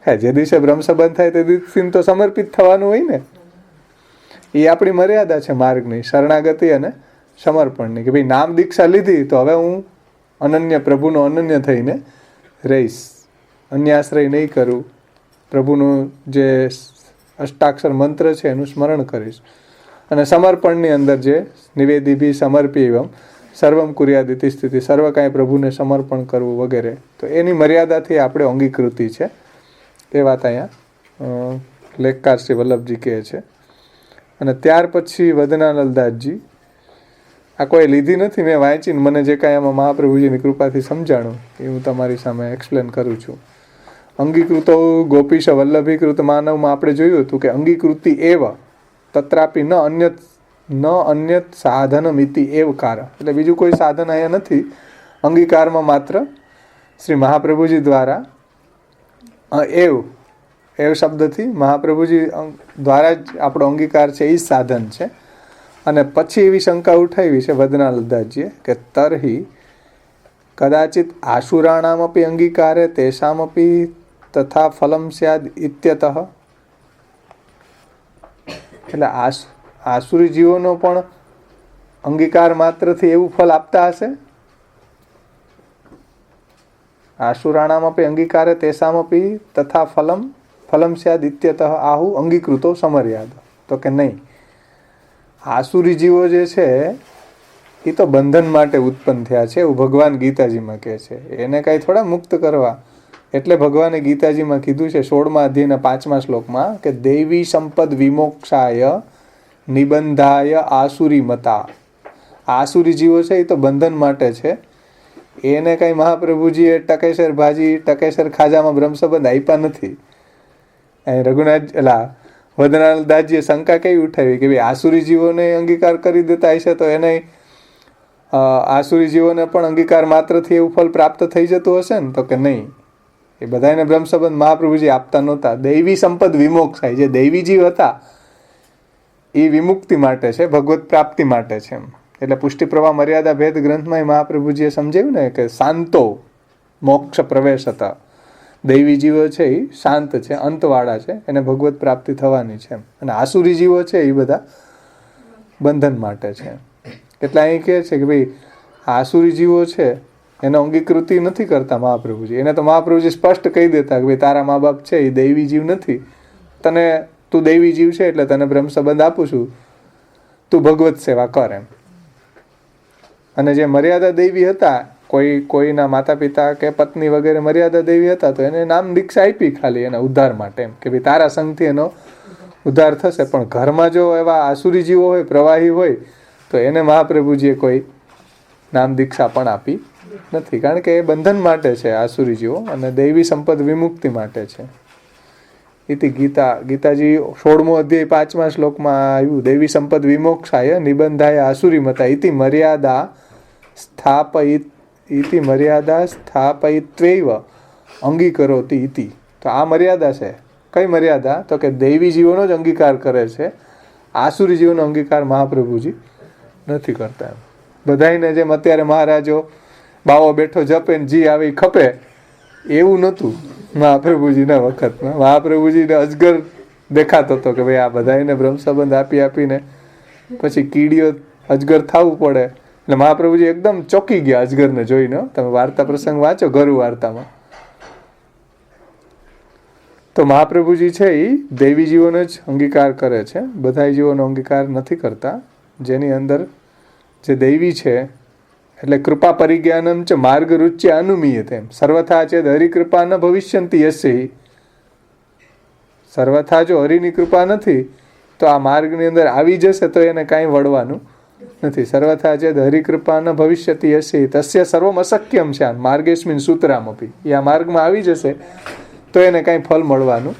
Speaker 1: થાય. જે દિવસે બ્રહ્મ સંબંધ થાય તે દિવસે તો સમર્પિત થવાનું હોય ને. એ આપણી મર્યાદા છે માર્ગની, શરણાગતિ અને સમર્પણની, કે ભાઈ નામ દીક્ષા લીધી તો હવે હું અનન્ય પ્રભુનો અનન્ય થઈને રહીશ, અન્ય આશ્રય નહીં કરું, પ્રભુનું જે અષ્ટાક્ષર મંત્ર છે એનું સ્મરણ કરીશ. અને સમર્પણની અંદર જે નિવેદિભી સમર્પ્યવમ સર્વમ કુર્યાદિતિ સ્થિતિ, સર્વ કાંઈ પ્રભુને સમર્પણ કરવું વગેરે, તો એની મર્યાદાથી આપણે અંગીકૃતિ છે. એ વાત અહીંયા લેખકાર શ્રી વલ્લભજી કહે છે. અને ત્યાર પછી વદનાનલદાસજી, આ કોઈ લીધી નથી, મેં વાંચીને મને જે કાંઈ આમાં મહાપ્રભુજીની કૃપાથી સમજાણું એ હું તમારી સામે એક્સપ્લેન કરું છું. અંગીકૃતો ગોપીશ વલ્લભીકૃત માનવમાં આપણે જોયું હતું કે અંગીકૃતિ એવ તત્રાપી ન અન્યત સાધનમ ઇતિ એવ કાર. એટલે બીજું કોઈ સાધન અહીંયા નથી. અંગીકારમાં માત્ર શ્રી મહાપ્રભુજી દ્વારા એવ શબ્દથી મહાપ્રભુજી દ્વારા જ આપણો અંગીકાર છે એ જ સાધન છે. અને પછી એવી શંકા ઉઠાવી છે વદનાલદાસજીએ કે તરહી કદાચિત આશુરાણામપી અંગીકારે તેષામપી તથા ફલમ સ્યાદ ઇત્યતઃ. એટલે આસુરી જીવોનો પણ અંગીકાર માત્રથી એવું ફલ આપતા હશે. આશુરાણામપી અંગીકારે તેષામપી તથા ફલમ સ્યાદ ઇત્યતઃ આહુ અંગીકૃતો સમર્યાદ. તો કે નહીં, આસુરી જીવો જે છે એ તો બંધન માટે ઉત્પન્ન થયા છે એવું ભગવાન ગીતાજીમાં કહે છે. એને કાંઈ થોડા મુક્ત કરવા. એટલે ભગવાને ગીતાજીમાં કીધું છે 16મા અધ્યાયના 5મા શ્લોકમાં કે દૈવી સંપદ વિમોક્ષાય નિબંધાય આસુરી મતા. આસુરી જીવો છે એ તો બંધન માટે છે. એને કઈ મહાપ્રભુજીએ ટકેસર ભાજી ટકેસર ખાજામાં બ્રહ્મસંબંધ આપ્યા નથી. રઘુનાથ વદનાલદાસજીએ શંકા કેવી ઉઠાવી કે ભાઈ આસુરી જીવોને અંગીકાર કરી દેતા હશે તો એને આસુરી જીવોને પણ અંગીકાર માત્રથી એવું ફલ પ્રાપ્ત થઈ જતું હશે ને. તો કે નહીં, એ બધાને બ્રહ્મસંબંધ મહાપ્રભુજી આપતા નહોતા. દૈવી સંપદ વિમોક્ષ થાય. જે દૈવી જીવ હતા એ વિમુક્તિ માટે છે, ભગવત પ્રાપ્તિ માટે છે. એટલે પુષ્ટિ પ્રવાહ મર્યાદા ભેદ ગ્રંથમાં મહાપ્રભુજીએ સમજાવ્યું ને કે શાંતો મોક્ષ પ્રવેશ હતા. દૈવી જીવો છે એ શાંત છે, અંતવાળા છે, એને ભગવત પ્રાપ્તિ થવાની છે. અને આસુરી જીવો છે એ બધા બંધન માટે છે. એટલે અહીં કહે છે કે ભાઈ આસુરી જીવો છે એનો અંગીકૃતિ નથી કરતા મહાપ્રભુજી. એને તો મહાપ્રભુજી સ્પષ્ટ કહી દેતા કે ભાઈ તારા મા બાપ છે એ દૈવી જીવ નથી, તું દૈવી જીવ છે એટલે તને બ્રહ્મ સંબંધ આપું છું, તું ભગવત સેવા કર એમ. અને જે મર્યાદા દૈવી હતા, કોઈના માતા પિતા કે પત્ની વગેરે મર્યાદા દેવી હતા તો એને નામ દીક્ષા આપી ખાલી એના ઉદ્ધાર માટે એમ કે ભાઈ તારા સંગથી એનો ઉદ્ધાર થશે. પણ ઘરમાં જો એવા આસુરી જીવો હોય, પ્રવાહી હોય, તો એને મહાપ્રભુજીએ કોઈ નામ દીક્ષા પણ આપી નથી. કારણ કે એ બંધન માટે છે આસુરી જીવો અને દૈવી સંપદ વિમુક્તિ માટે છે. ઇતિ ગીતાજી 16મો અધ્યાય 5મા શ્લોકમાં આવ્યું દૈવી સંપદ વિમોક્ષાય નિબંધાય આસુરી મતા ઇતિ મર્યાદા સ્થાપયિત્વૈવ અંગીકરોતિ ઇતિ. તો આ મર્યાદા છે. કઈ મર્યાદા? તો કે દૈવી જીવોનો જ અંગીકાર કરે છે, આસુરી જીવોનો અંગીકાર મહાપ્રભુજી નથી કરતા. બધાને જેમ અત્યારે મહારાજો બાવો બેઠો જપે ને જી આવી ખપે એવું નહોતું મહાપ્રભુજીના વખતમાં. મહાપ્રભુજીને અજગર દેખાતો હતો કે ભાઈ આ બધાને બ્રહ્મ સંબંધ આપીને પછી કીડીઓ અજગર થવું પડે. એટલે મહાપ્રભુજી એકદમ ચોકી ગયા અજગરને જોઈને. તમે વાર્તા પ્રસંગ વાંચો ગરુ વાર્તામાં. તો મહાપ્રભુજી છે એ દૈવી જીવોનો જ અંગીકાર કરે છે, બધા જીવોનો અંગીકાર નથી કરતા. જેની અંદર જે દૈવી છે એટલે કૃપા પરિજ્ઞાનમ ચ માર્ગ રુચ્ય અનુમીયતે. સર્વથા ચેદ હરિકૃપા ન ભવિષ્યંતિ યસ્ય. સર્વથા જો હરિની કૃપા નથી તો આ માર્ગની અંદર આવી જશે તો એને કાંઈ વળવાનું નથી. સર્વથા ચેદ હરિકૃપા ન ભવિષ્યતિ યસ્ય તસ્ય સર્વમ અશક્યમ છે. માર્ગેસ્મિન સૂત્રામપી. એ આ માર્ગમાં આવી જશે તો એને કાંઈ ફલ મળવાનું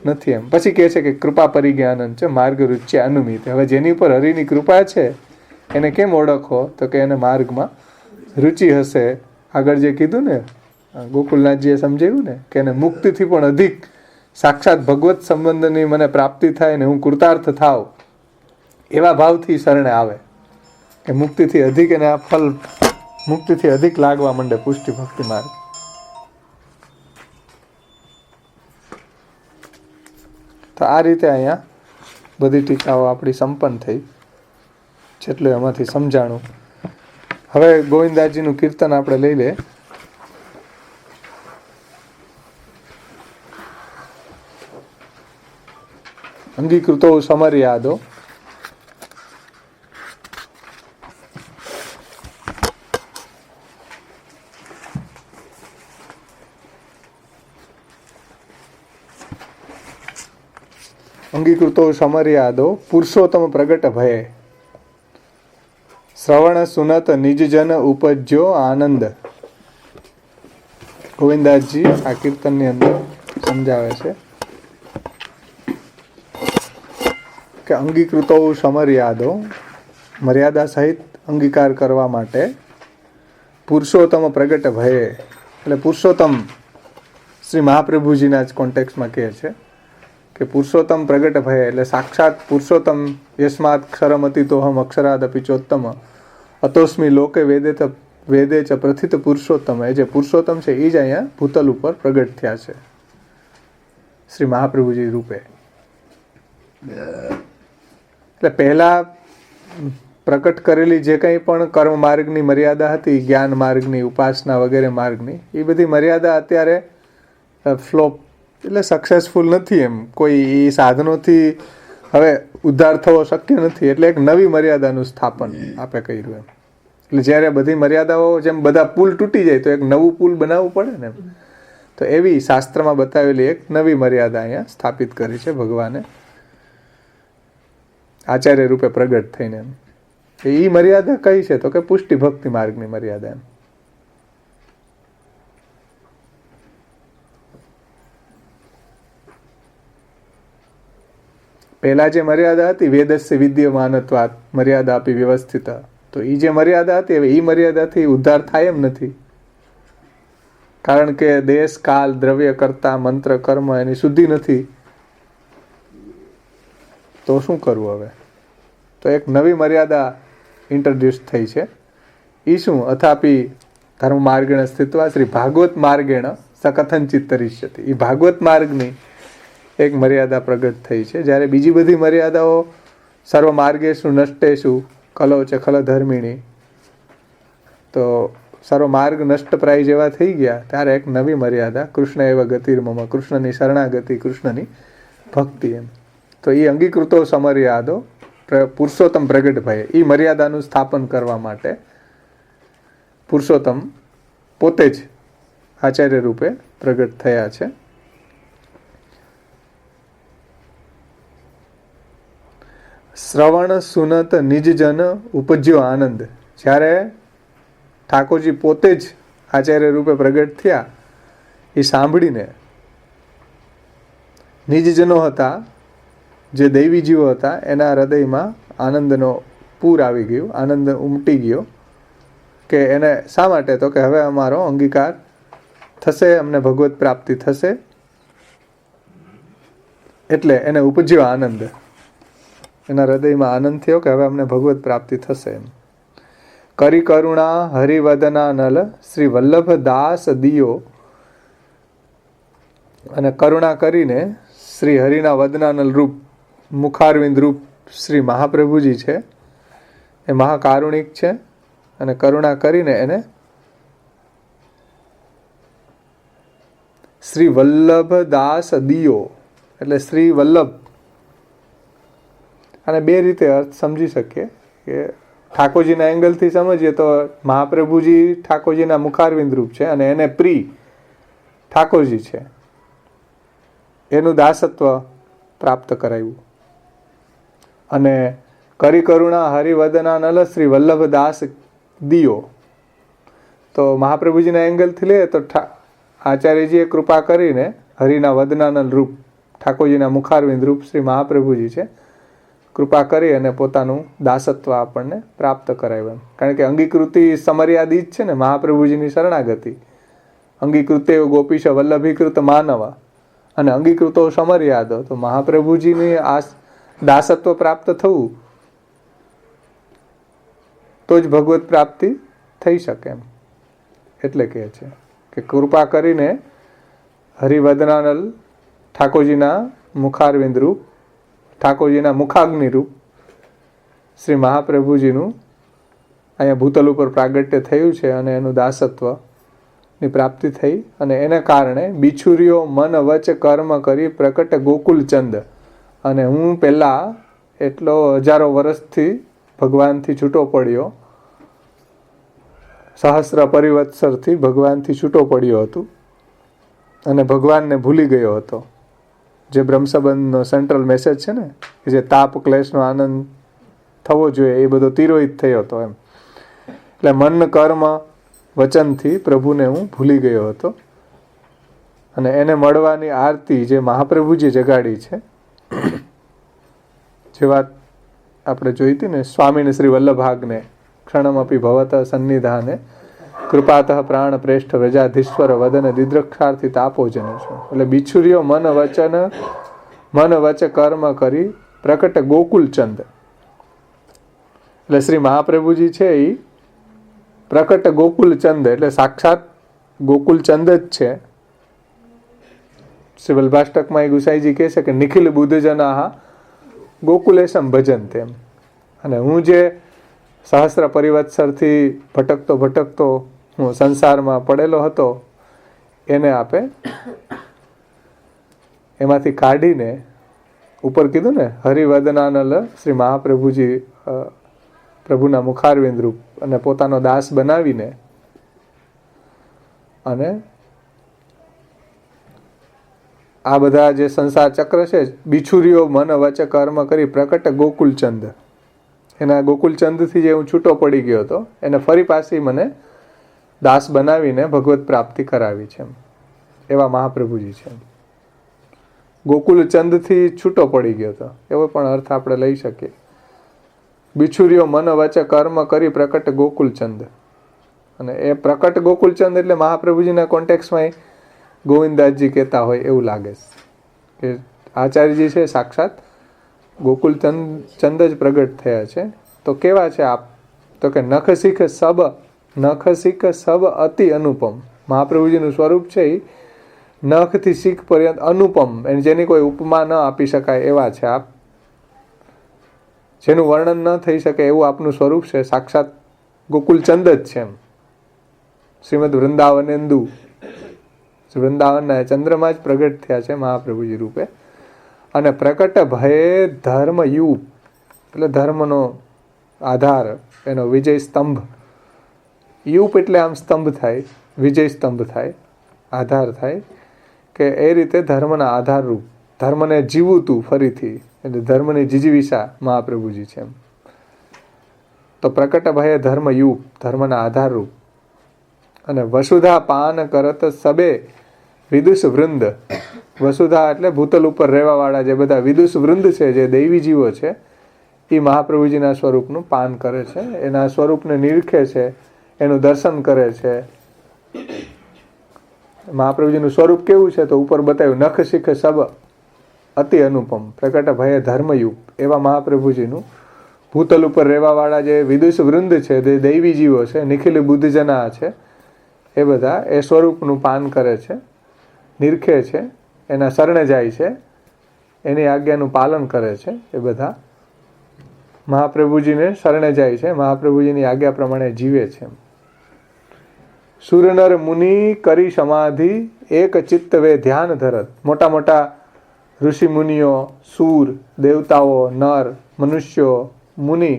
Speaker 1: નથી એમ. પછી કહે છે કે કૃપા પરિજ્ઞાનમ છે માર્ગ રુચ્ય અનુમીયતે. હવે જેની ઉપર હરિની કૃપા છે એને કેમ ઓળખો? તો કે એને માર્ગમાં રુચિ હશે. આગળ જે કીધું ને ગોકુલનાથજીએ સમજાવ્યું ને કે એને મુક્તિથી પણ અધિક સાક્ષાત ભગવત સંબંધની મને પ્રાપ્તિ થાય ને હું કૃતાર્થ થાવ એવા ભાવથી શરણે આવે કે મુક્તિથી અધિક એને આ ફલ મુક્તિથી અધિક લાગવા માંડે પુષ્ટિ ભક્તિ માર્ગ. તો આ રીતે અહીંયા બધી ટીકાઓ આપણી સંપન્ન થઈ, જેટલું એમાંથી સમજાણું. હવે ગોવિંદાજીનું કીર્તન આપણે લઈ લે. અંગીકૃતો સમર્યાદો. અંગીકૃતો સમર્યાદો પુરુષોત્તમ પ્રગટ ભયે શ્રવણ સુનત નિજજન ઉપજ્યો આનંદ. ગોવિંદાસજી આ કીર્તનની અંદર સમજાવે છે કે અંગીકૃતો સમર્યાદો મર્યાદા સહિત અંગીકાર કરવા માટે પુરુષોત્તમ પ્રગટ ભયે એટલે પુરુષોત્તમ શ્રી મહાપ્રભુજીના જ કોન્ટેક્સમાં કહે છે કે પુરુષોત્તમ પ્રગટ ભય એટલે સાક્ષાત પુરુષોત્તમ યસ્માત ક્ષરમતિતોહમ અક્ષરાદપી ચોત્તમ અતોસ્મી લોકે વેદે ચ પ્રથિત પુરુષોત્તમ. એ જે પુરુષોત્તમ છે એ જ અહીંયા ભૂતલ ઉપર પ્રગટ થયા છે શ્રી મહાપ્રભુજી રૂપે. એટલે પહેલા પ્રકટ કરેલી જે કંઈ પણ કર્મ માર્ગની મર્યાદા હતી, જ્ઞાન માર્ગની, ઉપાસના વગેરે માર્ગની, એ બધી મર્યાદા અત્યારે ફ્લોપ એટલે સક્સેસફુલ નથી. એમ કોઈ એ સાધનોથી હવે ઉદ્ધાર થવો શક્ય નથી. એટલે એક નવી મર્યાદાનું સ્થાપન આપે કર્યું એમ. એટલે જ્યારે બધી મર્યાદાઓ જેમ બધા પુલ તૂટી જાય તો એક નવું પુલ બનાવવું પડે ને, તો એવી શાસ્ત્રમાં બતાવેલી એક નવી મર્યાદા અહીંયા સ્થાપિત કરી છે ભગવાને આચાર્ય રૂપે પ્રગટ થઈને. એમ એ મર્યાદા કઈ છે તો કે પુષ્ટિ ભક્તિ માર્ગની મર્યાદા. એમ પહેલા જે મર્યાદા હતી વેદસ્ય વિદ્યમાનત્વાત મર્યાદા આપી વ્યવસ્થિત, તો એ જે મર્યાદા હતી હવે એ મર્યાદાથી ઉદ્ધાર થાય એમ નથી. કારણ કે દેશ કાલ દ્રવ્ય કરતા મંત્ર કર્મ એની શુદ્ધિ નથી. તો શું કરવું હવે? તો એક નવી મર્યાદા ઇન્ટ્રોડ્યુસ થઈ છે. એ શું? અથાપી ધર્મ માર્ગેણ સ્થિત્વા શ્રી ભાગવત માર્ગેણ સકથન ચિત્તરિષ્યતિ. એ ભાગવત માર્ગની એક મર્યાદા પ્રગટ થઈ છે. જ્યારે બીજી બધી મર્યાદાઓ સર્વ માર્ગેશુ નષ્ટેશુ કલો છે ખલ ધર્મિણી, તો સર્વ માર્ગ નષ્ટપ્રાય જેવા થઈ ગયા, ત્યારે એક નવી મર્યાદા કૃષ્ણ એવ ગતિર્મમ, કૃષ્ણની શરણાગતિ, કૃષ્ણની ભક્તિ. એમ તો એ અંગીકૃતો સમર્યાદો પુરુષોત્તમ પ્રગટ ભય, એ મર્યાદાનું સ્થાપન કરવા માટે પુરુષોત્તમ પોતે જ આચાર્ય રૂપે પ્રગટ થયા છે. શ્રવણ સુનત નિજજન ઉપજ્યો આનંદ. જ્યારે ઠાકોરજી પોતે જ આચાર્ય રૂપે પ્રગટ થયા, એ સાંભળીને નિજજનો હતા, જે દૈવી જીવો હતા, એના હૃદયમાં આનંદનો પૂર આવી ગયું, આનંદ ઉમટી ગયો. કે એને શા માટે? તો કે હવે અમારો અંગીકાર થશે, અમને ભગવત પ્રાપ્તિ થશે. એટલે એને ઉપજ્યો આનંદ, એના હૃદયમાં આનંદ થયો કે હવે અમને ભગવત પ્રાપ્તિ થશે. એમ કરી કરુણા હરિવદના નલ શ્રી વલ્લભ દાસ દિયો. અને કરુણા કરીને શ્રી હરિના વદનાનલ રૂપ, મુખારવિંદ રૂપ શ્રી મહાપ્રભુજી છે, એ મહાકારુણિક છે. અને કરુણા કરીને એને શ્રી વલ્લભ દાસ દિયો એટલે શ્રી વલ્લભ. અને બે રીતે અર્થ સમજી શકીએ કે ઠાકોરજીના એંગલથી સમજીએ તો મહાપ્રભુજી ઠાકોરજીના મુખારવિંદ રૂપ છે અને એને પ્રિય ઠાકોરજી છે, એનું દાસત્વ પ્રાપ્ત કરાયું. અને કરી કરુણા હરિવદના નલ શ્રી વલ્લભ દાસ દિયો, તો મહાપ્રભુજીના એંગલથી લે તો આચાર્યજીએ કૃપા કરીને હરિના વદનાનલ રૂપ ઠાકોરજીના મુખારવિંદ રૂપ શ્રી મહાપ્રભુજી છે, કૃપા કરી અને પોતાનું દાસત્વ આપણને પ્રાપ્ત કરાવ્યું. કારણ કે અંગીકૃતિ સમર્યાદિત છે ને, મહાપ્રભુજીની શરણાગતિ. અંગીકૃતે ગોપીશ વલ્લભીકૃત માનવા, અને અંગીકૃતો સમર્યાદો. તો મહાપ્રભુજીની આ દાસત્વ પ્રાપ્ત થવું તો જ ભગવત પ્રાપ્તિ થઈ શકે. એમ એટલે કહે છે કે કૃપા કરીને હરિવદનાનલ ઠાકોરજીના મુખારવિંદ રૂપ, ઠાકોરજીના મુખાગ્નિ રૂપ શ્રી મહાપ્રભુજીનું અહીંયા ભૂતલ ઉપર પ્રાગટ્ય થયું છે અને એનું દાસત્વની પ્રાપ્તિ થઈ. અને એને કારણે બિછુરીઓ મન વચ કર્મ કરી પ્રકટ ગોકુલચંદ. અને હું પહેલાં એટલો હજારો વર્ષથી ભગવાનથી છૂટો પડ્યો, સહસ્ર પરિવત્સરથી ભગવાનથી છૂટો પડ્યો હતો અને ભગવાનને ભૂલી ગયો હતો. જે બ્રહ્મસંબંધનો સેન્ટ્રલ મેસેજ છે ને, કે જે તાપ ક્લેશનો આનંદ થવો જોઈએ એ બધો તિરોહિત થયો હતો. એમ એટલે મન કર્મ વચનથી પ્રભુને હું ભૂલી ગયો હતો. અને એને મળવાની આરતી જે મહાપ્રભુજી જગાડી છે, જે વાત આપણે જોઈ હતી ને, સ્વામીને શ્રી વલ્લભાગ્ને ક્ષણમપી ભવત સન્નિધાને કૃપાતઃ પ્રાણ પ્રેષ્ઠ વ્રજાધીશ્વર વદન દિદ્રક્ષાર્થી તાપોજન છે. એટલે બિછુર્યો મન વચ કર્મ કરી પ્રકટ ગોકુલચંદ. એટલે શ્રી મહાપ્રભુજી છે એ પ્રકટ ગોકુલચંદ એટલે સાક્ષાત ગોકુલચંદ જ છે. શ્રી વલ્ભાષ્ટકમાં ગુસાઈજી કહે છે કે નિખિલ બુદ્ધજના ગોકુલેશમ ભજન તેમ. અને હું જે સહસ્ર પરિવત્સરથી ભટકતો હું સંસારમાં પડેલો હતો એને આપે એમાંથી કાઢીને ઉપર કીધું ને હરિવદનાનલ શ્રી મહાપ્રભુજી પ્રભુના મુખારવિંદ રૂપ અને પોતાનો દાસ બનાવીને અને આ બધા જે સંસાર ચક્ર છે બિછુરીઓ મન વચ કર્મ કરી પ્રકટ ગોકુલચંદ. એના ગોકુલચંદથી જે હું છૂટો પડી ગયો હતો એને ફરી પાછી મને દાસ બનાવીને ભગવત પ્રાપ્તિ કરાવી છે. એવા મહાપ્રભુજી છે. ગોકુલચંદથી છૂટો પડી ગયો હતો એવો પણ અર્થ આપણે લઈ શકીએ. બિછુરીઓ મન વચ કર્મ કરી પ્રકટ ગોકુલચંદ. અને એ પ્રકટ ગોકુલચંદ એટલે મહાપ્રભુજીના કોન્ટેક્સમાં ગોવિંદદાસજી કહેતા હોય એવું લાગે છે કે આચાર્યજી છે સાક્ષાત ગોકુલચંદ જ પ્રગટ થયા છે. તો કેવા છે આપ? તો કે નખ શીખ સબ અતિ અનુપમ. મહાપ્રભુજીનું સ્વરૂપ છે એ નખથી શીખ પર્યંત અનુપમ, જેની કોઈ ઉપમા ન આપી શકાય એવા છે આપ. જેનું વર્ણન ન થઈ શકે એવું આપનું સ્વરૂપ છે. સાક્ષાત ગોકુલચંદ જ છે એમ. શ્રીમદ વૃંદાવનેન્દુ, વૃંદાવનના ચંદ્રમાં જ પ્રગટ થયા છે મહાપ્રભુજી રૂપે. અને પ્રકટ ભયે ધર્મયુપ એટલે ધર્મનો આધાર, એનો વિજય સ્તંભ. યુપ એટલે આમ સ્તંભ થાય, વિજય સ્તંભ થાય, આધાર થાય, કે એ રીતે ધર્મના આધાર રૂપ, ધર્મને જીવું તું ફરીથી, એટલે ધર્મની જીજીવિષા મહાપ્રભુજી છે એમ. તો પ્રકટ ભયે ધર્મયુપ, ધર્મના આધાર રૂપ. અને વસુધા પાન કરત સબે વિદુષ વૃંદ. વસુધા એટલે ભૂતલ ઉપર રહેવા વાળા જે બધા વિદુષ વૃંદ છે, જે દૈવી જીવો છે, એ મહાપ્રભુજીના સ્વરૂપનું પાન કરે છે, એના સ્વરૂપને નિરખે છે, એનું દર્શન કરે છે. મહાપ્રભુજીનું સ્વરૂપ કેવું છે તો ઉપર બતાવ્યું નખ શીખ સબ અતિ અનુપમ પ્રકટ ભય ધર્મયુગ. એવા મહાપ્રભુજીનું ભૂતલ ઉપર રહેવા વાળા જે વિદુષ વૃંદ છે, જે દૈવી જીવો છે, નિખિલ બુદ્ધજના છે, એ બધા એ સ્વરૂપનું પાન કરે છે, નિરખે છે, એના શરણે જાય છે, એની આજ્ઞાનું પાલન કરે છે. એ બધા મહાપ્રભુજીને શરણે જાય છે, મહાપ્રભુજીની આજ્ઞા પ્રમાણે જીવે છે. સુરનર મુનિ કરી સમાધિ એક ચિત્ત વે ધ્યાન ધરત. મોટા મોટા ઋષિ મુનિઓ, સૂર, દેવતાઓ, નર, મનુષ્યો, મુનિ,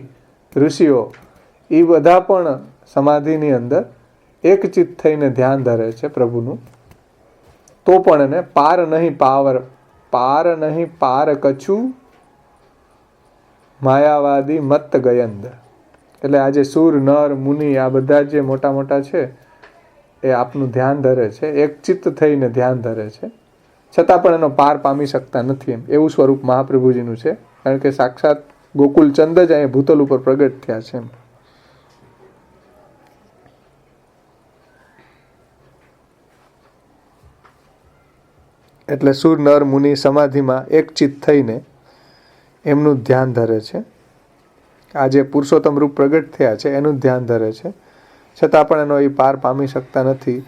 Speaker 1: ઋષિઓ, એ બધા પણ સમાધિની અંદર એક ચિત્ત થઈને ધ્યાન ધરે છે પ્રભુનું. તો પણ એને પાર નહીં પાર કછું માયાવાદી મત ગયંદ. એટલે આજે સૂર, નર, મુનિ આ બધા જે મોટા મોટા છે એ આપનું ધ્યાન ધરે છે, એક ચિત્ત થઈને ધ્યાન ધરે છે, છતાં પણ એનો પાર પામી શકતા નથી એમ. એવું સ્વરૂપ મહાપ્રભુજીનું છે, કારણ કે સાક્ષાત ગોકુલચંદ જ અહીંયા ભૂતલ ઉપર પ્રગટ થયા છે એમ. એટલે સુર, નર, મુનિ સમાધિમાં એક ચિત્ત થઈને એમનું ધ્યાન ધરે છે. આ જે પુરુષોત્તમ રૂપ પ્રગટ થયા છે એનું ધ્યાન ધરે છે, છતાં પણ એનો એ પાર પામી શકતા નથી.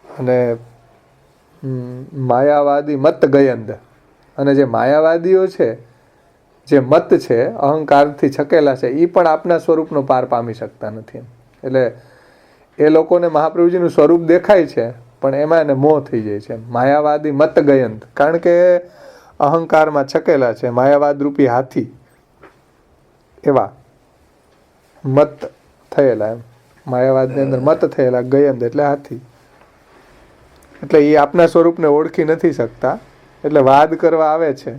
Speaker 1: અને માયાવાદી મત ગયંદ. અને જે માયાવાદીઓ છે, જે મત છે, અહંકારથી છકેલા છે, એ પણ આપના સ્વરૂપનો પાર પામી શકતા નથી એમ. એટલે એ લોકોને મહાપ્રભુજીનું સ્વરૂપ દેખાય છે, પણ એમાં એને મોહ થઈ જાય છે. માયાવાદી મત ગયંત, કારણ કે અહંકારમાં છકેલા છે, માયાવાદ રૂપી હાથી એવા મત થયેલા એમ. માયાવાદની અંદર મત થયેલા, ગયંત એટલે હાથી. એટલે એ આપના સ્વરૂપને ઓળખી નથી શકતા, એટલે વાદ કરવા આવે છે.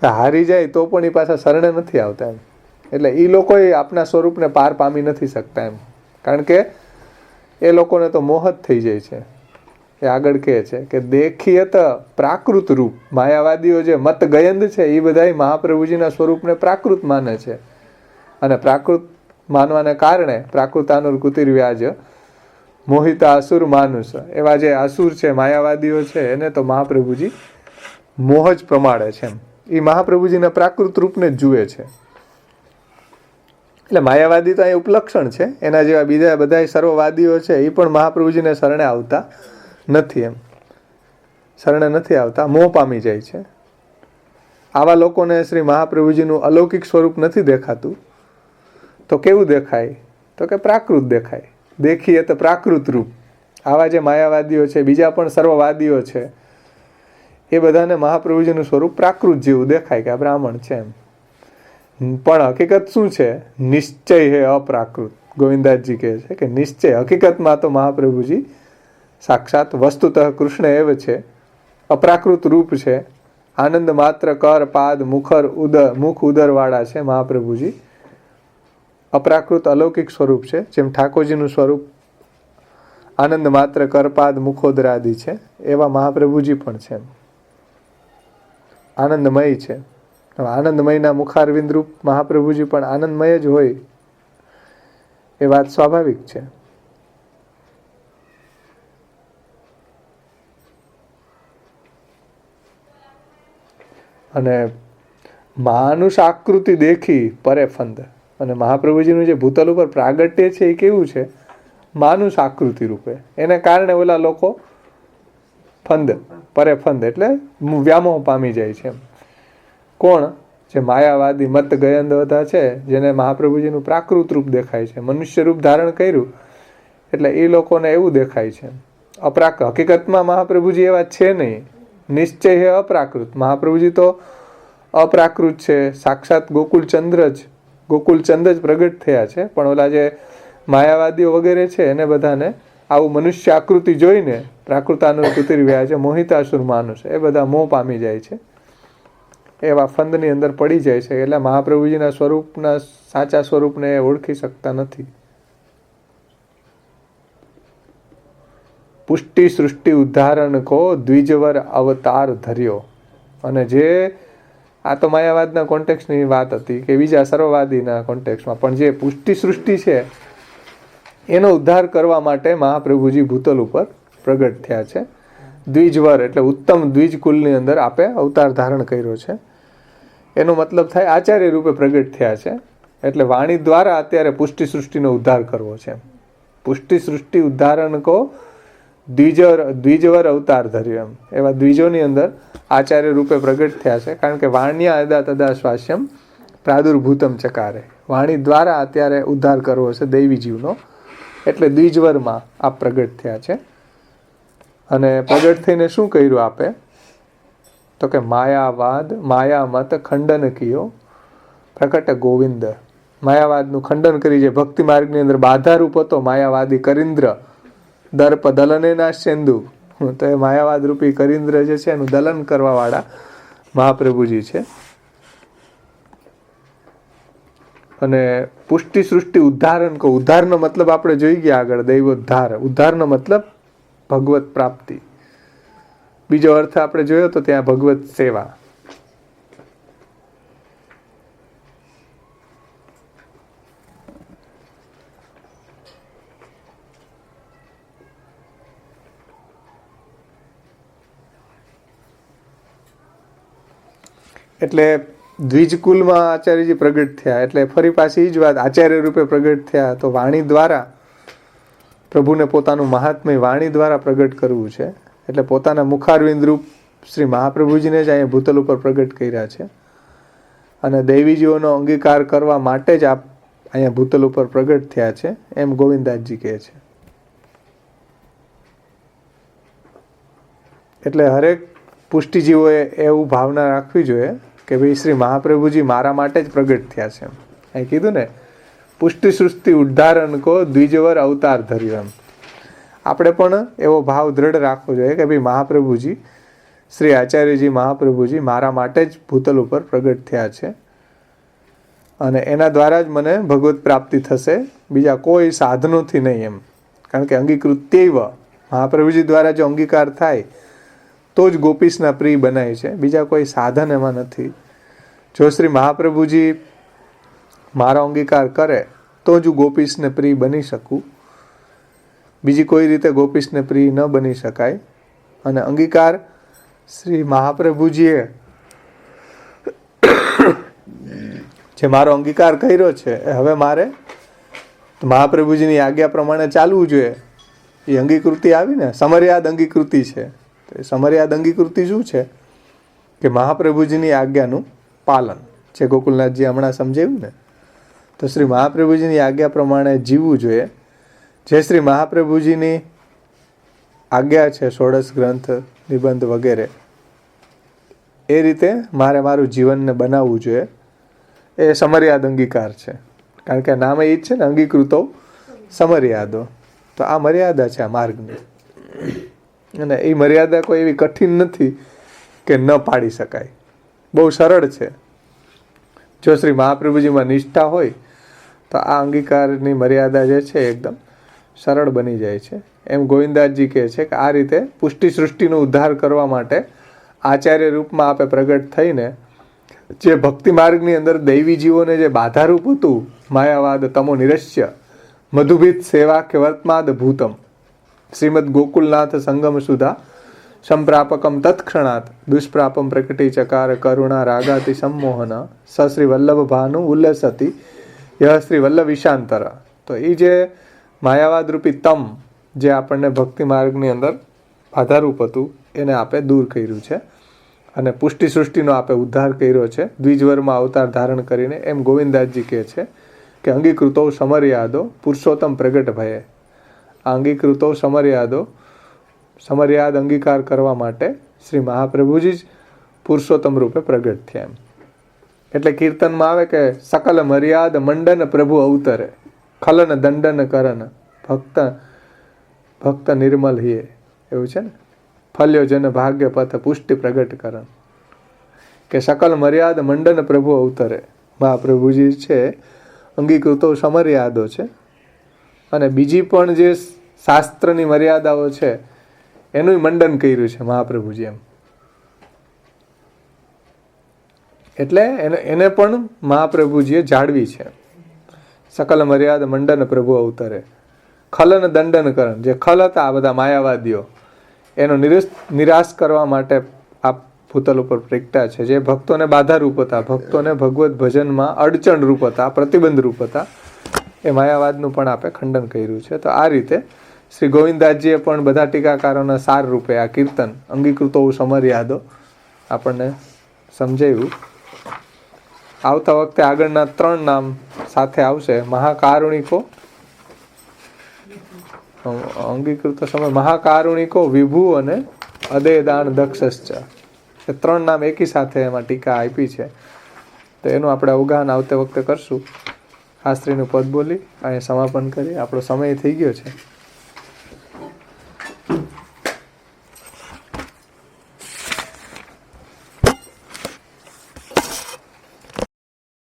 Speaker 1: હારી જાય તો પણ એ પાછા શરણે નથી આવતા એમ. એટલે એ લોકો આપના સ્વરૂપને પાર પામી નથી શકતા એમ, કારણ કે એ લોકોને તો મોહ જ થઈ જાય છે. એ આગળ કહે છે કે દેખીયત પ્રાકૃત રૂપ. માયાવાદીઓ જે મત ગયંદ છે એ બધા મહાપ્રભુજીના સ્વરૂપને પ્રાકૃત માને છે, અને પ્રાકૃત માનવાને કારણે પ્રાકૃતાનુર કુતિર વ્યાજ મોહિતા અસુર માનુષ, એવા જે અસુર છે માયાવાદીઓ છે એને તો મહાપ્રભુજી મોહ જ પ્રમાણે છે. એ મહાપ્રભુજીના પ્રાકૃત રૂપને જ જુએ છે. એટલે માયાવાદી તો અહીં ઉપલક્ષણ છે. એના જેવા બીજા બધા સર્વવાદીઓ છે એ પણ મહાપ્રભુજીને શરણે આવતા નથી, એમ શરણે નથી આવતા, મોહ પામી જાય છે. આવા લોકોને શ્રી મહાપ્રભુજીનું અલૌકિક સ્વરૂપ નથી દેખાતું. તો કેવું દેખાય? તો કે પ્રાકૃત દેખાય. દેખીએ તો પ્રાકૃત રૂપ. આવા જે માયાવાદીઓ છે, બીજા પણ સર્વવાદીઓ છે, એ બધાને મહાપ્રભુજીનું સ્વરૂપ પ્રાકૃત જેવું દેખાય કે આ બ્રાહ્મણ છે એમ. પણ હકીકત શું છે? નિશ્ચય હે અપ્રાકૃત. ગોવિંદાસજી કહે છે કે નિશ્ચય, હકીકતમાં તો મહાપ્રભુજી સાક્ષાત વસ્તુતઃ કૃષ્ણ એવ છે, અપ્રાકૃત રૂપ છે. આનંદ માત્ર કર પાદ મુખ ઉદરવાળા છે મહાપ્રભુજી. અપ્રાકૃત અલૌકિક સ્વરૂપ છે. જેમ ઠાકોરજીનું સ્વરૂપ આનંદ માત્ર કરપાદ મુખોદરાદિ છે, એવા મહાપ્રભુજી પણ છે, આનંદમય છે. આનંદમયના મુખારવિંદ રૂપ મહાપ્રભુજી પણ આનંદમય જ હોય એ વાત સ્વાભાવિક છે. અને માનુષ આકૃતિ દેખી પરે ફંદ. અને મહાપ્રભુજીનું જે ભૂતલ ઉપર પ્રાગટ્ય છે એ કેવું છે? માનુષ આકૃતિ રૂપે. એને કારણે ઓલા લોકો ફંદ, પરે ફંદ એટલે વ્યામોહ પામી જાય છે. કોણ? જે માયાવાદી મત ગયંદ બધા છે, જેને મહાપ્રભુજીનું પ્રાકૃત રૂપ દેખાય છે, મનુષ્ય રૂપ ધારણ કર્યું એટલે એ લોકોને એવું દેખાય છે. હકીકતમાં મહાપ્રભુજી એવા છે નહીં. નિશ્ચય હે અપ્રાકૃત. મહાપ્રભુજી તો અપ્રાકૃત છે. સાક્ષાત ગોકુલચંદ જ પ્રગટ થયા છે. પણ ઓલા જે માયાવાદીઓ વગેરે છે એને બધાને આવું મનુષ્ય આકૃતિ જોઈને પ્રાકૃતાનું કુતિર વ્યાજ મોહિતાસુર માનુષ, એ બધા મોહ પામી જાય છે, એવા ફંદની અંદર પડી જાય છે. એટલે મહાપ્રભુજીના સ્વરૂપના સાચા સ્વરૂપને એ ઓળખી શકતા નથી. પુષ્ટિ સૃષ્ટિ ઉદ્ધારણ કો દ્વિજવર અવતાર ધર્યો. અને જે આ તો માયાવાદના કોન્ટેક્સની વાત હતી કે બીજા સર્વવાદીના કોન્ટેક્સમાં, પણ જે પુષ્ટિ સૃષ્ટિ છે એનો ઉદ્ધાર કરવા માટે મહાપ્રભુજી ભૂતલ ઉપર પ્રગટ થયા છે. દ્વિજવર એટલે ઉત્તમ દ્વિજ કુલની અંદર આપે અવતાર ધારણ કર્યો છે. એનો મતલબ થાય આચાર્ય રૂપે પ્રગટ થયા છે. એટલે વાણી દ્વારા અત્યારે પુષ્ટિ સૃષ્ટિનો ઉદ્ધાર કરવો છે. પુષ્ટિ સૃષ્ટિ ઉદ્ધારણ કો દ્વિજવર અવતાર ધર્યો. એમ એવા દ્વિજોની અંદર આચાર્ય રૂપે પ્રગટ થયા છે. કારણ કે વાણ્યા અદા તદા સ્વાસ્યમ પ્રાદુર્ભૂતમ ચકારે. વાણી દ્વારા અત્યારે ઉદ્ધાર કરવો છે દૈવી જીવનો. એટલે દ્વિજવરમાં આપ પ્રગટ થયા છે. અને પ્રગટ થઈને શું કર્યું આપે? તો કે માયામત ખંડન કિયો પ્રકટ ગોવિંદ. માયાવાદનું ખંડન કરી, જે ભક્તિ માર્ગની અંદર બાધારૂપ હતો માયાવાદી કરિન્દ્ર, દર્પ દલને ના સેંદુ, તો એ માયાવાદ રૂપી કરિન્દ્ર જે છે એનું દલન કરવા વાળા મહાપ્રભુજી છે. અને પુષ્ટિ સૃષ્ટિ ઉદ્ધારણ કો, ઉદ્ધારનો મતલબ આપણે જોઈ ગયા આગળ, દૈવોદ્ધાર. ઉદ્ધારનો મતલબ ભગવત પ્રાપ્તિ. બીજો અર્થ આપણે જોયો તો ત્યાં ભગવત સેવા. એટલે દ્વિજકુલમાં આચાર્યજી પ્રગટ થયા. એટલે ફરી પાછી જ વાત, આચાર્ય રૂપે પ્રગટ થયા તો વાણી દ્વારા પ્રભુને પોતાનું મહાત્મ્ય વાણી દ્વારા પ્રગટ કરવું છે. એટલે પોતાના મુખારવિંદ રૂપ શ્રી મહાપ્રભુજીને જ અહીંયા ભૂતલ ઉપર પ્રગટ કર્યા છે. અને દૈવીજીઓનો અંગીકાર કરવા માટે જ આપ અહીંયા ભૂતલ ઉપર પ્રગટ થયા છે, એમ ગોવિંદાસજી કહે છે. એટલે હરેક પુષ્ટિજીવોએ એવું ભાવના રાખવી જોઈએ કે ભાઈ શ્રી મહાપ્રભુજી મારા માટે જ પ્રગટ થયા છે. અહીં કીધું ને, પુષ્ટિ સૃષ્ટિ ઉદ્ધારણ કો દ્વિજવર અવતાર ધર્યો. એમ આપણે પણ એવો ભાવ દ્રઢ રાખવો જોઈએ કે ભાઈ મહાપ્રભુજી, શ્રી આચાર્યજી મહાપ્રભુજી મારા માટે જ ભૂતલ ઉપર પ્રગટ થયા છે, અને એના દ્વારા જ મને ભગવત પ્રાપ્તિ થશે, બીજા કોઈ સાધનોથી નહીં. એમ કારણ કે અંગીકૃત્યૈવ મહાપ્રભુજી દ્વારા જો અંગીકાર થાય તો જ ગોપીશના પ્રિય બનાય છે, બીજા કોઈ સાધન એમાં નથી. જો શ્રી મહાપ્રભુજી મારો અંગીકાર કરે તો જ હું ગોપીશને પ્રિય બની શકું, બીજી કોઈ રીતે ગોપીશને પ્રિય ન બની શકાય. અને અંગીકાર શ્રી મહાપ્રભુજીએ જે મારો અંગીકાર કર્યો છે એ હવે મારે મહાપ્રભુજીની આજ્ઞા પ્રમાણે ચાલવું જોઈએ. એ અંગીકૃતિ આવી ને, સમર્યાદ અંગીકૃતિ છે. તો એ સમર્યાદ અંગીકૃતિ શું છે કે મહાપ્રભુજીની આજ્ઞાનું પાલન, જે ગોકુલનાથજી હમણાં સમજાવ્યું ને. તો શ્રી મહાપ્રભુજીની આજ્ઞા પ્રમાણે જીવવું જોઈએ. જે શ્રી મહાપ્રભુજીની આજ્ઞા છે, ષોડશ ગ્રંથ, નિબંધ વગેરે, એ રીતે મારે મારું જીવનને બનાવવું જોઈએ. એ સમર્યાદ અંગીકાર છે. કારણ કે નામે એ જ છે ને, અંગીકૃતો સમર્યાદો. તો આ મર્યાદા છે આ માર્ગની. અને એ મર્યાદા કોઈ એવી કઠિન નથી કે ન પાડી શકાય, બહુ સરળ છે. જો શ્રી મહાપ્રભુજીમાં નિષ્ઠા હોય તો આ અંગીકારની મર્યાદા જે છે એકદમ સરળ બની જાય છે. એમ ગોવિંદાસજી કહે છે કે આ રીતે પુષ્ટિ સૃષ્ટિનો ઉદ્ધાર કરવા માટે આચાર્ય રૂપમાં આપે પ્રગટ થઈને જે ભક્તિ માર્ગની અંદર દૈવી જીવોને જે બાધારૂપ હતું, માયાવાદ તમો નિરસ્ય મધુભીત સેવા કે વર્તમાદ ભૂતમ શ્રીમદ ગોકુલનાથ સંગમ સુધા સંપ્રાપકમ તત્ક્ષણાત દુષ્પ્રાપમ પ્રકટી ચકાર કરુણા રાગાતિ સંમોહન સ શ્રી વલ્લભ ભાનુ ઉલ્લસતી યહ શ્રી વલ્લભ ઈશાંતર. તો એ જે માયાવાદ રૂપી તમ જે આપણને ભક્તિ માર્ગની અંદર બાધારૂપ હતું એને આપે દૂર કર્યું છે અને પુષ્ટિ સૃષ્ટિનો આપે ઉદ્ધાર કર્યો છે દ્વિજવરમાં અવતાર ધારણ કરીને. એમ ગોવિંદાસજી કહે છે કે અંગીકૃતો સમર્યાદો પુરુષોત્તમ પ્રગટ ભયે. આ અંગીકૃતો સમર્યાદ અંગીકાર કરવા માટે શ્રી મહાપ્રભુજી જ પુરુષોત્તમ રૂપે પ્રગટ થયા. એમ એટલે કીર્તનમાં આવે કે સકલ મર્યાદ મંડન પ્રભુ અવતરે ખલન દંડન કરન ભક્ત નિર્મલ હિયે. એવું છે ને, ફલ્યો જન ભાગ્ય પથ પુષ્ટિ પ્રગટ કરન. કે સકલ મર્યાદ મંડન પ્રભુ અવતરે. મહાપ્રભુજી છે અંગીકૃતો સમર્યાદો છે અને બીજી પણ જે શાસ્ત્રની મર્યાદાઓ છે એનું મંડન કર્યું છે મહાપ્રભુજી. એમ એટલે એને પણ મહાપ્રભુજીએ જાળવી છે. સકલ મર્યાદ મંડન પ્રભુ અવતરે ખલન દંડન કરન. જે ખલ હતા આ બધા માયાવાદીઓ, એનો નિરાશ કરવા માટે આ ભૂતલ ઉપર પ્રગટ્યા છે. જે ભક્તોને બાધારૂપ હતા, ભક્તોને ભગવત ભજનમાં અડચણ રૂપ હતા, પ્રતિબંધ રૂપ હતા, એ માયાવાદનું પણ આપણે ખંડન કર્યું છે. તો આ રીતે શ્રી ગોવિંદાસજીએ પણ બધા ટીકાકારોના સાર રૂપે આ કીર્તન અંગીકૃતો સમર્યાદો આપણને સમજાવ્યું. આવતા વખતે આગળના 3 નામ સાથે આવશે. મહાકારુણિકો, અંગીકૃત સમય, મહાકારુણિકો, વિભુ અને અદેદાન દક્ષશ્ચ. એ 3 નામ એકી સાથે એમાં ટીકા આપી છે. તો એનું આપણે અવગાહન આવતે વખતે કરશું. શાસ્ત્રીનું પદ બોલી અહીંયા સમાપન કરી. આપણો સમય થઈ ગયો છે.